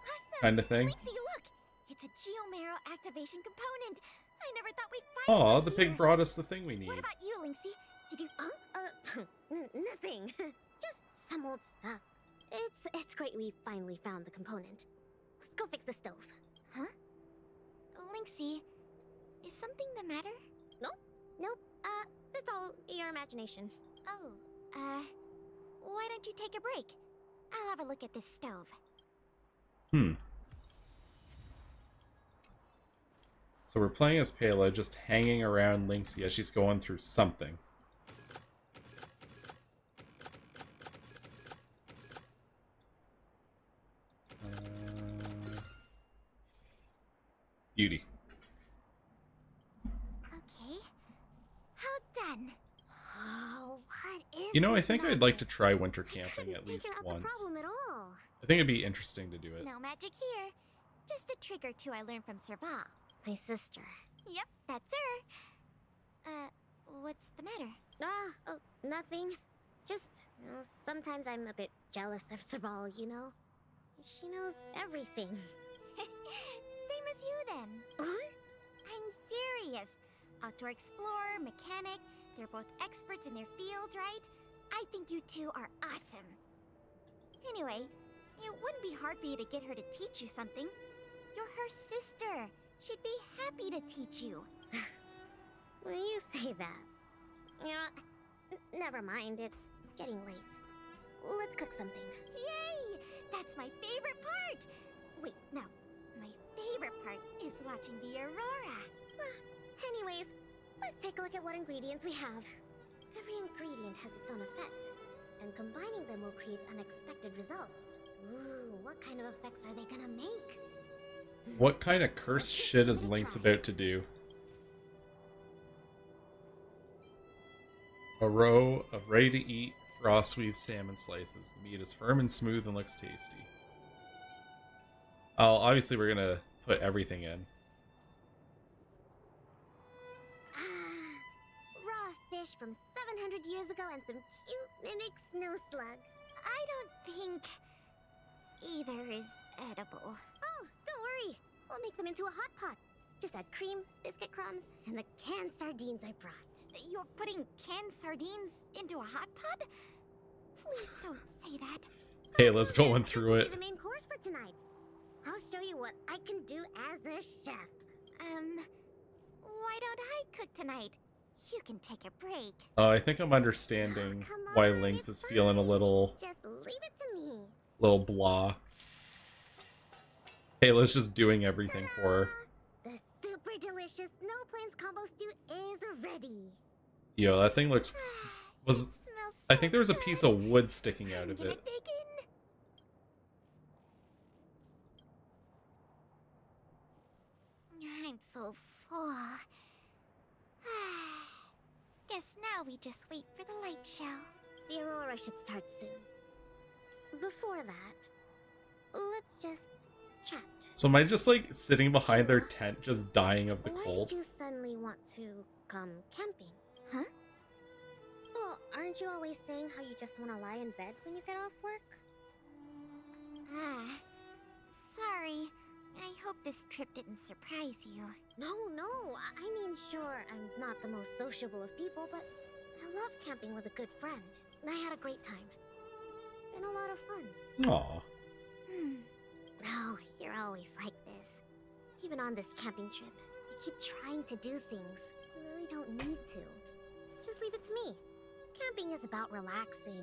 kind of thing. Lynxie, look! It's a geomarrow activation component. I never thought we'd find Aw, one the here. pig brought us the thing we need. What about you, Lynxie? Did you... Nothing. Just some old stuff. It's great we finally found the component. Let's go fix the stove. Huh? Lynxie, is something the matter? Nope. It's all your imagination. Oh, why don't you take a break? I'll have a look at this stove. So we're playing as Pela, just hanging around Lynxie as she's going through something. Beauty. Okay. How You know, I think I'd like to try winter camping at least Figure out once. the problem at all. I think it'd be interesting to do it. No magic here. Just a trick or two I learned from Serval. My sister. Yep, that's her. What's the matter? Oh, nothing. Just, sometimes I'm a bit jealous of Serval, you know? She knows everything. Same as you then. What? I'm serious. Outdoor explorer, mechanic, they're both experts in their field, right? I think you two are awesome. Anyway, it wouldn't be hard for you to get her to teach you something. You're her sister. She'd be happy to teach you. When you say that, you know, never mind, it's getting late. Let's cook something. Yay! That's my favorite part! Wait, no. My favorite part is watching the aurora. Anyways, let's take a look at what ingredients we have. Every ingredient has its own effect, and combining them will create unexpected results. Ooh, what kind of effects are they gonna make? What kind of cursed shit is Lynx about to do? A row of ready-to-eat frost-weave salmon slices. The meat is firm and smooth and looks tasty. Obviously we're gonna put everything in. Raw fish from 700 years ago and some cute mimic snow slug. I don't think either is edible. Oh, don't worry. We'll make them into a hot pot. Just add cream, biscuit crumbs, and the canned sardines I brought. You're putting canned sardines into a hot pot? Please don't say that. Kayla's going through This it. will be the main course for tonight. I'll show you what I can do as a chef. Why don't I cook tonight? You can take a break. I think I'm understanding why Lynx is feeling a little Just leave it to me. blah. Kayla's just doing everything for her. The super delicious Snow Plains combo stew is ready. Yo, that thing looks... Smells I think there was a piece of wood sticking out of gonna it. dig in. I'm so full. Guess now we just wait for the light show. The aurora should start soon. Before that, let's just chat. So am I just like sitting behind their tent just dying of the Why cold? did you suddenly want to come camping? Huh? Well, aren't you always saying how you just want to lie in bed when you get off work? Sorry. I hope this trip didn't surprise you. No. I mean, sure, I'm not the most sociable of people, but I love camping with a good friend. I had a great time. It's been a lot of fun. Aw. No, you're always like this. Even on this camping trip, you keep trying to do things you really don't need to. Just leave it to me. Camping is about relaxing.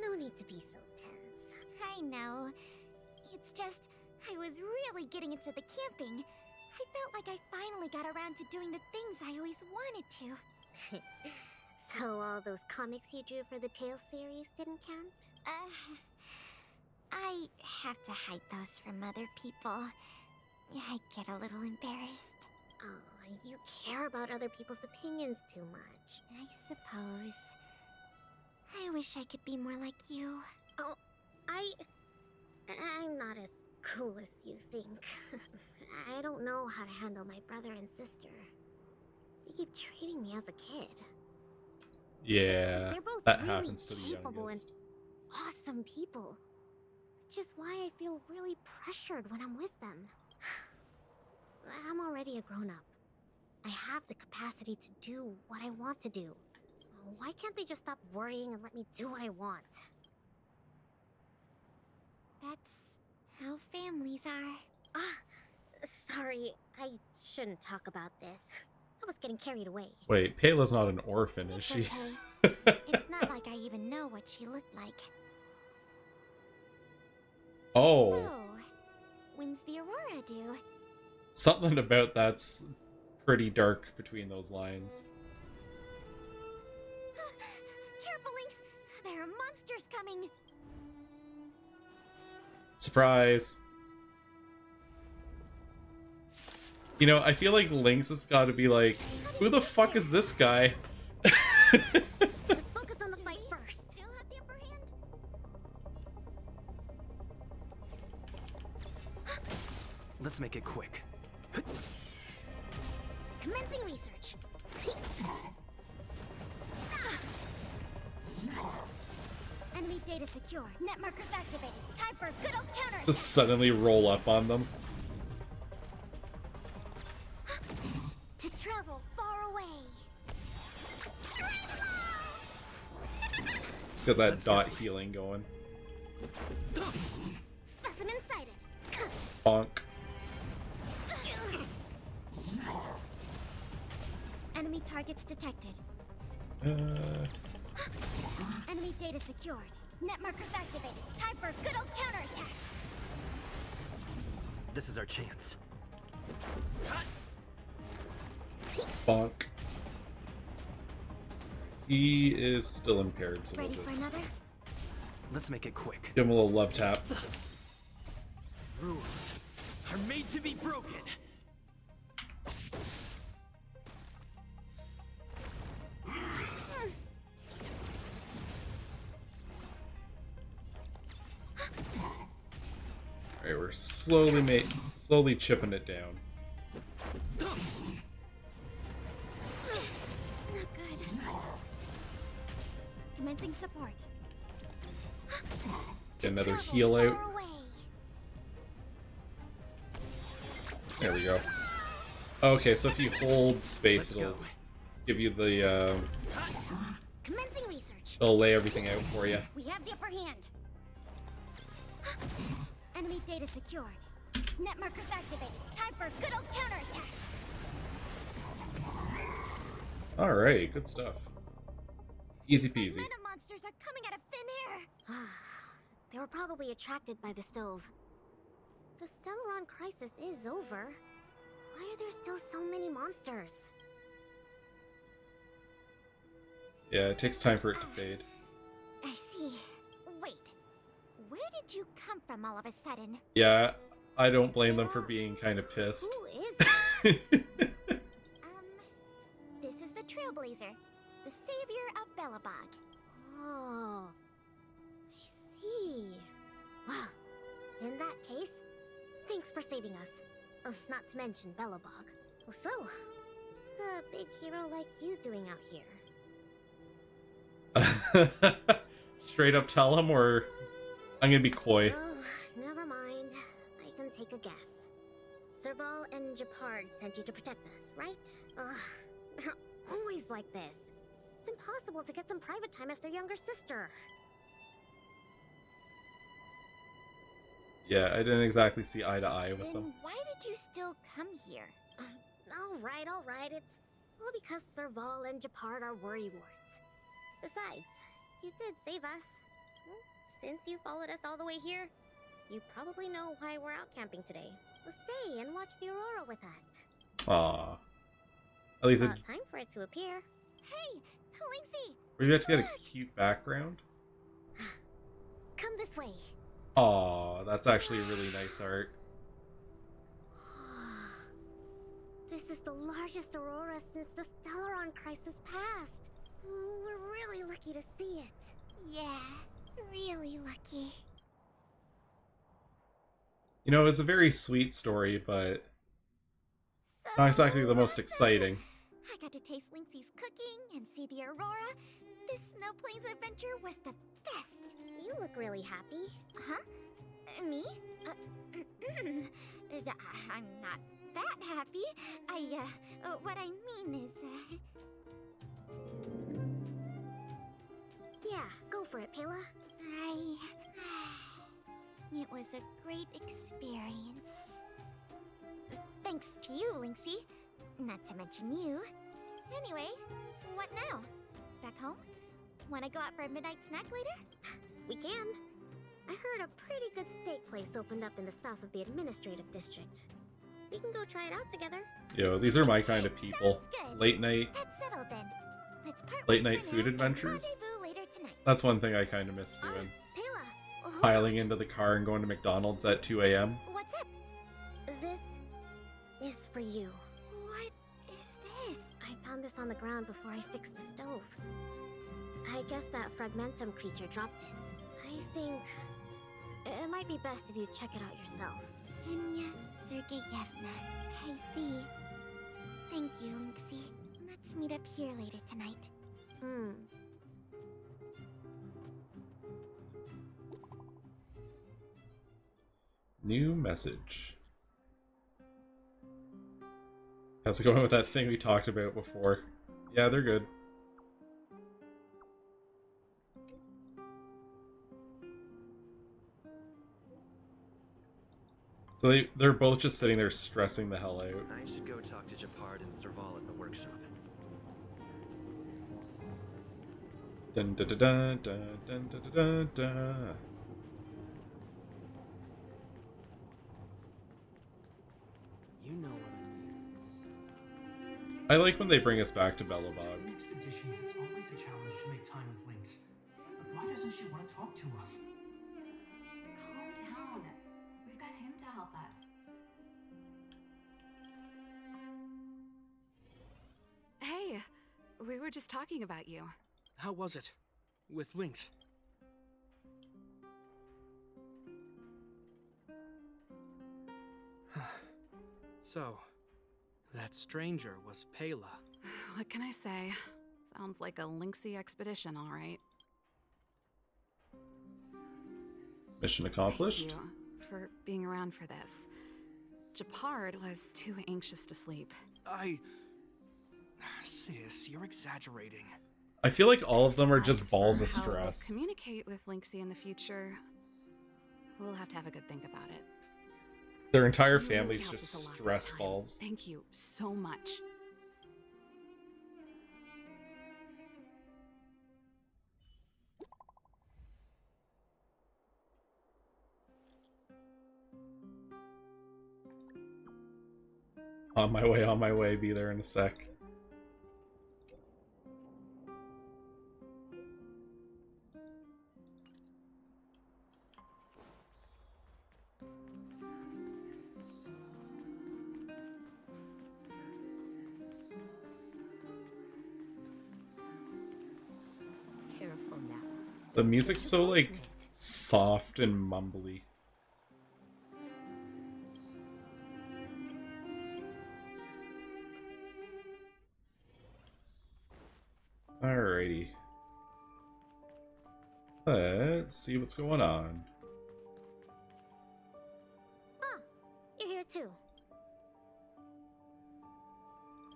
No need to be so tense. I know. It's just, I was really getting into the camping. I felt like I finally got around to doing the things I always wanted to. So all those comics you drew for the Tale series didn't count? I have to hide those from other people. I get a little embarrassed. Oh, you care about other people's opinions too much. I suppose. I wish I could be more like you. Oh, I'm not as cool as you think. I don't know how to handle my brother and sister. They keep treating me as a kid. Yeah, They're both that really happens to the capable youngest. and awesome people. Which is why I feel really pressured when I'm with them. I'm already a grown-up. I have the capacity to do what I want to do. Why can't they just stop worrying and let me do what I want? That's how families are. Sorry, I shouldn't talk about this. I was getting carried away. Wait, Payla's not an orphan, is It's she? okay. It's not like I even know what she looked like. Oh, So, when's the aurora due? something about that's pretty dark between those lines. Careful, Lynx! There are monsters coming! Surprise! You know, I feel like Lynx has got to be like, who the fuck is this guy? Let's focus on the fight Let's make it quick. Commencing research. Enemy data secure. Net markers activated. Time for a good old counter. Just suddenly roll up on them. To travel far away. Let's get that dot healing going. Specimen sighted. Bonk. Enemy targets detected. Enemy data secured. Net markers activated. Time for a good old counterattack. This is our chance. Bonk. He is still impaired, so we'll Ready for just another? Let's make it quick. give him a little love tap. Rules are made to be broken. Alright, we're slowly chipping it down. Not good. Commencing support. Get another heal out. Far away. There we go. Okay, so if you hold space, Let's it'll go. give you the Commencing research. it'll lay everything out for you. We have the upper hand. Enemy data secured. Net markers activated. Time for a good old counterattack. Alright, good stuff. Easy peasy. Meta monsters are coming out of thin air. They were probably attracted by the stove. The Stellaron crisis is over. Why are there still so many monsters? Yeah, it takes time for it to fade. I see. Wait. Where did you come from all of a sudden? Yeah, I don't blame them for being kind of pissed. Who is this? This is the Trailblazer, the savior of Belobog. Oh, I see. Well, in that case, thanks for saving us. Not to mention Belobog. Well, so, what's a big hero like you doing out here? Straight up tell him, or I'm gonna be coy. Oh, never mind. I can take a guess. Serval and Japard sent you to protect us, right? Ugh, they're always like this. It's impossible to get some private time as their younger sister. Yeah, I didn't exactly see eye to eye with Then them. why did you still come here? All right. It's all because Serval and Japard are worrywarts. Besides, you did save us. Since you followed us all the way here, you probably know why we're out camping today. Well, stay and watch the aurora with us. Aww. At least it, About time for it to appear. Hey, Lynxy! we got to get a cute background. Come this way. Aw, that's actually really nice art. This is the largest aurora since the Stellaron crisis passed. We're really lucky to see it. Yeah, really lucky. You know, it's a very sweet story, but not exactly the most exciting. I got to taste Lynxy's cooking and see the aurora. This Snow Plains adventure was the best. You look really happy. Huh? Me? I'm not that happy. What I mean is, Yeah, go for it, Pela. It was a great experience. Thanks to you, Lynxy. Not to mention you. Anyway, what now? Back home? Wanna go out for a midnight snack later? We can. I heard a pretty good steak place opened up in the south of the administrative district. We can go try it out together. Yo, these are my kind of people. Good. Late night, That's settled then. Let's part late ways night for food now and adventures. rendezvous later tonight. That's one thing I kind of miss doing. Pela, hold Piling into the car and going to McDonald's at 2 a.m. What's up? This is for you. What is this? I found this on the ground before I fixed the stove. I guess that fragmentum creature dropped it. I think it might be best if you check it out yourself. Enya Sergeyevna. I see. Thank you, Lynxie. Let's meet up here later tonight. New message. How's it going with that thing we talked about before? Yeah, they're good. So they're both just sitting there stressing the hell out. I should go talk to Japard and Serval at the workshop. Dun dun dun dun dun dun dun dun dun. You know what I like when they bring us back to Belobog. Expeditions, it's always a challenge to make time with Lynx. But why doesn't she want to talk to us? Calm down. We've got him to help us. Hey, we were just talking about you. How was it? With Lynx? So, that stranger was Pela. What can I say? Sounds like a lynxy expedition, all right. Mission accomplished. Thank you for being around for this. Japard was too anxious to sleep. Sis, you're exaggerating. I feel like all of them are just balls of How we'll stress. communicate with Lynxie in the future. We'll have to have a good think about it. Their entire You really family's helped just us a lot this stress time. balls. Thank you so much. On my way, be there in a sec. Careful now. The music's so, like, soft and mumbly. Alrighty. Let's see what's going on. Ah, you're here too.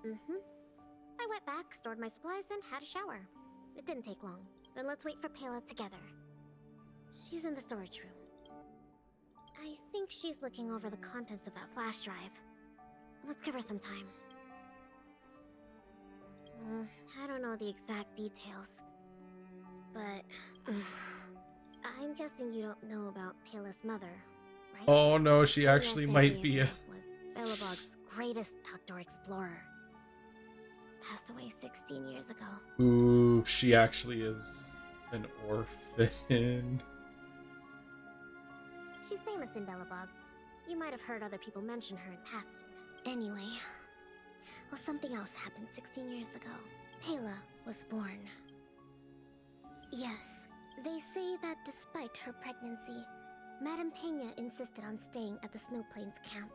I went back, stored my supplies, and had a shower. It didn't take long. Then let's wait for Pela together. She's in the storage room. I think she's looking over the contents of that flash drive. Let's give her some time. I don't know the exact details, but I'm guessing you don't know about Pela's mother, right? Oh no, she Pela actually might be a... was Belobog's greatest outdoor explorer. Passed away 16 years ago. Ooh, she actually is an orphan. She's famous in Belobog. You might have heard other people mention her in passing. Anyway, well, something else happened 16 years ago. Pela was born. Yes, they say that despite her pregnancy, Madame Pena insisted on staying at the Snow Plains camp.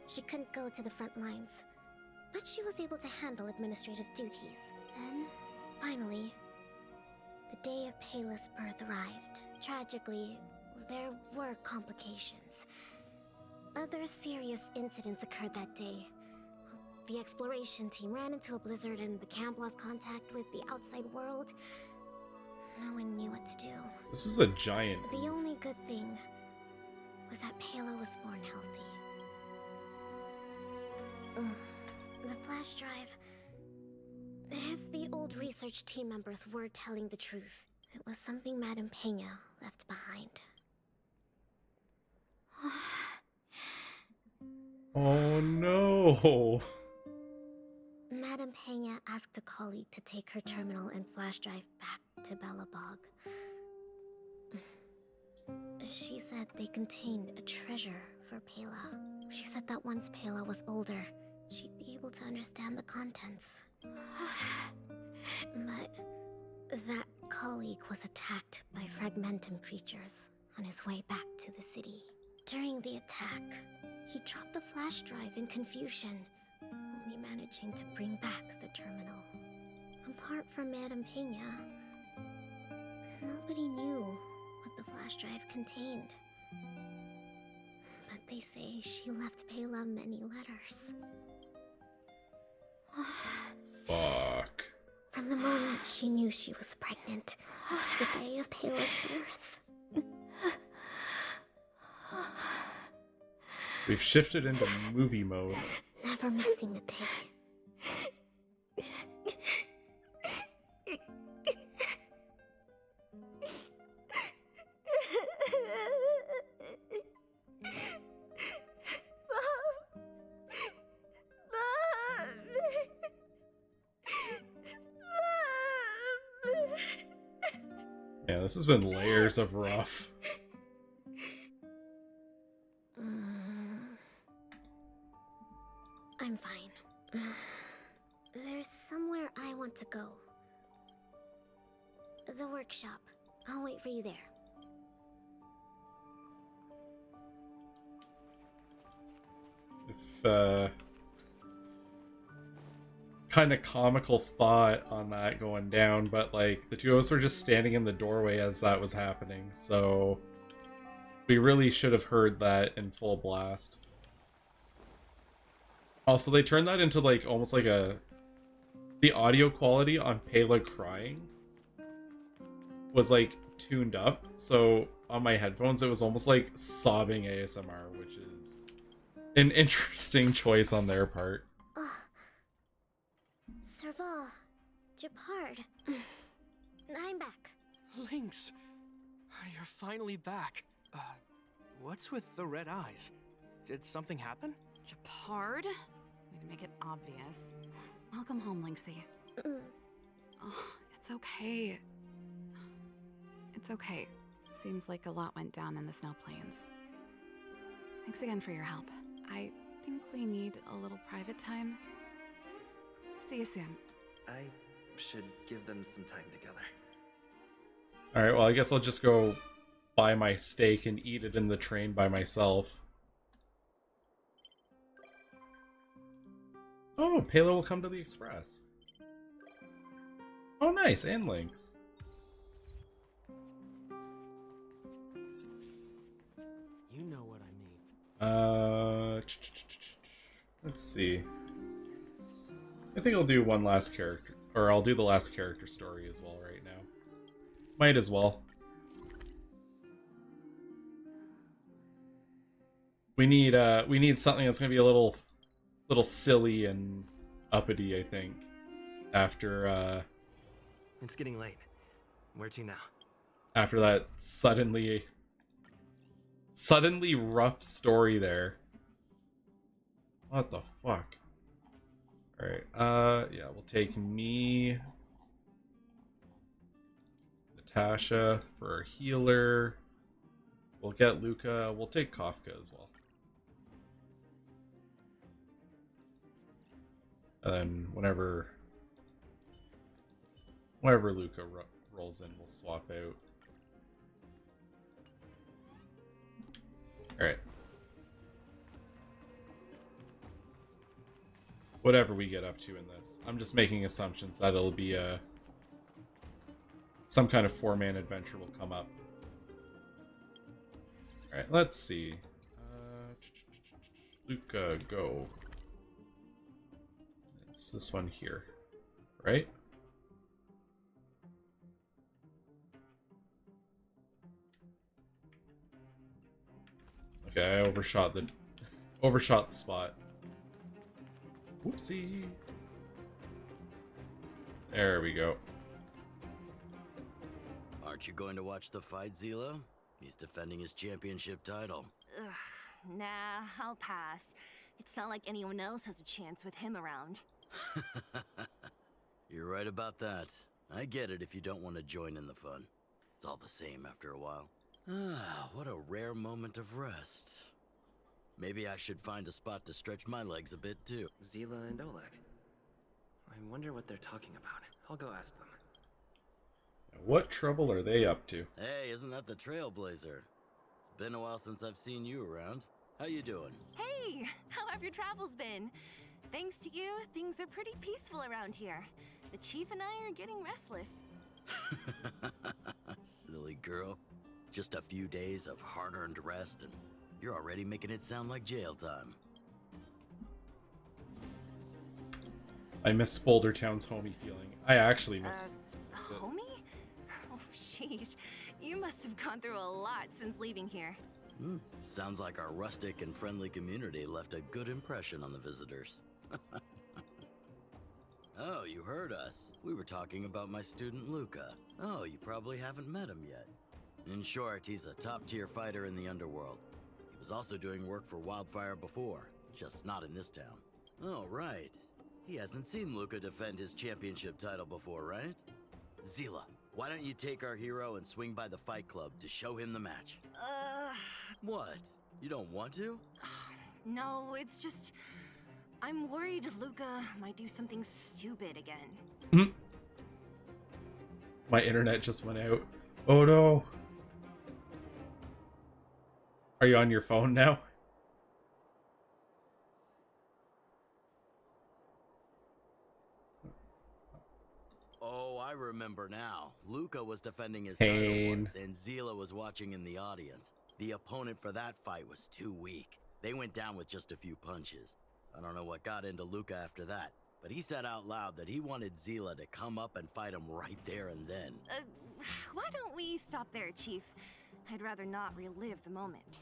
She couldn't go to the front lines, but she was able to handle administrative duties. Then, finally, the day of Pela's birth arrived. Tragically, there were complications. Other serious incidents occurred that day. The exploration team ran into a blizzard and the camp lost contact with the outside world. No one knew what to do. This is a giant. The only good thing was that Pela was born healthy. The flash drive... If the old research team members were telling the truth, it was something Madame Pena left behind. Oh no! Madame Pena asked a colleague to take her terminal and flash drive back to Belobog. She said they contained a treasure for Pela. She said that once Pela was older, she'd be able to understand the contents. But that colleague was attacked by fragmentum creatures on his way back to the city. During the attack, He dropped the flash drive in confusion, only managing to bring back the terminal. Apart from Madame Pena, nobody knew what the flash drive contained. But they say she left Pela many letters. Fuck. From the moment she knew she was pregnant to the day of Pela's birth. We've shifted into movie mode. Never missing a day. Yeah, this has been layers of rough. I'm fine. There's somewhere I want to go. The workshop. I'll wait for you there. If, kind of comical thought on that going down, but like the two of us were just standing in the doorway as that was happening, so we really should have heard that in full blast. Also, they turned that into like almost like the audio quality on Pela crying was like tuned up, so on my headphones it was almost like sobbing ASMR, which is an interesting choice on their part. Serval, Gepard, I'm back. Lynx, you're finally back. What's with the red eyes? Did something happen? Gepard? Way to make it obvious. Welcome home, Lynxie. Oh, it's okay. It's okay. Seems like a lot went down in the snow plains. Thanks again for your help. I think we need a little private time. See you soon. I should give them some time together. Alright, well I guess I'll just go buy my steak and eat it in the train by myself. Oh, Pela will come to the express. Oh nice, and Lynx. You know what I mean. Let's see. I think I'll do one last character, or I'll do the last character story as well right now. Might as well. We need something that's gonna be a little silly and uppity, I think. After It's getting late. Where to now? After that suddenly rough story there. What the fuck? Alright, yeah, we'll take me, Natasha for a healer. We'll get Luka. We'll take Kafka as well. And then whenever Luka rolls in, we'll swap out. Alright. Whatever we get up to in this. I'm just making assumptions that it'll be some kind of 4-man adventure will come up. Alright, let's see. Luka, go. It's this one here, right? Okay, I overshot the spot. Whoopsie. There we go. Aren't you going to watch the fight, Zila? He's defending his championship title. Ugh, nah, I'll pass. It's not like anyone else has a chance with him around. You're right about that. I get it if you don't want to join in the fun. It's all the same after a while. Ah, what a rare moment of rest. Maybe I should find a spot to stretch my legs a bit too. Zila and Oleg. I wonder what they're talking about. I'll go ask them. What trouble are they up to? Hey, isn't that the Trailblazer? It's been a while since I've seen you around. How you doing? Hey, how have your travels been? Thanks to you, things are pretty peaceful around here. The chief and I are getting restless. Silly girl. Just a few days of hard-earned rest and you're already making it sound like jail time. I miss Boulder Town's homey feeling. I actually miss it. Homie? Oh, sheesh. You must have gone through a lot since leaving here. Sounds like our rustic and friendly community left a good impression on the visitors. Oh, you heard us. We were talking about my student Luka. Oh, you probably haven't met him yet. In short, he's a top-tier fighter in the underworld. He was also doing work for Wildfire before, just not in this town. Oh, right. He hasn't seen Luka defend his championship title before, right? Zila, why don't you take our hero and swing by the Fight Club to show him the match? What? You don't want to? No, it's just... I'm worried Luka might do something stupid again. My internet just went out. Oh no. Are you on your phone now? Oh, I remember now. Luka was defending his title once, and Zila was watching in the audience. The opponent for that fight was too weak. They went down with just a few punches. I don't know what got into Luka after that, but he said out loud that he wanted Zila to come up and fight him right there and then. Why don't we stop there, Chief? I'd rather not relive the moment.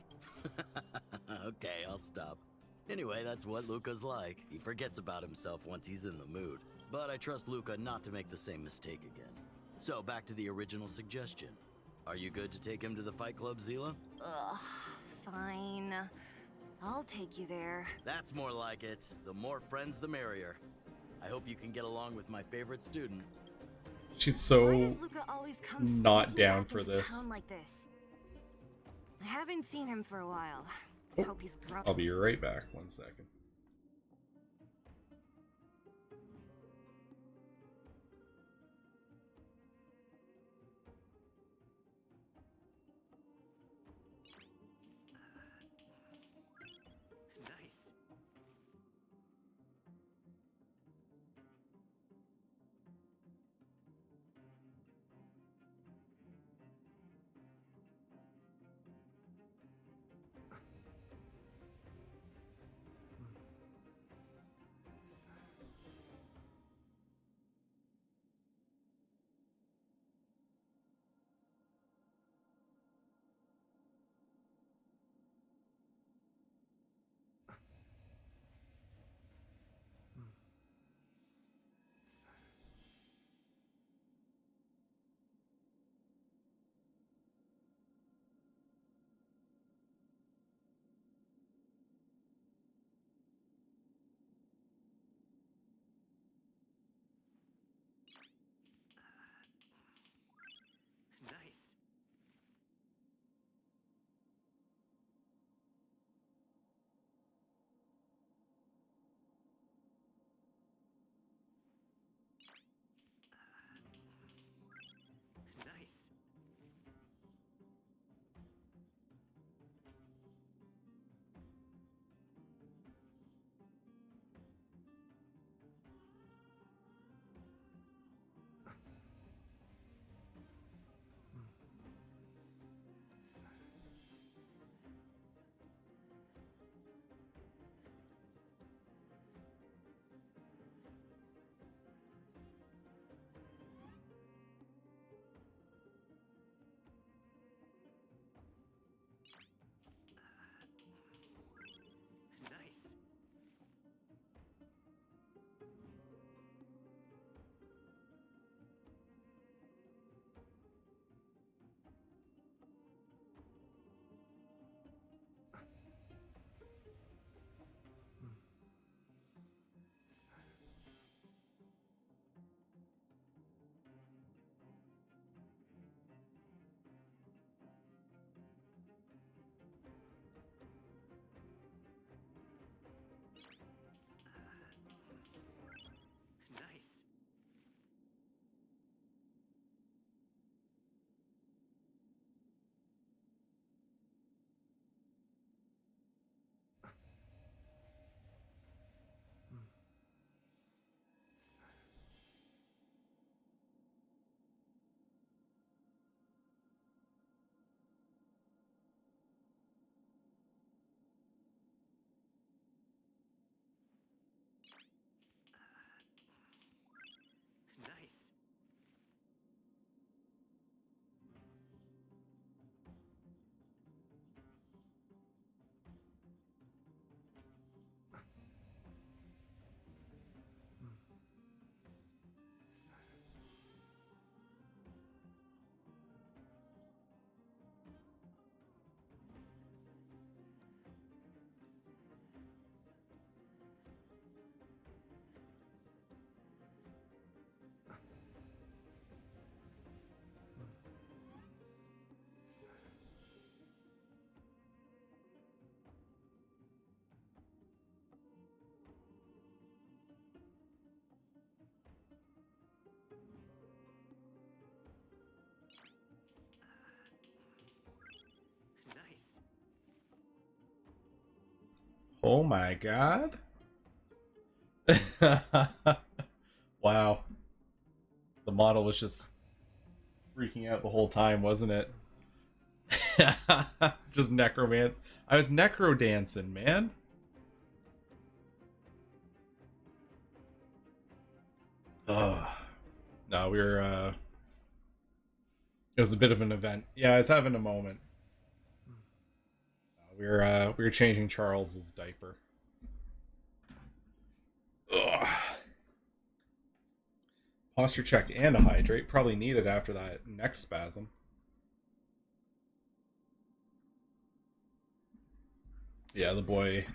Okay, I'll stop. Anyway, that's what Luka's like. He forgets about himself once he's in the mood. But I trust Luka not to make the same mistake again. So, back to the original suggestion. Are you good to take him to the Fight Club, Zila? Ugh, fine. I'll take you there. That's more like it. The more friends, the merrier. I hope you can get along with my favorite student. She's so Why does Luka always come not down back for into this. town like this? I haven't seen him for a while. Oh, Hope he's grown. I'll be right back. 1 second. Nice. Oh my god. Wow. The model was just freaking out the whole time, wasn't it? Just necromant. I was necro dancing, man. Oh. No, we were it was a bit of an event. Yeah, I was having a moment. We were changing Charles's diaper. Ugh. Posture check and a hydrate. Probably needed after that neck spasm. Yeah, the boy.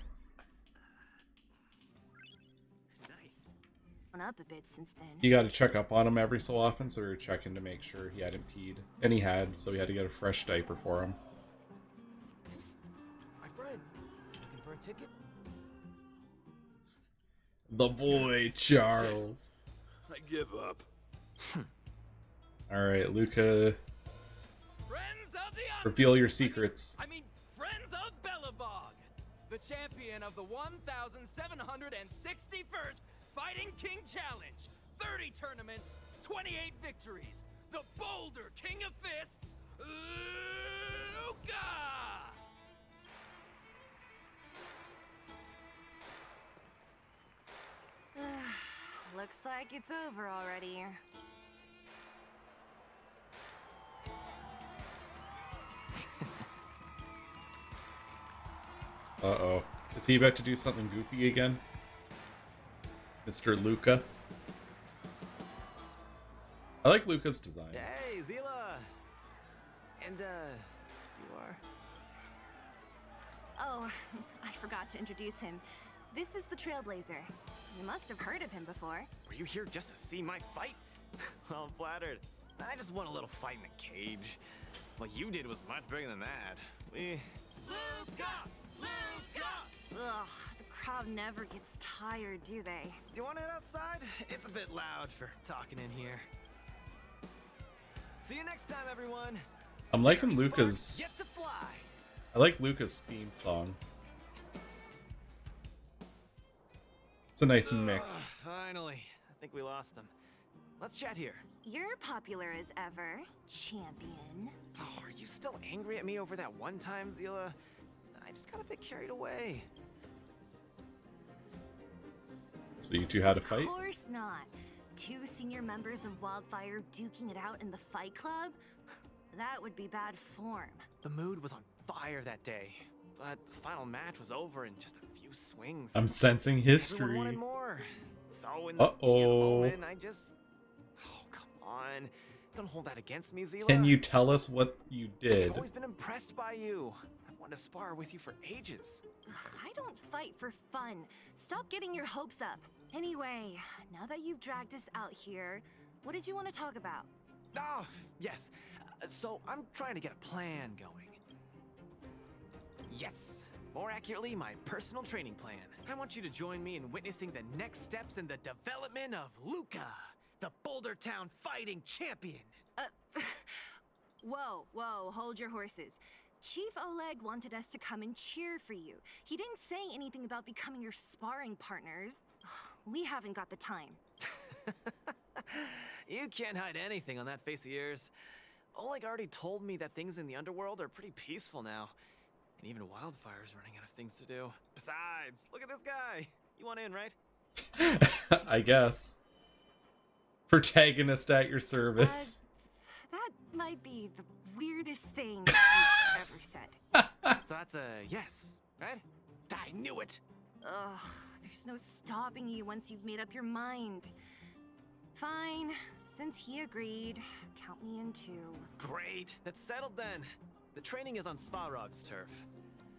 Up a bit since then. You got to check up on him every so often, so we were checking to make sure he hadn't peed. And he had, so we had to get a fresh diaper for him. My friend, looking for a ticket? The boy, Charles. I give up. Alright, Luka. Reveal your secrets. I mean, friends of Bellabog, the champion of the 1,761st Fighting King Challenge. 30 tournaments, 28 victories. The Boulder King of Fists, Luka! Looks like it's over already. Uh-oh. Is he about to do something goofy again? Mr. Luka. I like Luka's design. Hey, Zila! And, you are? Oh, I forgot to introduce him. This is the Trailblazer. You must have heard of him before. Were you here just to see my fight? Well, I'm flattered. I just want a little fight in the cage. What you did was much bigger than that. Luka! Luka! Ugh, the crowd never gets tired, do they? Do you want to head outside? It's a bit loud for talking in here. See you next time, everyone. I'm liking Luka's... Get to fly. I like Luka's theme song. It's a nice mix. Finally. I think we lost them. Let's chat here. You're popular as ever, champion. Oh, are you still angry at me over that one time, Zila? I just got a bit carried away. So you two had a fight? Of course not. Two senior members of Wildfire duking it out in the Fight Club? That would be bad form. The mood was on fire that day, but the final match was over in just a few swings. I'm sensing Everyone history. wanted more. So in the heat of the moment, I just... Oh, come on. Don't hold that against me, Zila. Can you tell us what you did? I've always been impressed by you. I've wanted to spar with you for ages. I don't fight for fun. Stop getting your hopes up. Anyway, now that you've dragged us out here, what did you want to talk about? Oh, yes. So I'm trying to get a plan going. Yes. More accurately, my personal training plan. I want you to join me in witnessing the next steps in the development of Luka, the Boulder Town fighting champion. Whoa, hold your horses. Chief Oleg wanted us to come and cheer for you. He didn't say anything about becoming your sparring partners. We haven't got the time. You can't hide anything on that face of yours. Oleg already told me that things in the underworld are pretty peaceful now. And even Wildfire's running out of things to do. Besides, look at this guy. You want in, right? I guess. Protagonist at your service. That might be the weirdest thing you've ever said. So that's a yes, right? I knew it. Ugh, there's no stopping you once you've made up your mind. Fine, since he agreed, count me in too. Great, that's settled then. The training is on Svarog's turf.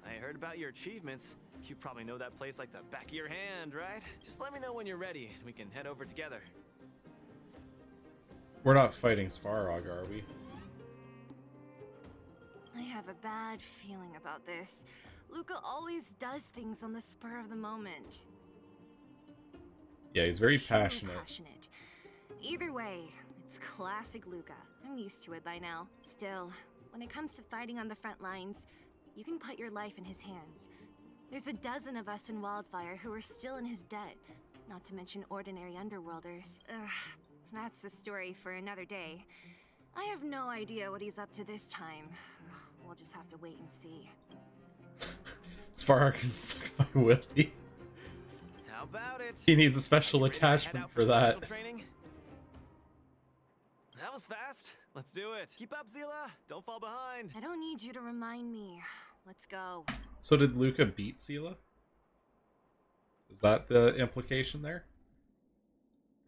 I heard about your achievements. You probably know that place like the back of your hand, right? Just let me know when you're ready and we can head over together. We're not fighting Svarog, are we? I have a bad feeling about this. Luka always does things on the spur of the moment. Yeah, he's very Too passionate. Either way, it's classic Luka. I'm used to it by now. Still, when it comes to fighting on the front lines, you can put your life in his hands. There's a dozen of us in Wildfire who are still in his debt, not to mention ordinary underworlders. Ugh, that's a story for another day. I have no idea what he's up to this time. We'll just have to wait and see. Svarog can suck my willy. How about it? He needs a special attachment for that. That was fast. Let's do it. Keep up, Zila. Don't fall behind. I don't need you to remind me. Let's go. So did Luka beat Sela? Is that the implication there?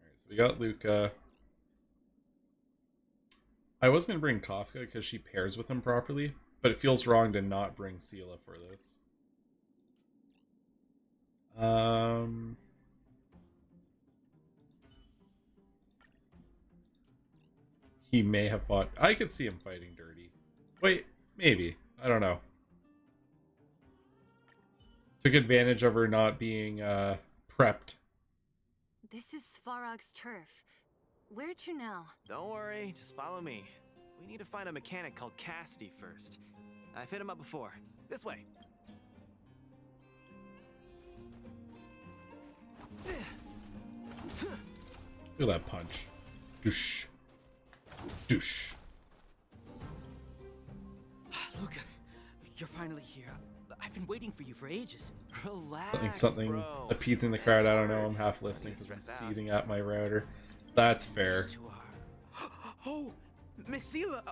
Alright, so we got Luka. I was going to bring Kafka because she pairs with him properly, but it feels wrong to not bring Sela for this. He may have fought... I could see him fighting dirty. Wait, maybe. I don't know. Took advantage of her not being prepped. This is Svarog's turf. Where to now? Don't worry, just follow me. We need to find a mechanic called Cassidy first. I've hit him up before. This way. Look at that punch. Douche. Douche. Luka, you're finally here. I've been waiting for you for ages. Relax, Something bro. appeasing the crowd. I don't know. I'm half listening because I'm seething at my router. That's fair. Oh, Miss Sela.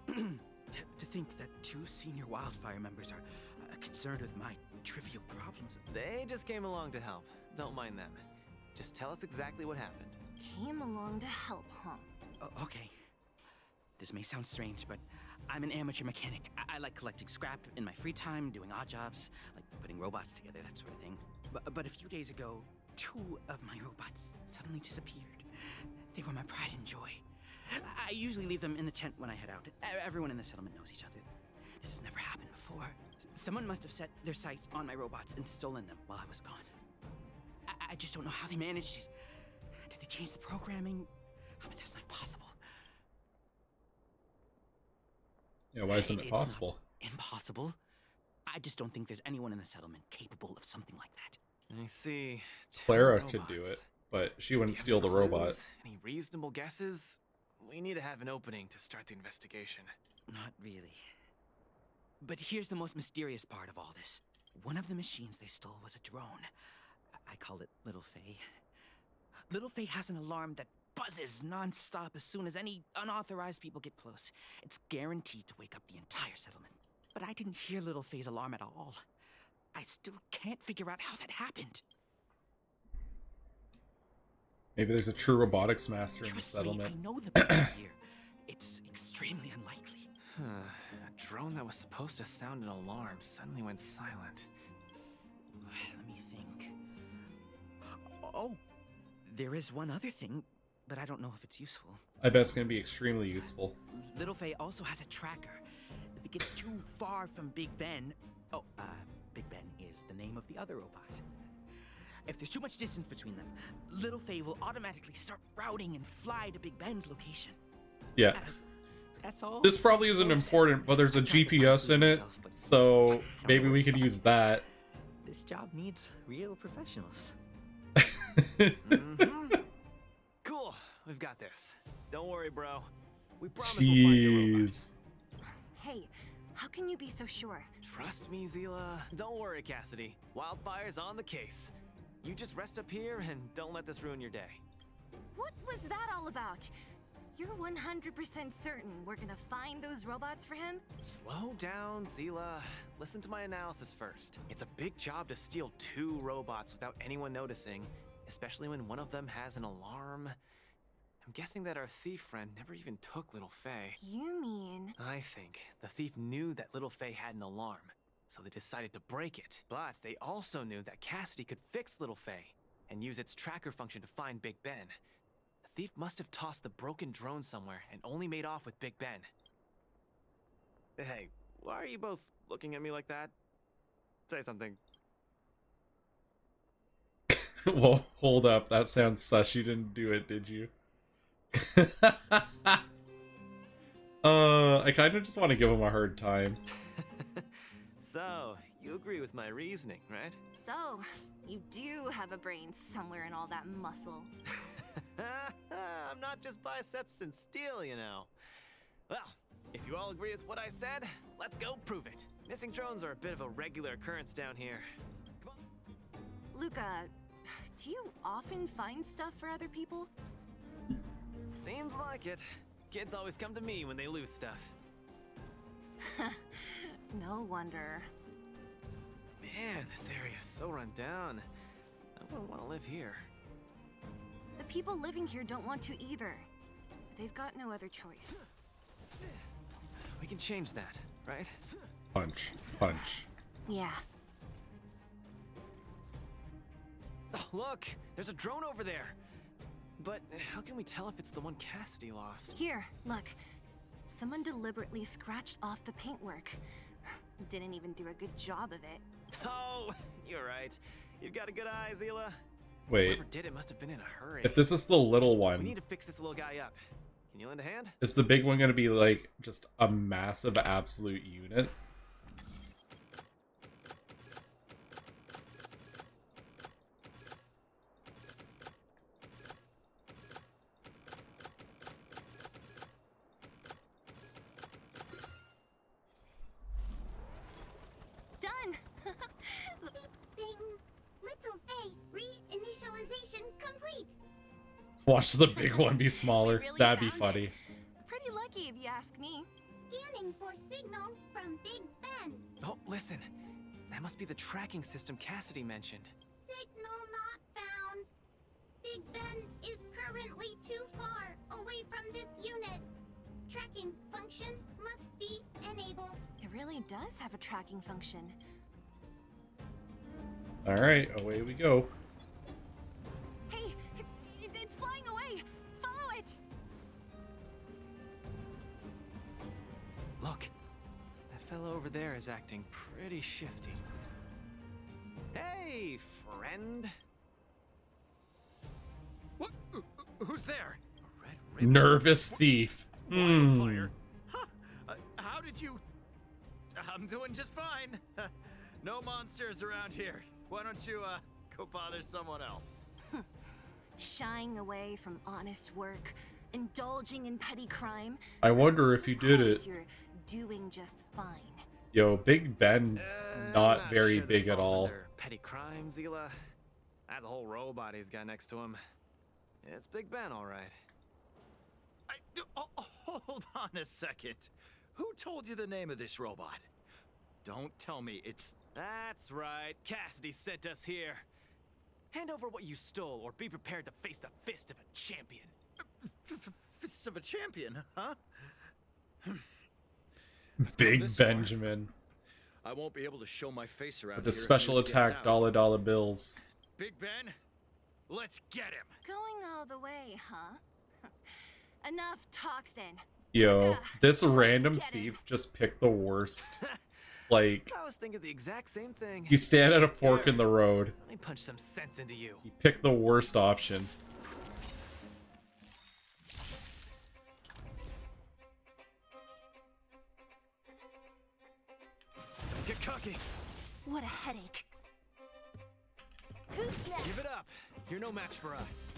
To think that 2 senior Wildfire members are concerned with my trivial problems. They just came along to help. Don't mind them. Just tell us exactly what happened. Came along to help, huh? Okay. This may sound strange, but I'm an amateur mechanic. I like collecting scrap in my free time, doing odd jobs, like putting robots together, that sort of thing. But a few days ago, 2 of my robots suddenly disappeared. They were my pride and joy. I usually leave them in the tent when I head out. Everyone in the settlement knows each other. This has never happened before. Someone must have set their sights on my robots and stolen them while I was gone. I just don't know how they managed it. Did they change the programming? But that's not possible. Yeah, why isn't it possible? Impossible. I just don't think there's anyone in the settlement capable of something like that. I see. Clara could do it, but she wouldn't steal the robot. Any reasonable guesses? We need to have an opening to start the investigation. Not really. But here's the most mysterious part of all this. One of the machines they stole was a drone. I call it Little Faye. Little Faye has an alarm that buzzes non-stop as soon as any unauthorized people get close. It's guaranteed to wake up the entire settlement. But I didn't hear Little Faye's alarm at all. I still can't figure out how that happened. Maybe there's a true robotics master in the settlement. I know the people here. It's extremely unlikely. A drone that was supposed to sound an alarm suddenly went silent. Let me think. Oh, there is one other thing, but I don't know if it's useful. I bet it's going to be extremely useful. Little Faye also has a tracker. If it gets too far from Big Ben... Oh, Big Ben is the name of the other robot. If there's too much distance between them, Little Faye will automatically start routing and fly to Big Ben's location. Yeah. That's all. This probably isn't important, but there's a GPS in it, so maybe we could use that. This job needs real professionals. Cool, we've got this. Don't worry, bro. We promise we'll find your robot. Hey, how can you be so sure? Trust me, Zila. Don't worry, Cassidy. Wildfire's on the case. You just rest up here and don't let this ruin your day. What was that all about? You're 100% certain we're gonna find those robots for him? Slow down, Zila. Listen to my analysis first. It's a big job to steal 2 robots without anyone noticing, especially when one of them has an alarm. I'm guessing that our thief friend never even took Little Faye. You mean... I think the thief knew that Little Faye had an alarm, so they decided to break it. But they also knew that Cassidy could fix Little Faye and use its tracker function to find Big Ben. The thief must have tossed the broken drone somewhere and only made off with Big Ben. Hey, why are you both looking at me like that? Say something. Well, hold up. That sounds sus. You didn't do it, did you? I kind of just want to give him a hard time. So, You agree with my reasoning, right? So, you do have a brain somewhere in all that muscle. I'm not just biceps and steel, you know. Well, if you all agree with what I said, let's go prove it. Missing drones are a bit of a regular occurrence down here. Come on. Luka, do you often find stuff for other people? Seems like it. Kids always come to me when they lose stuff. No wonder. Man, this area is so run down. I wouldn't want to live here. The people living here don't want to either. They've got no other choice. We can change that, right? Punch. Punch. Yeah. Oh, look! There's a drone over there! But how can we tell if it's the one Cassidy lost? Here, look. Someone deliberately scratched off the paintwork. Didn't even do a good job of it. Oh, you're right. You've got a good eye, Zila. Wait. Whoever did it must have been in a hurry. If this is the little We one, need to fix this little guy up. Can you lend a hand? is the big one going to be like just a massive absolute unit? Done! Bing! Little Faye, reinitialization complete! Watch the big one be smaller. Really That'd be found funny. it. Pretty lucky if you ask me. Scanning for signal from Big Ben. Oh, listen. That must be the tracking system Cassidy mentioned. Signal not found. Big Ben is currently too far away from this unit. Tracking function must be enabled. It really does have a tracking function. Alright, away we go. Hey, it's flying away! Follow it! Look. That fellow over there is acting pretty shifty. Hey, friend. What? Who's there? A red ribbon? Nervous thief. Wildfire? Huh. How did you... I'm doing just fine. No monsters around here. Why don't you, go bother someone else? Shying away from honest work, indulging in petty crime. I wonder if you did Of course it. You're doing just fine. Yo, Big Ben's not very sure this big at falls all. under petty crime, Zila. That's a whole robot he's got next to him. It's Big Ben, all right. Hold on a second. Who told you the name of this robot? Don't tell me it's... That's right. Cassidy sent us here. Hand over what you stole, or be prepared to face the fist of a champion. Fists of a champion, huh? Big This far, Benjamin. I won't be able to show my face around With the here if special news gets attack out. dollar bills. Big Ben, let's get him. Going all the way, huh? Enough talk then. Yo, this let's random get it. thief just picked the worst. Like, I was thinking the exact same thing. you stand at a fork in the road. Let me punch some sense into you. You pick the worst option. Don't get cocky. What a headache. Who's next? Give it up. You're no match for us.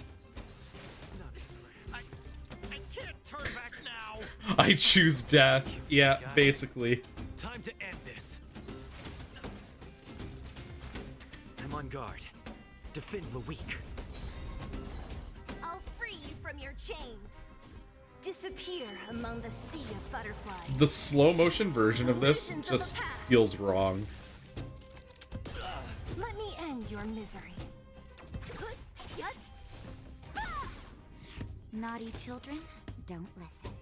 I can't turn back now. I choose death. Yeah, basically. Time to end this. I'm on guard. Defend the weak. I'll free you from your chains. Disappear among the sea of butterflies. The slow motion version of this just feels wrong. Let me end your misery. Naughty children, don't listen.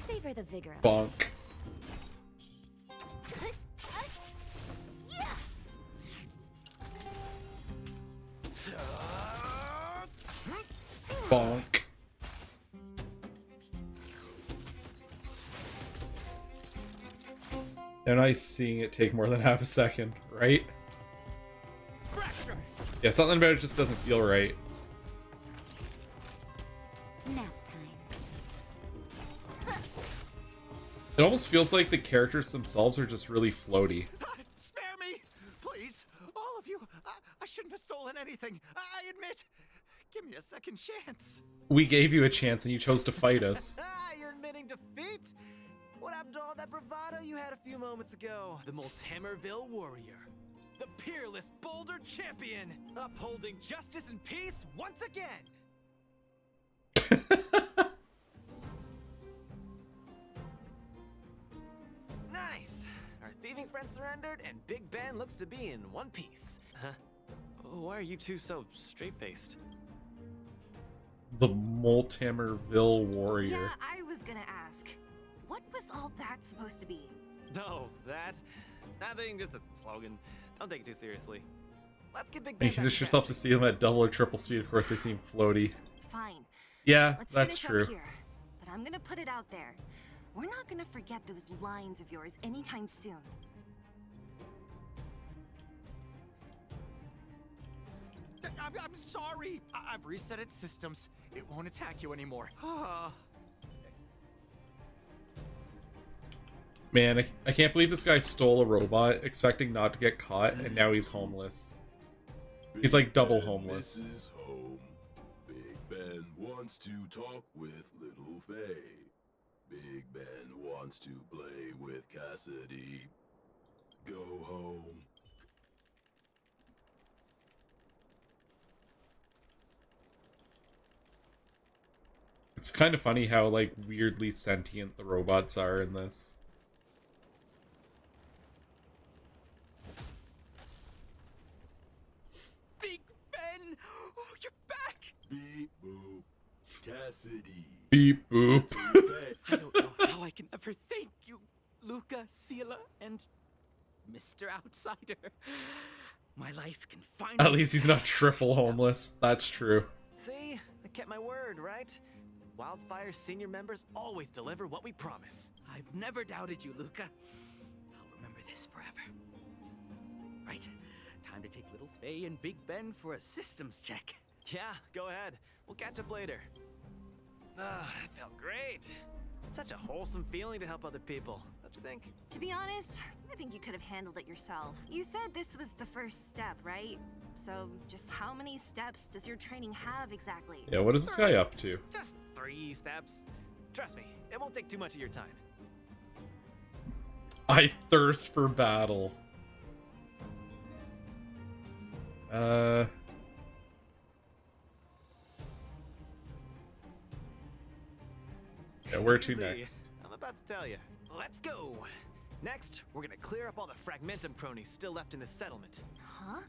Savor the vigor of Bonk. Bonk. They're nice seeing it take more than half a second, right? Yeah, something about it just doesn't feel right. nap time. It almost feels like the characters themselves are just really floaty. Spare me! stolen anything. I admit. Give me a second chance. We gave you a chance and you chose to fight us. You're admitting defeat? What happened to all that bravado you had a few moments ago? The Multamerville warrior. The peerless Boulder champion. Upholding justice and peace once again. Nice. Our thieving friend surrendered, and Big Ben looks to be in one piece. Huh? Why are you two so straight-faced? The Multamerville warrior. Yeah, I was gonna ask. What was all that supposed to be? No, that... Nothing, just a slogan. Don't take it too seriously. Let's get Big Ben. You condition yourself to see them at double or triple speed. Of course, they seem floaty. Fine. Yeah, Let's that's finish up true. here. But I'm gonna put it out there. We're not gonna forget those lines of yours anytime soon. I'm sorry. I've reset its systems. It won't attack you anymore. Man, I can't believe this guy stole a robot, expecting not to get caught, and now he's homeless. He's like double homeless. This is home. Big Ben wants to talk with Little Faye. Big Ben wants to play with Cassidy. Go home. It's kind of funny how, like, weirdly sentient the robots are in this. Big Ben! Oh, you're back! Beep boop. Cassidy. Beep boop. I don't know how I can ever thank you, Luka, Sela, and Mr. Outsider. My life can finally... At least he's not triple homeless. That's true. See? I kept my word, right? Wildfire's senior members always deliver what we promise. I've never doubted you, Luka. I'll remember this forever. Right, time to take Little Faye and Big Ben for a systems check. Yeah, go ahead. We'll catch up later. Ah, that felt great. Such a wholesome feeling to help other people, don't you think? To be honest, I think you could have handled it yourself. You said this was the first step, right? So, just how many steps does your training have exactly? Yeah, what is this guy up to? Just 3 steps. Trust me, it won't take too much of your time. I thirst for battle. Yeah, where to Easy. next? I'm about to tell you. Let's go. Next, we're gonna clear up all the Fragmentum cronies still left in the settlement. Huh?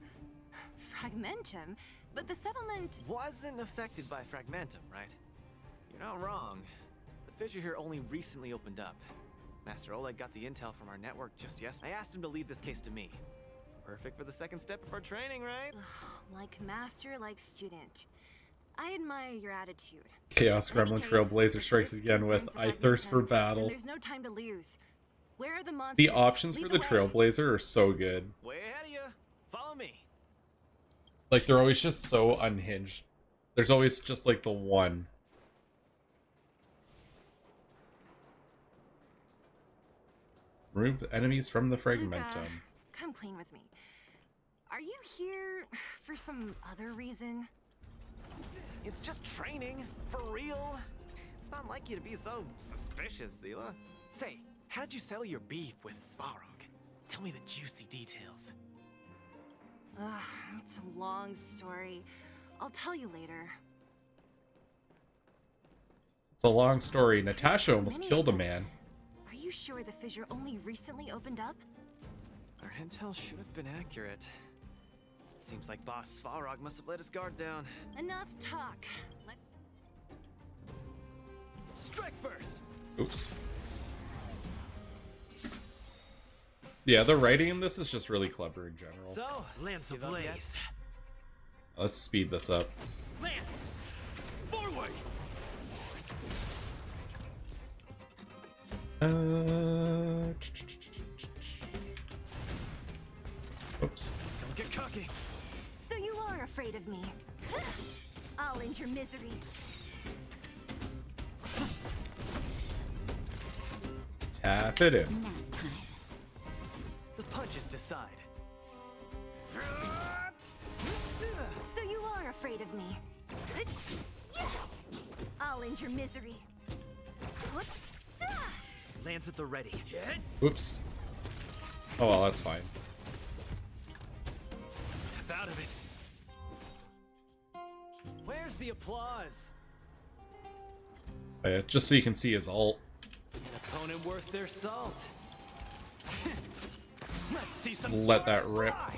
Fragmentum? But the settlement... Wasn't affected by Fragmentum, right? You're not wrong. The fissure here only recently opened up. Master Oleg got the intel from our network just yesterday. I asked him to leave this case to me. Perfect for the second step of our training, right? Like master, like student. I admire your attitude. Chaos Gremlin Trailblazer strikes again with I thirst for battle. And there's no time to lose. Where are the monsters? The options Lead for the way. Trailblazer are so good. Way ahead of you. Follow me. Like, they're always just so unhinged. There's always just, like, the one. Remove enemies from the Fragmentum. Luka, come clean with me. Are you here for some other reason? It's just training. For real. It's not like you to be so suspicious, Sela. Say, how did you settle your beef with Svarog? Tell me the juicy details. Ugh, it's a long story. I'll tell you later. It's a long story. Natasha almost killed a man. Are you sure the fissure only recently opened up? Our intel should have been accurate. Seems like Boss Svarog must have let his guard down. Enough talk. Strike first! Oops. Yeah, the writing in this is just really clever in general. So, Lance ablaze. Let's speed this up. Lance! Forward! Oops. Don't get cocky. So you are afraid of me. I'll end your misery. Tap it in. The punches decide. afraid of me. I'll end your misery. Lands at the ready. Oops. Oh well, that's fine. Step out of it. Where's the applause? Oh, yeah, just so you can see his ult. An opponent worth their salt. Let's see Just some let that stars rip. fly.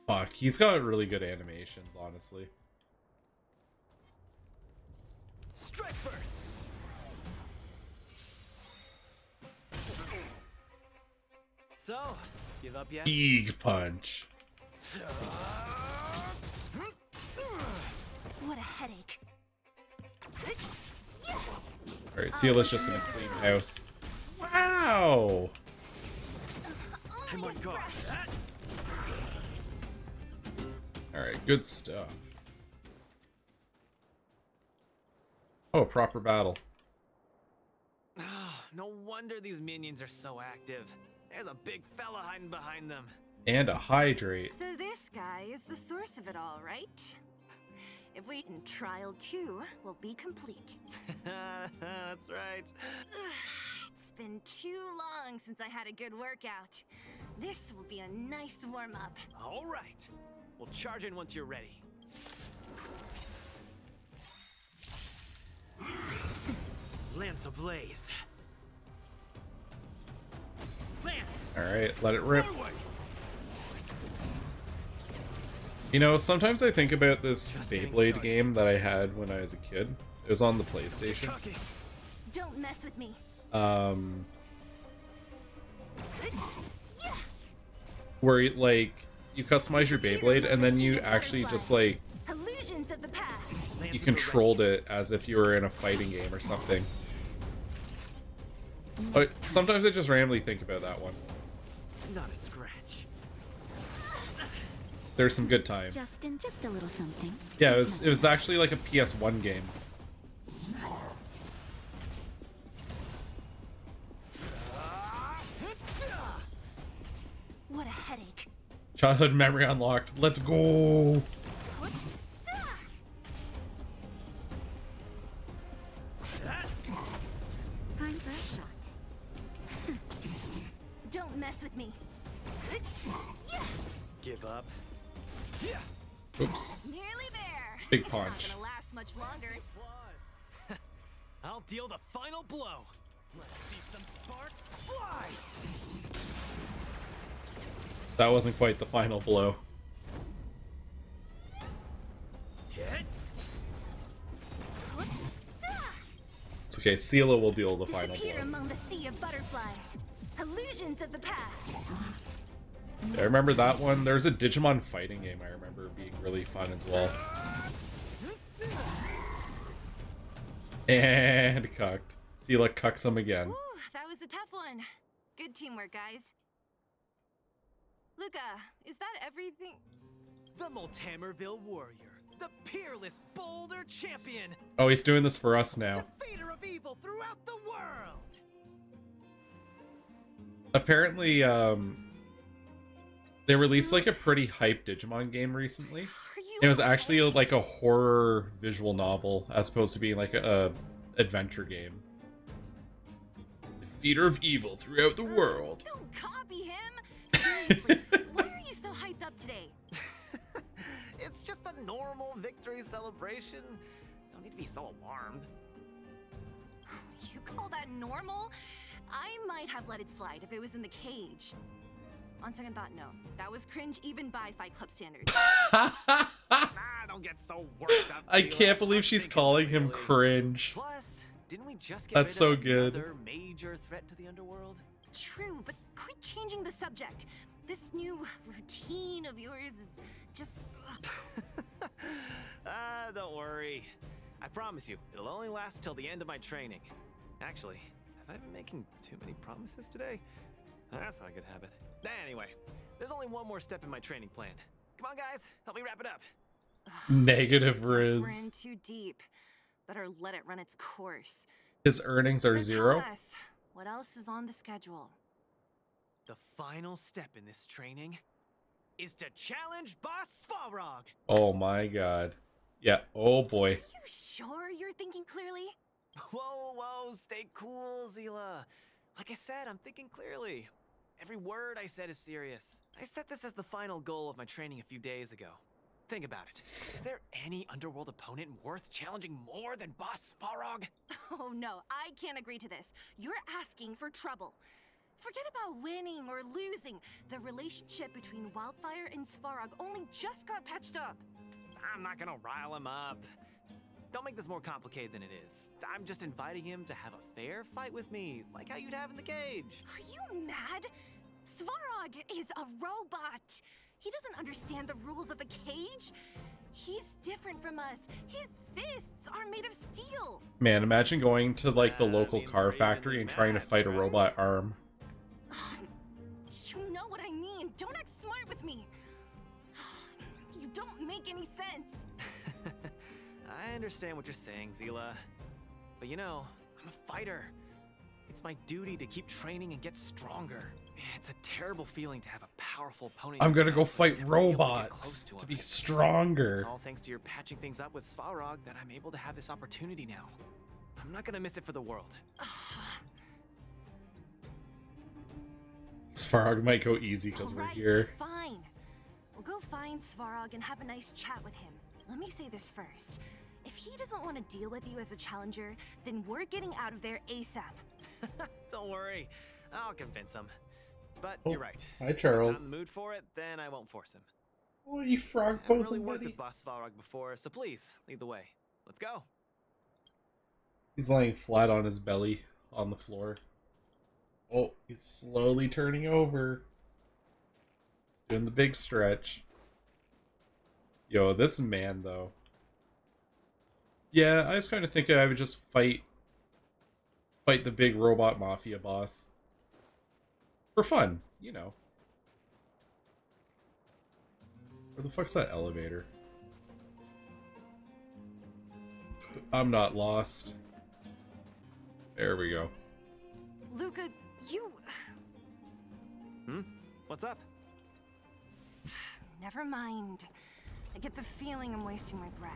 Fuck, he's got really good animations, honestly. Strike first. So, give up yet? Big punch. What a headache. Alright, Seala's just gonna clean house. Wow! I'm on guard. Alright, good stuff. Oh, proper battle. Ah, no wonder these minions are so active. There's a big fella hiding behind them. And a hydrate. So this guy is the source of it all, right? If we in trial 2 will be complete. That's right. It's been too long since I had a good workout. This will be a nice warm-up. All right. We'll charge in once you're ready. Lance ablaze. Alright, let it rip. You know, sometimes I think about this Beyblade game that I had when I was a kid. It was on the PlayStation. Don't mess with me. Where, like, you customize your Beyblade and then you actually just, like, Illusions of the past. you controlled it as if you were in a fighting game or something. But sometimes I just randomly think about that one. Not a scratch. There's some good times. Justin, just a little something. Yeah, it was actually like a PS1 game. What a headache. Childhood memory unlocked. Let's go. Time for a shot. Don't mess with me. Give up. Oops. Nearly there. Big It's punch. not gonna last much longer. I'll deal the final blow. Let's see some sparks fly. That wasn't quite the final blow. It's okay, Seala will deal the final Disappear blow. among the sea of butterflies. Illusions of the past. I remember that one. There's a Digimon fighting game I remember being really fun as well. And cucked. Seala cucks him again. Ooh, that was a tough one. Good teamwork, guys. Luka, is that everything? The Multamerville warrior, the peerless Boulder champion, Oh, he's doing this for us now. defeater of evil throughout the world. Apparently, they released like a pretty hyped Digimon game recently. It was actually like a horror visual novel as opposed to being like a adventure game. Defeater of evil throughout the world. Don't copy him. Seriously, why are you so hyped up today? It's just a normal victory celebration. Don't need to be so alarmed. You call that normal? I might have let it slide if it was in the cage. On second thought, no. That was cringe even by Fight Club standards. Don't get so worked up. I can't believe she's calling him cringe. Plus, didn't we just get That's rid so of good. another major threat to the underworld? True, but quit changing the subject. This new routine of yours is just... Don't worry. I promise you, it'll only last till the end of my training. Actually, have I been making too many promises today? That's not a good habit. Anyway, there's only one more step in my training plan. Come on, guys, help me wrap it up. Negative We're Riz. in too deep. Better let it run its course. His earnings are So zero. tell us, what else is on the schedule? The final step in this training is to challenge Boss Svarog. Oh my god. Yeah, oh boy. You sure you're thinking clearly? Whoa, stay cool, Zila. Like I said, I'm thinking clearly. Every word I said is serious. I set this as the final goal of my training a few days ago. Think about it. Is there any underworld opponent worth challenging more than Boss Svarog? Oh no, I can't agree to this. You're asking for trouble. Forget about winning or losing. The relationship between Wildfire and Svarog only just got patched up. I'm not gonna rile him up. Don't make this more complicated than it is. I'm just inviting him to have a fair fight with me, like how you'd have in the cage. Are you mad? Svarog is a robot. He doesn't understand the rules of the cage. He's different from us. His fists are made of steel. Man, imagine going to like the local car factory and trying to fight a robot arm. You know what I mean. Don't act smart with me. You don't make any sense. I understand what you're saying, Zila. But you know, I'm a fighter. It's my duty to keep training and get stronger. It's a terrible feeling to have a powerful opponent. I'm gonna go fight robots to be stronger. It's all thanks to your patching things up with Svarog that I'm able to have this opportunity now. I'm not gonna miss it for the world. Svarog might go easy because we're here. Fine. We'll go find Svarog and have a nice chat with him. Let me say this first. If he doesn't want to deal with you as a challenger, then we're getting out of there ASAP. Don't worry. I'll convince him. But Oh, you're right. hi, Charles. If he's not in the mood for it, then I won't force him. Oh, you frog I haven't posing, really worked buddy. with Boss Svarog before, so please, lead the way. Let's go. He's laying flat on his belly on the floor. Oh, he's slowly turning over. He's doing the big stretch. Yo, this man, though. Yeah, I was kind of thinking I would just fight the big robot mafia boss. For fun, you know. Where the fuck's that elevator? I'm not lost. There we go. Luka, you... What's up? Never mind. I get the feeling I'm wasting my breath.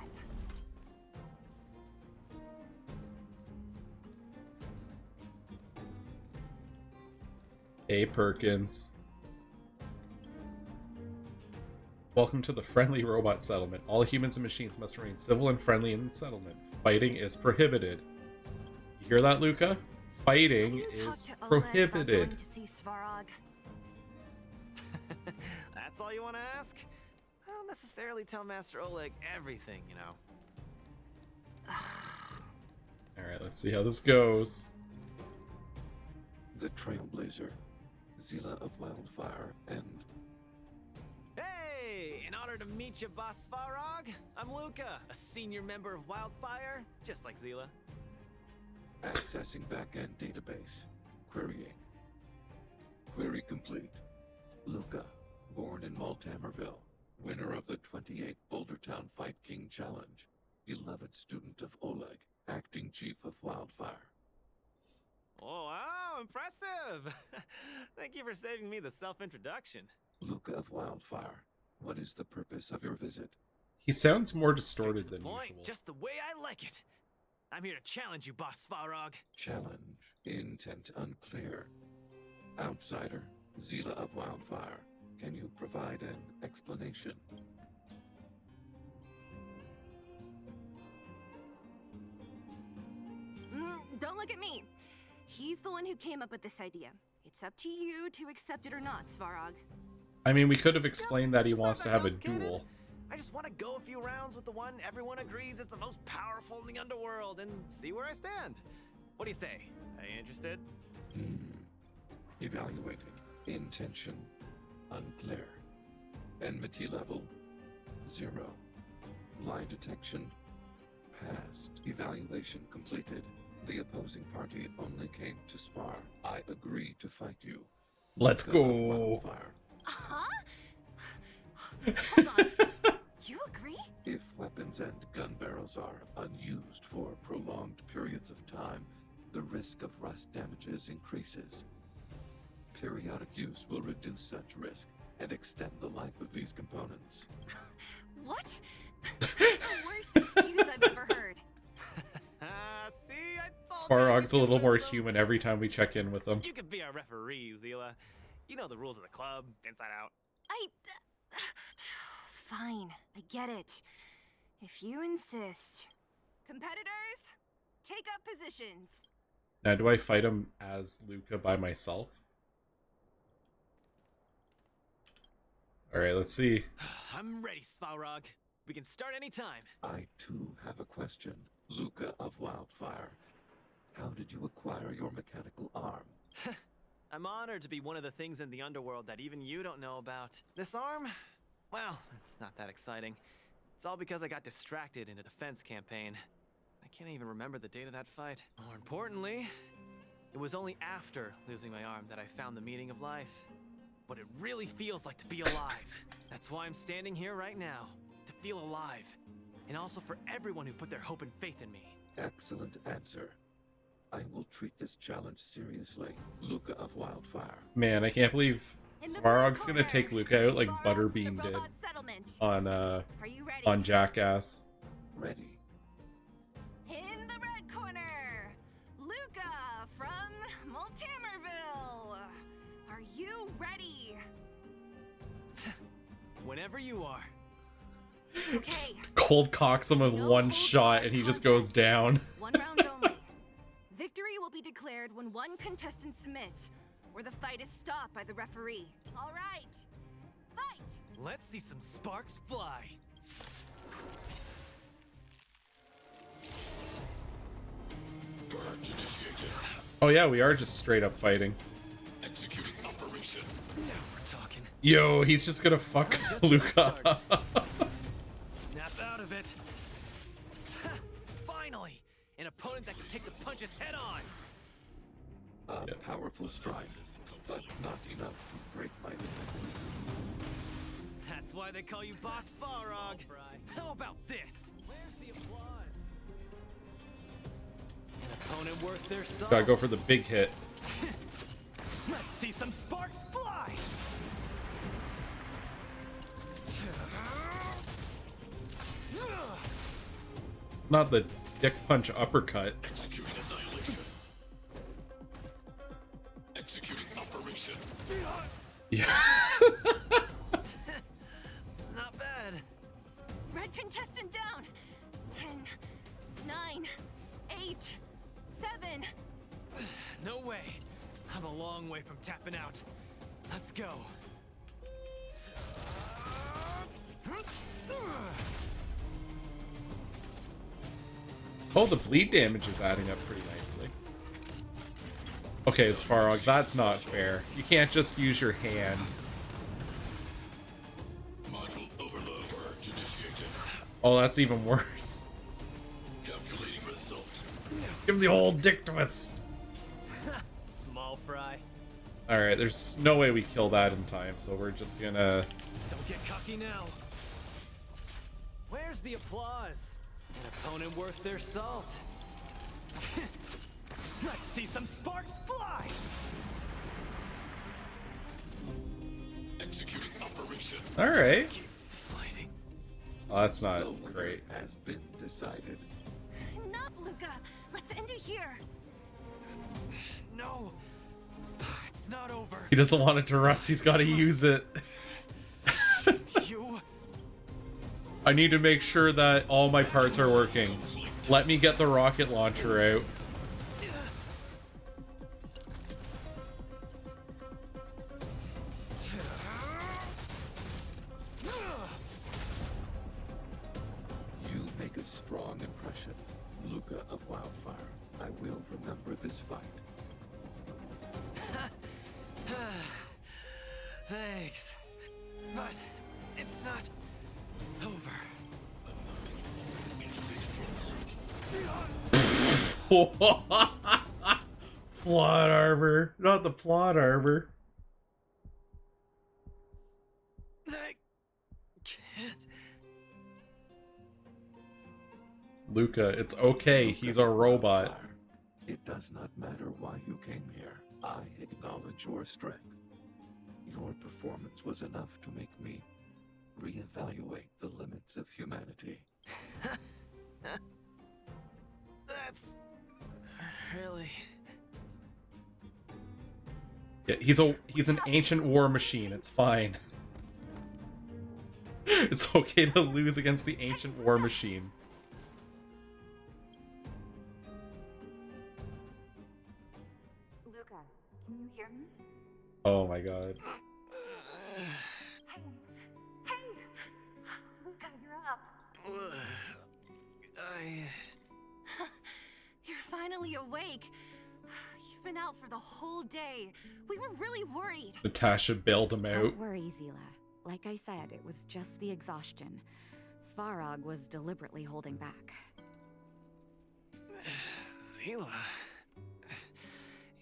Hey, Perkins. Welcome to the friendly robot settlement. All humans and machines must remain civil and friendly in the settlement. Fighting is prohibited. You hear that, Luka? Fighting is prohibited. To see Svarog. That's all you want to ask? I don't necessarily tell Master Oleg everything, you know. Alright, let's see how this goes. The Trailblazer, Zila of Wildfire, and... Hey! In honor to meet you, Boss Svarog, I'm Luka, a senior member of Wildfire, just like Zila. Accessing backend database. Querying. Query complete. Luka, born in Maltamerville, winner of the 28th Bouldertown Fight King Challenge, beloved student of Oleg, acting chief of Wildfire. Oh, wow, impressive! Thank you for saving me the self-introduction. Luka of Wildfire, what is the purpose of your visit? He sounds more distorted than Point, usual. just the way I like it. I'm here to challenge you, Boss Svarog. Challenge. Intent unclear. Outsider, Zila of Wildfire, can you provide an explanation? Don't look at me. He's the one who came up with this idea. It's up to you to accept it or not, Svarog. I mean, we could have explained that he wants to have a duel. I just want to go a few rounds with the one everyone agrees is the most powerful in the underworld and see where I stand. What do you say? Are you interested? Evaluating. Intention unclear. Enmity level 0. Lie detection passed. Evaluation completed. The opposing party only came to spar. I agree to fight you. Let's go. Huh? Hold on. You agree? If weapons and gun barrels are unused for prolonged periods of time, the risk of rust damages increases. Periodic use will reduce such risk, and extend the life of these components. What? That's the worst excuse I've ever heard. See, I told Svarog's a little more human every time we check in with him. you could be our referee, Zila. You know the rules of the club, inside out. Fine, I get it. If you insist. Competitors, take up positions. Now, do I fight him as Luka by myself? Alright, let's see. I'm ready, Svarog. We can start anytime. I too have a question. Luka of Wildfire, how did you acquire your mechanical arm? I'm honored to be one of the things in the underworld that even you don't know about. This arm? Well, it's not that exciting. It's all because I got distracted in a defense campaign. I can't even remember the date of that fight. More importantly, it was only after losing my arm that I found the meaning of life. What it really feels like to be alive. That's why I'm standing here right now. To feel alive. And also for everyone who put their hope and faith in me. Excellent answer. I will treat this challenge seriously. Luka of Wildfire. Man, I can't believe Svarog's gonna take Luka out like Butterbean did on Jackass. Ready. In the red corner, Luka from Multimerville. Are you ready? Whenever you are. Just cold cocks him with one shot and he just goes down. One round only. Victory will be declared when one contestant submits, or the fight is stopped by the referee. All right, fight! Let's see some sparks fly. Purge initiated. Oh yeah, we are just straight up fighting. Executing operation. Now we're talking. Yo, he's just gonna fuck Luka. Snap out of it. Finally, an opponent that can take the punches head on. A powerful strike, but not enough to break my limits. That's why they call you Boss Svarog. How about this? Where's the applause? An opponent worth their salt. Gotta go for the big hit. Let's see some sparks fly. Not the dick punch uppercut. Executing annihilation. Executing operation. Yeah. Not bad. Red contestant down. 10, 9, 8, 7. No way. I'm a long way from tapping out. Let's go. Oh, the bleed damage is adding up pretty nicely. Okay, Svarog, that's not fair. You can't just use your hand. Module overload. Purge initiated. Oh, that's even worse. Calculating result. Give him the old dick twist. Small fry. Alright, there's no way we kill that in time, so we're just gonna... Don't get cocky now. Where's the applause? An opponent worth their salt. Let's see some sparks fly. Executing operation. Alright. Keep fighting. Oh, that's not The winner great. has been decided. Enough, Luka. Let's end it here. No. It's not over. He doesn't want it to rust, he's gotta use it. You. I need to make sure that all my parts are working. Let me get the rocket launcher out. You make a strong impression, Luka of Wildfire. I will remember this fight. Thanks. But it's not over. Plot armor. Not the plot armor. I can't. Luka, it's okay. He's a robot. It does not matter why you came here. I acknowledge your strength. Your performance was enough to make me reevaluate the limits of humanity. That's really... Yeah, he's an ancient war machine. It's fine. It's okay to lose against the ancient war machine. Luka, can you hear me? Oh my god. Hey! Luka, you're up. You're finally awake. You've been out for the whole day. We were really worried. Natasha bailed him out. Don't worry, Zila. Like I said, it was just the exhaustion. Svarog was deliberately holding back. Zila...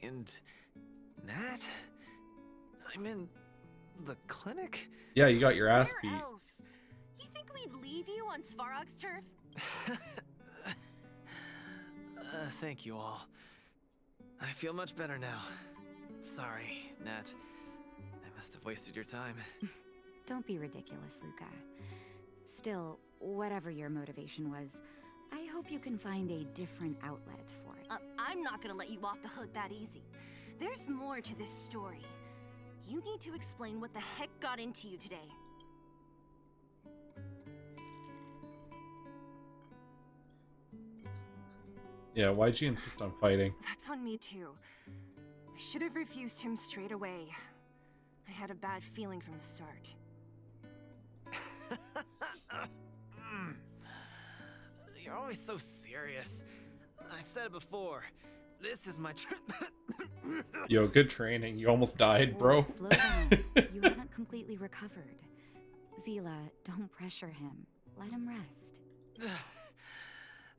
And... Nat? I'm in... the clinic? Yeah, you got your ass beat. Where else? You think we'd leave you on Svarog's turf? Thank you all. I feel much better now. Sorry, Nat. I must have wasted your time. Don't be ridiculous, Luka. Still, whatever your motivation was, I hope you can find a different outlet for it. I'm not gonna let you off the hook that easy. There's more to this story. You need to explain what the heck got into you today. Yeah, why'd you insist on fighting? That's on me too. I should have refused him straight away. I had a bad feeling from the start. You're always so serious. I've said it before. This is my Yo, good training. You almost died, bro. Slow down. You haven't completely recovered. Zila, don't pressure him. Let him rest.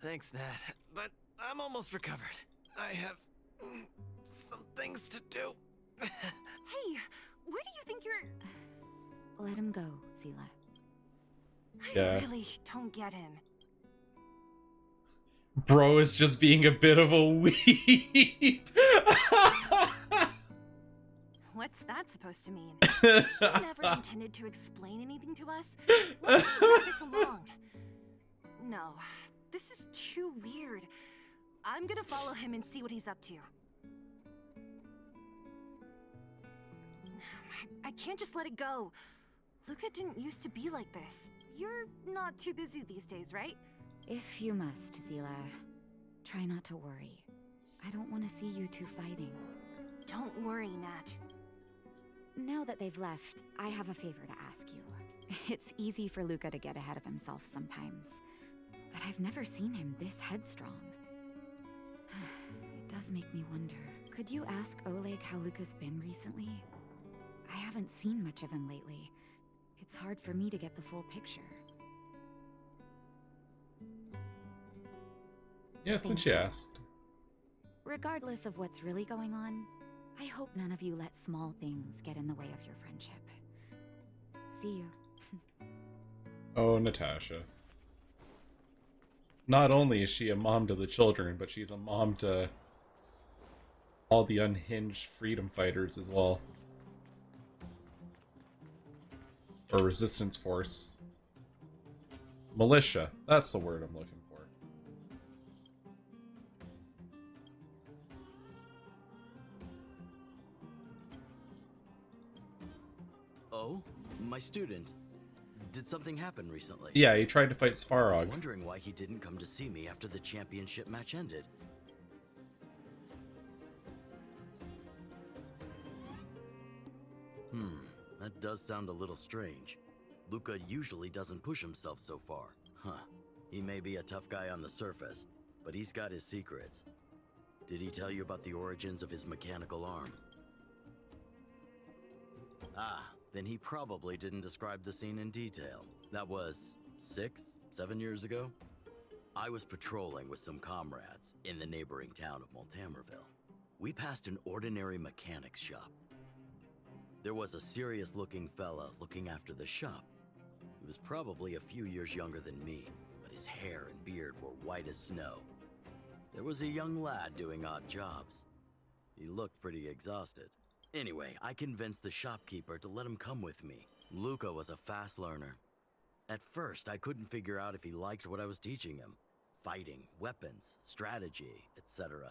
Thanks, Nat. But I'm almost recovered. I have some things to do. Hey, where do you think you're... Let him go, Zila. Yeah. I really don't get him. Bro is just being a bit of a weep. What's that supposed to mean? He never intended to explain anything to us? Why did he drag this along? No, this is too weird. I'm gonna follow him and see what he's up to. I can't just let it go. Luka didn't used to be like this. You're not too busy these days, right? If you must, Zila, try not to worry. I don't want to see you two fighting. Don't worry, Nat. Now that they've left, I have a favor to ask you. It's easy for Luka to get ahead of himself sometimes, but I've never seen him this headstrong. It does make me wonder. Could you ask Oleg how Luka's been recently? I haven't seen much of him lately. It's hard for me to get the full picture. Yeah, since you asked. Regardless of what's really going on, I hope none of you let small things get in the way of your friendship. See you. Oh, Natasha. Not only is she a mom to the children, but she's a mom to all the unhinged freedom fighters as well. Or resistance force. Militia. That's the word I'm looking for. Oh, my student. Did something happen recently? Yeah, he tried to fight I was Svarog. wondering why he didn't come to see me after the championship match ended. That does sound a little strange. Luka usually doesn't push himself so far. Huh. He may be a tough guy on the surface, but he's got his secrets. Did he tell you about the origins of his mechanical arm? Ah, then he probably didn't describe the scene in detail. That was 6, 7 years ago? I was patrolling with some comrades in the neighboring town of Multamerville. We passed an ordinary mechanic's shop. There was a serious-looking fella looking after the shop. He was probably a few years younger than me, but his hair and beard were white as snow. There was a young lad doing odd jobs. He looked pretty exhausted. Anyway, I convinced the shopkeeper to let him come with me. Luka was a fast learner. At first, I couldn't figure out if he liked what I was teaching him. Fighting, weapons, strategy, etc.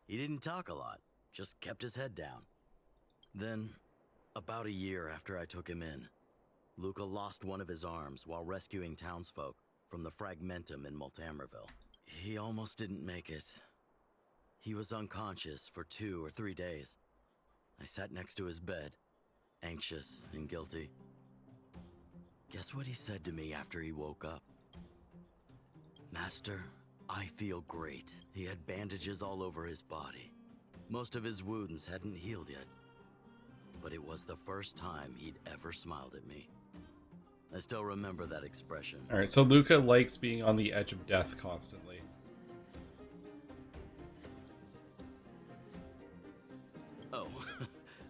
He didn't talk a lot, just kept his head down. Then, about a year after I took him in, Luka lost one of his arms while rescuing townsfolk from the Fragmentum in Multamerville. He almost didn't make it. He was unconscious for 2 or 3 days. I sat next to his bed, anxious and guilty. Guess what he said to me after he woke up? Master, I feel great. He had bandages all over his body. Most of his wounds hadn't healed yet. But it was the first time he'd ever smiled at me. I still remember that expression. Alright, so Luka likes being on the edge of death constantly. Oh,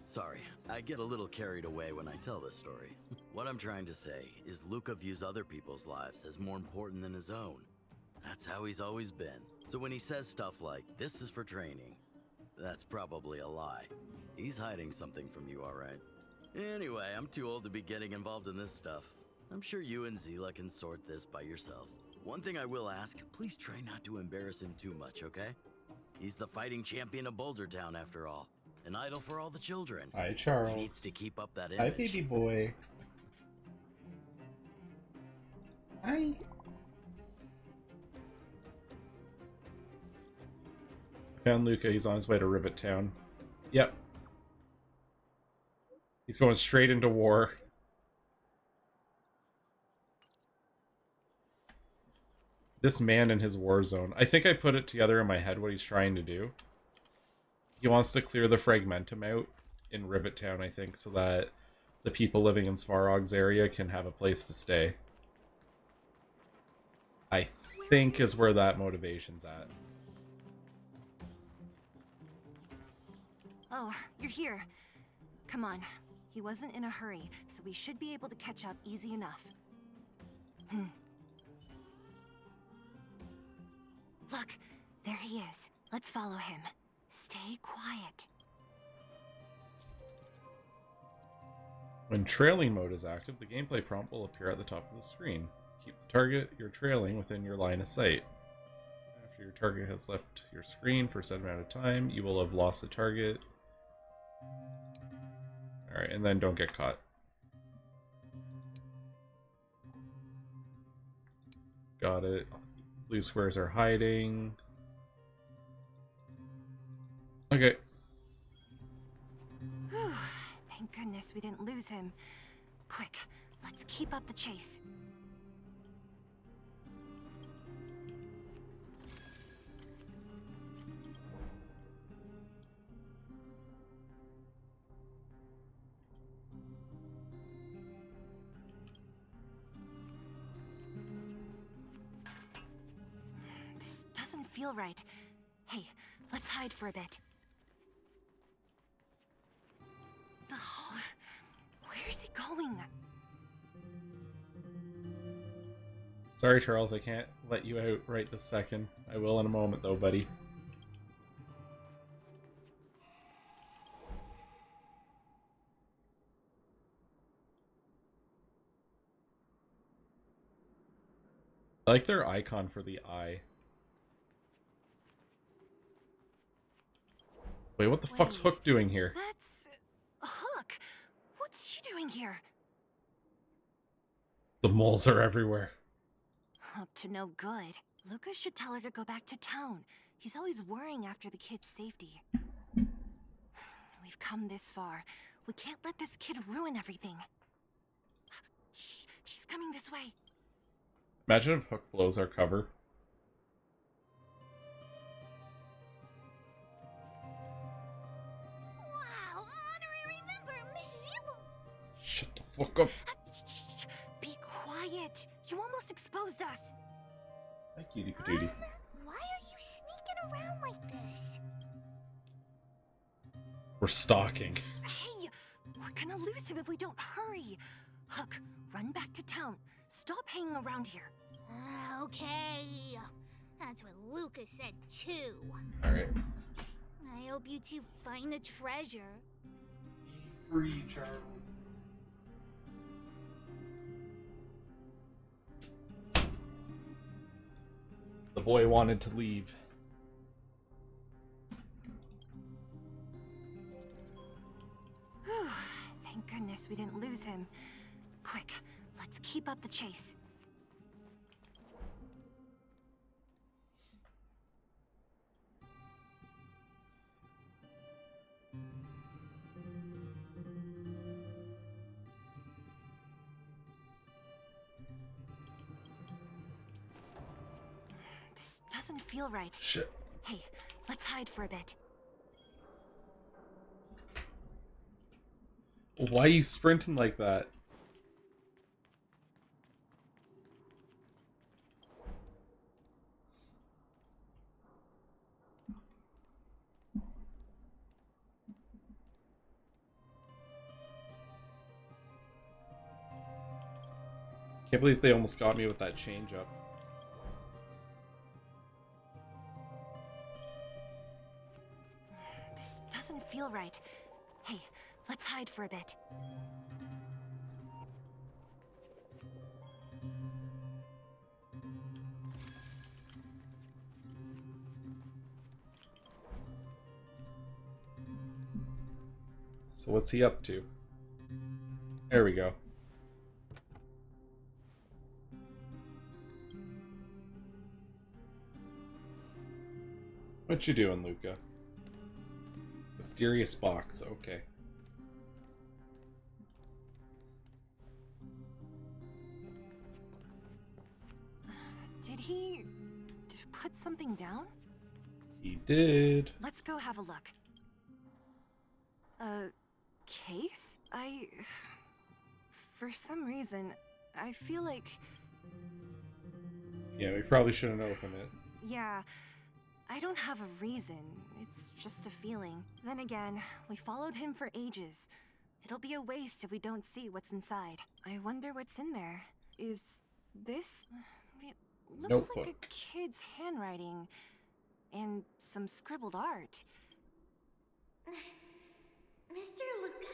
sorry. I get a little carried away when I tell this story. What I'm trying to say is Luka views other people's lives as more important than his own. That's how he's always been. So when he says stuff like, "This is for training," that's probably a lie. He's hiding something from you, alright? Anyway, I'm too old to be getting involved in this stuff. I'm sure you and Zila can sort this by yourselves. One thing I will ask, please try not to embarrass him too much, okay? He's the fighting champion of Boulder Town, after all. An idol for all the children. Hi, Charles. He needs to keep up that image. Hi, baby boy. Hi. Found Luka. He's on his way to Rivet Town. Yep. He's going straight into war. This man in his war zone. I think I put it together in my head what he's trying to do. He wants to clear the Fragmentum out in Rivet Town, I think, so that the people living in Svarog's area can have a place to stay. I think is where that motivation's at. Oh, you're here. Come on. He wasn't in a hurry, so we should be able to catch up easy enough. Look, there he is. Let's follow him. Stay quiet. When trailing mode is active, the gameplay prompt will appear at the top of the screen. Keep the target you're trailing within your line of sight. After your target has left your screen for a set amount of time, you will have lost the target. Alright, and then don't get caught. Got it. Blue squares are hiding. Okay. Whew, thank goodness we didn't lose him. Quick, let's keep up the chase. This doesn't feel right. Hey, let's hide for a bit. Oh, where's he going? Sorry, Charles, I can't let you out right this second. I will in a moment, though, buddy. I like their icon for the eye. Wait, what the fuck's Hook doing here? That's Hook. What's she doing here? The moles are everywhere. Up to no good. Luka should tell her to go back to town. He's always worrying after the kid's safety. We've come this far. We can't let this kid ruin everything. Shh, she's coming this way. Imagine if Hook blows our cover. Wow, honorary member, Miss Zibble. Shut the fuck up. Shh, be quiet. You almost exposed us. Hi, cutie patootie. Why are you sneaking around like this? We're stalking. Hey, we're gonna lose him if we don't hurry. Hook, run back to town. Stop hanging around here. Okay. That's what Luka said too. Alright. I hope you two find the treasure. free, Charles. The boy wanted to leave. Whew, thank goodness we didn't lose him. Quick, let's keep up the chase. This doesn't feel right. Shit. Hey, let's hide for a bit. Why are you sprinting like that? Can't believe they almost got me with that change up. This doesn't feel right. Hey, let's hide for a bit. So what's he up to? There we go. What you doing, Luka? Mysterious box, okay. Did he put something down? He did. Let's go have a look. A case? For some reason, I feel like... Yeah, we probably shouldn't open it. Yeah, I don't have a reason. It's just a feeling. Then again, we followed him for ages. It'll be a waste if we don't see what's inside. I wonder what's in there. Is this... It looks like a kid's handwriting. And some scribbled art. Mr. Luka.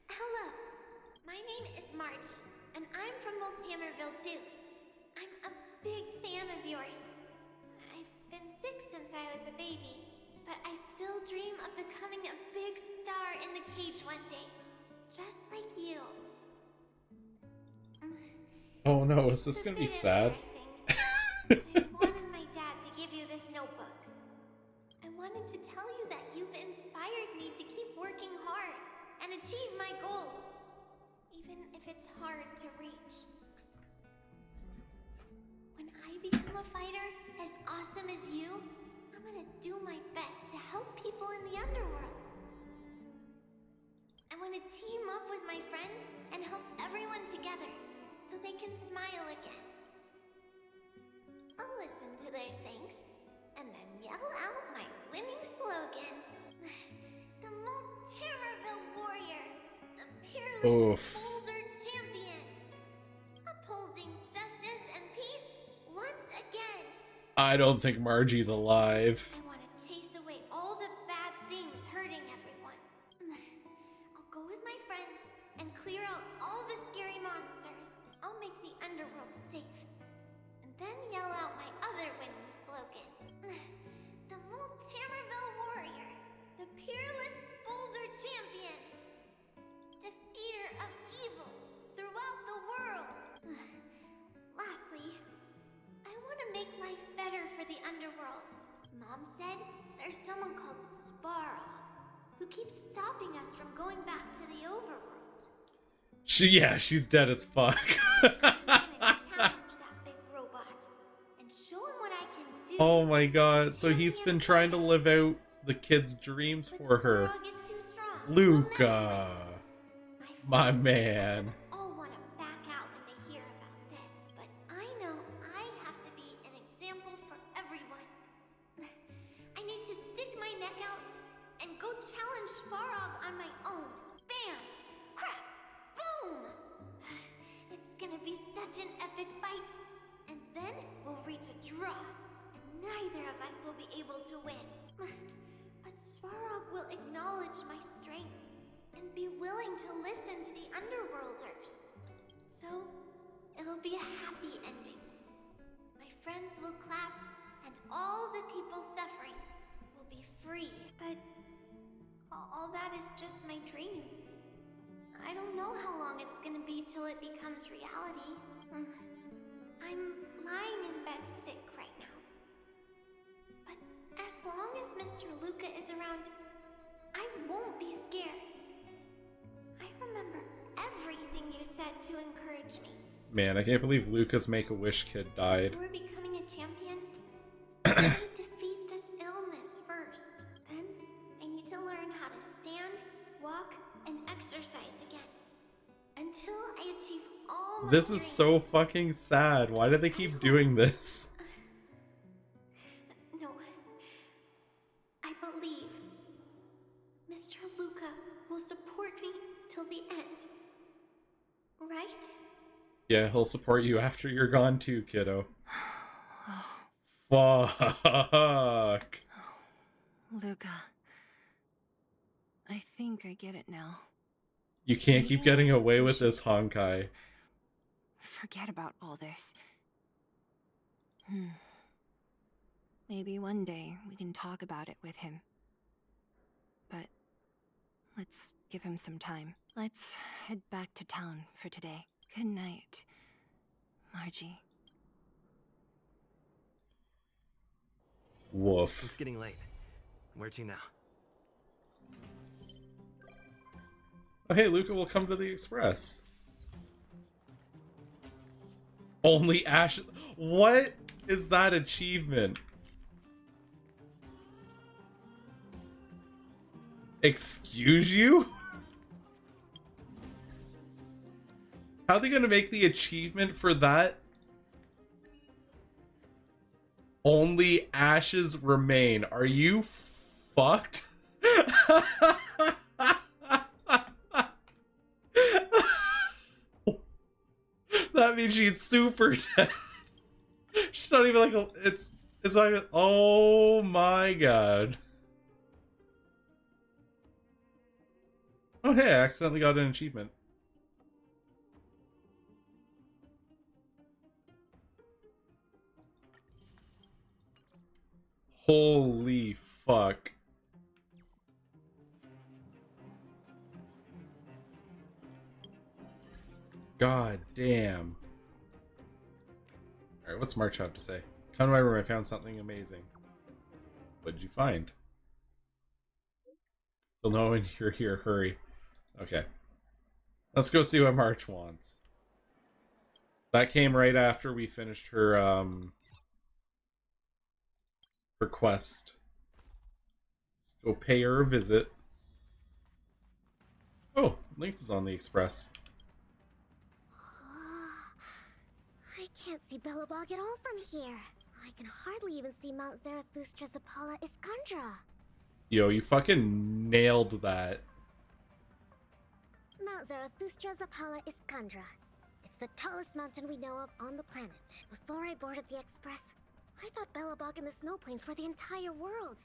Hello. My name is Margie, and I'm from Multamerville too. I'm a big fan of yours. I've been sick since I was a baby, but I still dream of becoming a big star in the cage one day. Just like you. Oh no, is this gonna be sad? I wanted my dad to give you this notebook. I wanted to tell you that you've inspired me to keep working hard and achieve my goal, even if it's hard to reach. When I become a fighter as awesome as you, I'm gonna do my best to help people in the underworld. I want to team up with my friends and help everyone together so they can smile again. I'll listen to their thanks and then yell out my winning slogan. The Multamerville Warrior, the peerless boulder champion, upholding justice and peace once again. I don't think Margie's alive. I want to chase away all the bad things hurting everyone. I'll go with my friends and clear out all the scary monsters. I'll make the underworld safe. And then yell out my other winning slogan. The Multamerville Warrior, the peerless boulder champion, defeater of evil throughout the world. Lastly, I want to make life better for the underworld. Mom said there's someone called Svarog who keeps stopping us from going back to the overworld. She's dead as fuck. Oh my god, so he's been trying to live out the kid's dreams for her. Luka, my man. All want to back out when they hear about this, but I know I have to be an example for everyone. I need to stick my neck out and go challenge Svarog on my own. Bam! Crap! Boom! It's gonna be such an epic fight, and then we'll reach a draw. Neither of us will be able to win. But Svarog will acknowledge my strength and be willing to listen to the Underworlders. So, it'll be a happy ending. My friends will clap, and all the people suffering will be free. But all that is just my dream. I don't know how long it's gonna be till it becomes reality. I'm lying in bed sick right now. But as long as Mr. Luka is around, I won't be scared. I remember everything you said to encourage me. Man, I can't believe Luca's Make-A-Wish kid died. Before becoming a champion, I need to defeat this illness first. Then, I need to learn how to stand, walk, and exercise again. Until I achieve all my This is so fucking sad. Why do they keep doing this? No. I believe Mr. Luka will support me till the end. Right? Yeah, he'll support you after you're gone too, kiddo. Fuck. Luka. I think I get it now. You can't keep getting away with this, Honkai. Forget about all this. Maybe one day we can talk about it with him. But let's give him some time. Let's head back to town for today. Good night, Margie. Woof. It's getting late. Where to now? Oh, hey, Luca will come to the Express. Only Ash. What is that achievement? Excuse you? How are they gonna make the achievement for that? Only ashes remain. Are you fucked? That means she's super dead. She's not even like a, it's not even, oh my god. Oh hey, I accidentally got an achievement. Holy fuck. God damn. Alright, what's March have to say? Come to my room, I found something amazing. What did you find? You'll know when you're here, hurry. Okay. Let's go see what March wants. That came right after we finished her, her quest. Let's go pay her a visit. Oh, Lynx is on the Express. I can't see Belobog at all from here. I can hardly even see Mount Zarathustra's Apollo Iskandra. Yo, you fucking nailed that. Mount Zarathustra's Apollo Iskandra. It's the tallest mountain we know of on the planet. Before I boarded the Express, I thought Belobog and the snow plains were the entire world.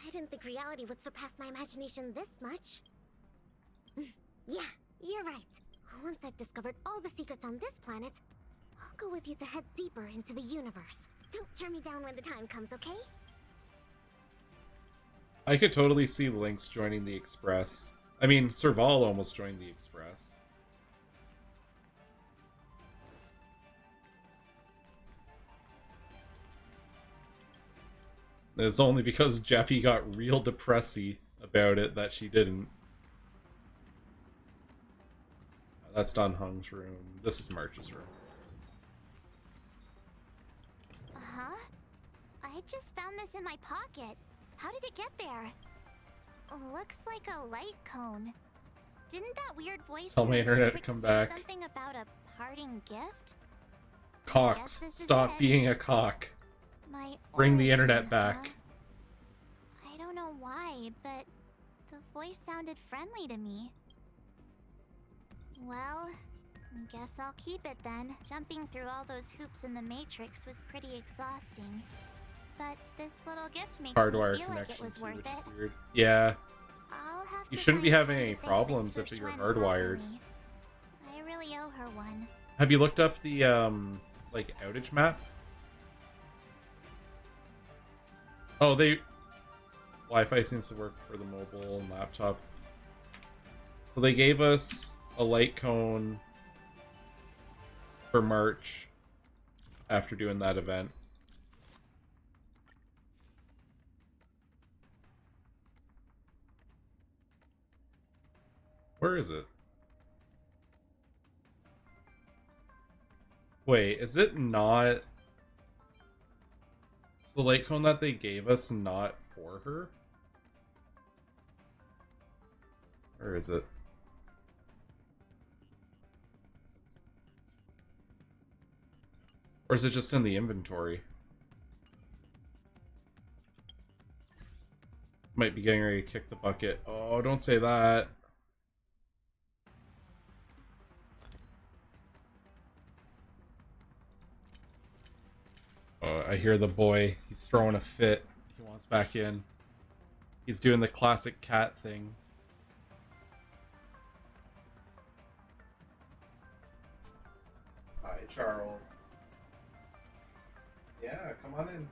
I didn't think reality would surpass my imagination this much. Yeah, you're right. Once I've discovered all the secrets on this planet, I'll go with you to head deeper into the universe. Don't turn me down when the time comes, okay? I could totally see Lynx joining the Express. I mean, Serval almost joined the Express. It's only because Jeppy got real depressy about it that she didn't. That's Don Hung's room. This is March's room. Huh? I just found this in my pocket. How did it get there? Looks like a light cone. Didn't that weird voice Tell in my the internet to Matrix come say back. something about a parting gift? Cox, this is stop it. being a cock. My Bring the origin, internet huh? back. I don't know why, but the voice sounded friendly to me. Well, guess I'll keep it then. Jumping through all those hoops in the Matrix was pretty exhausting. But this little gift makes me Hardwire feel like it connection was too, worth which it. is weird. Yeah. I'll have You shouldn't be having any problems if you're hardwired. I really owe her one. Have you looked up the like outage map? Oh, Wi-Fi seems to work for the mobile and laptop. So they gave us a light cone for March after doing that event. Where is it? Wait, is it not... Is the light cone that they gave us not for her? Where is it? Or is it just in the inventory? Might be getting ready to kick the bucket. Oh, don't say that. Oh, I hear the boy. He's throwing a fit. He wants back in. He's doing the classic cat thing. Hi, Charles. Yeah, come on in.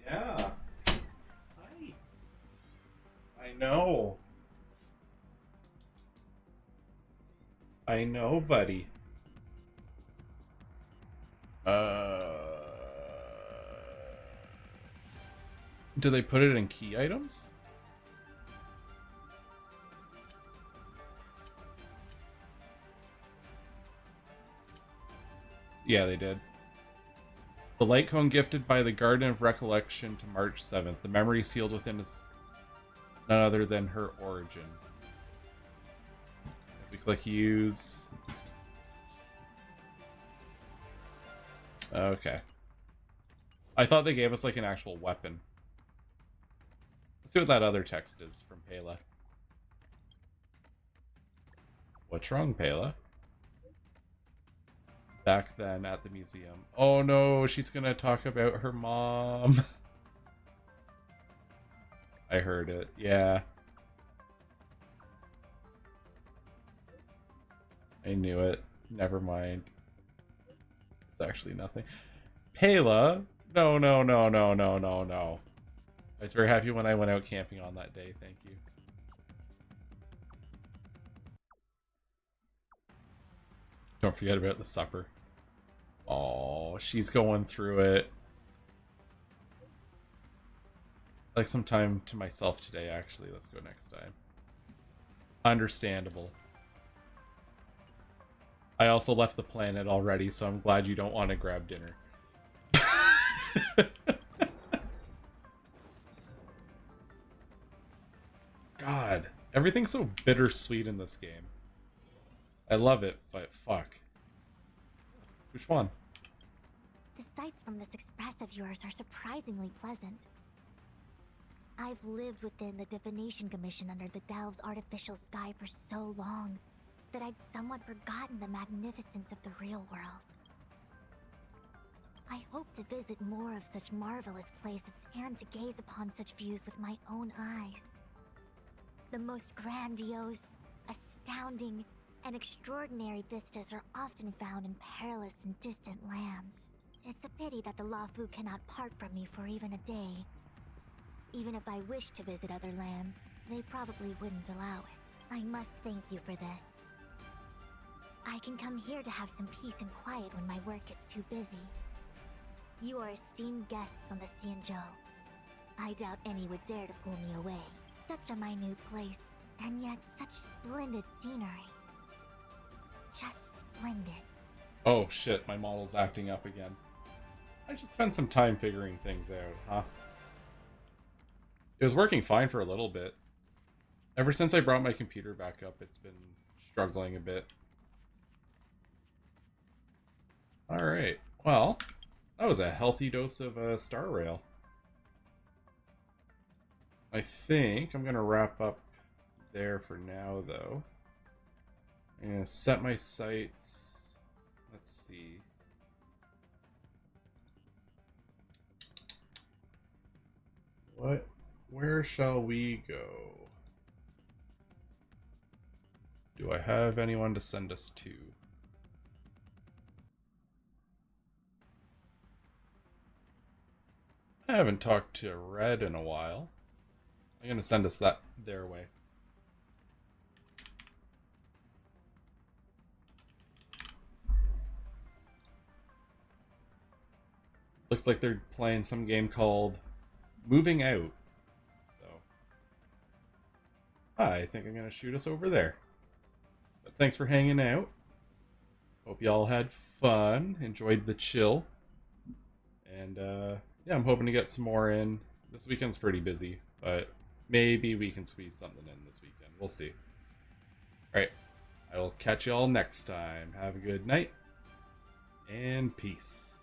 Yeah. Hi. I know. I know, buddy. Do they put it in key items? Yeah, they did. The light cone gifted by the Garden of Recollection to March 7th. The memory sealed within is none other than her origin. If we click use... Okay. I thought they gave us like an actual weapon. Let's see what that other text is from Pela. What's wrong, Pela? Back then at the museum. Oh no, she's gonna talk about her mom. I heard it, yeah. I knew it. Never mind. It's actually nothing. Pela? No, no, no, no, no, no, no. I was very happy when I went out camping on that day, thank you. Don't forget about the supper. Oh, she's going through it. I'd like some time to myself today, actually. Let's go next time. Understandable. I also left the planet already, so I'm glad you don't want to grab dinner. God, everything's so bittersweet in this game. I love it, but fuck. Which one? The sights from this express of yours are surprisingly pleasant. I've lived within the Divination Commission under the Delve's artificial sky for so long that I'd somewhat forgotten the magnificence of the real world. I hope to visit more of such marvelous places and to gaze upon such views with my own eyes. The most grandiose, astounding, and extraordinary vistas are often found in perilous and distant lands. It's a pity that the Lafu cannot part from me for even a day. Even if I wished to visit other lands, they probably wouldn't allow it. I must thank you for this. I can come here to have some peace and quiet when my work gets too busy. You are esteemed guests on the Xianzhou. I doubt any would dare to pull me away. Such a minute place, and yet such splendid scenery. Just splendid. Oh shit, my model's acting up again. I just spent some time figuring things out, huh? It was working fine for a little bit. Ever since I brought my computer back up, it's been struggling a bit. Alright, well, that was a healthy dose of Star Rail. I think I'm gonna wrap up there for now, though. I'm gonna set my sights. Let's see. What Where shall we go? Do I have anyone to send us to? I haven't talked to Red in a while. I'm gonna send us their way. Looks like they're playing some game called Moving Out. So I think I'm gonna shoot us over there. But thanks for hanging out. Hope y'all had fun, enjoyed the chill. And yeah, I'm hoping to get some more in. This weekend's pretty busy, but maybe we can squeeze something in this weekend. We'll see. Alright, I will catch y'all next time. Have a good night, and peace.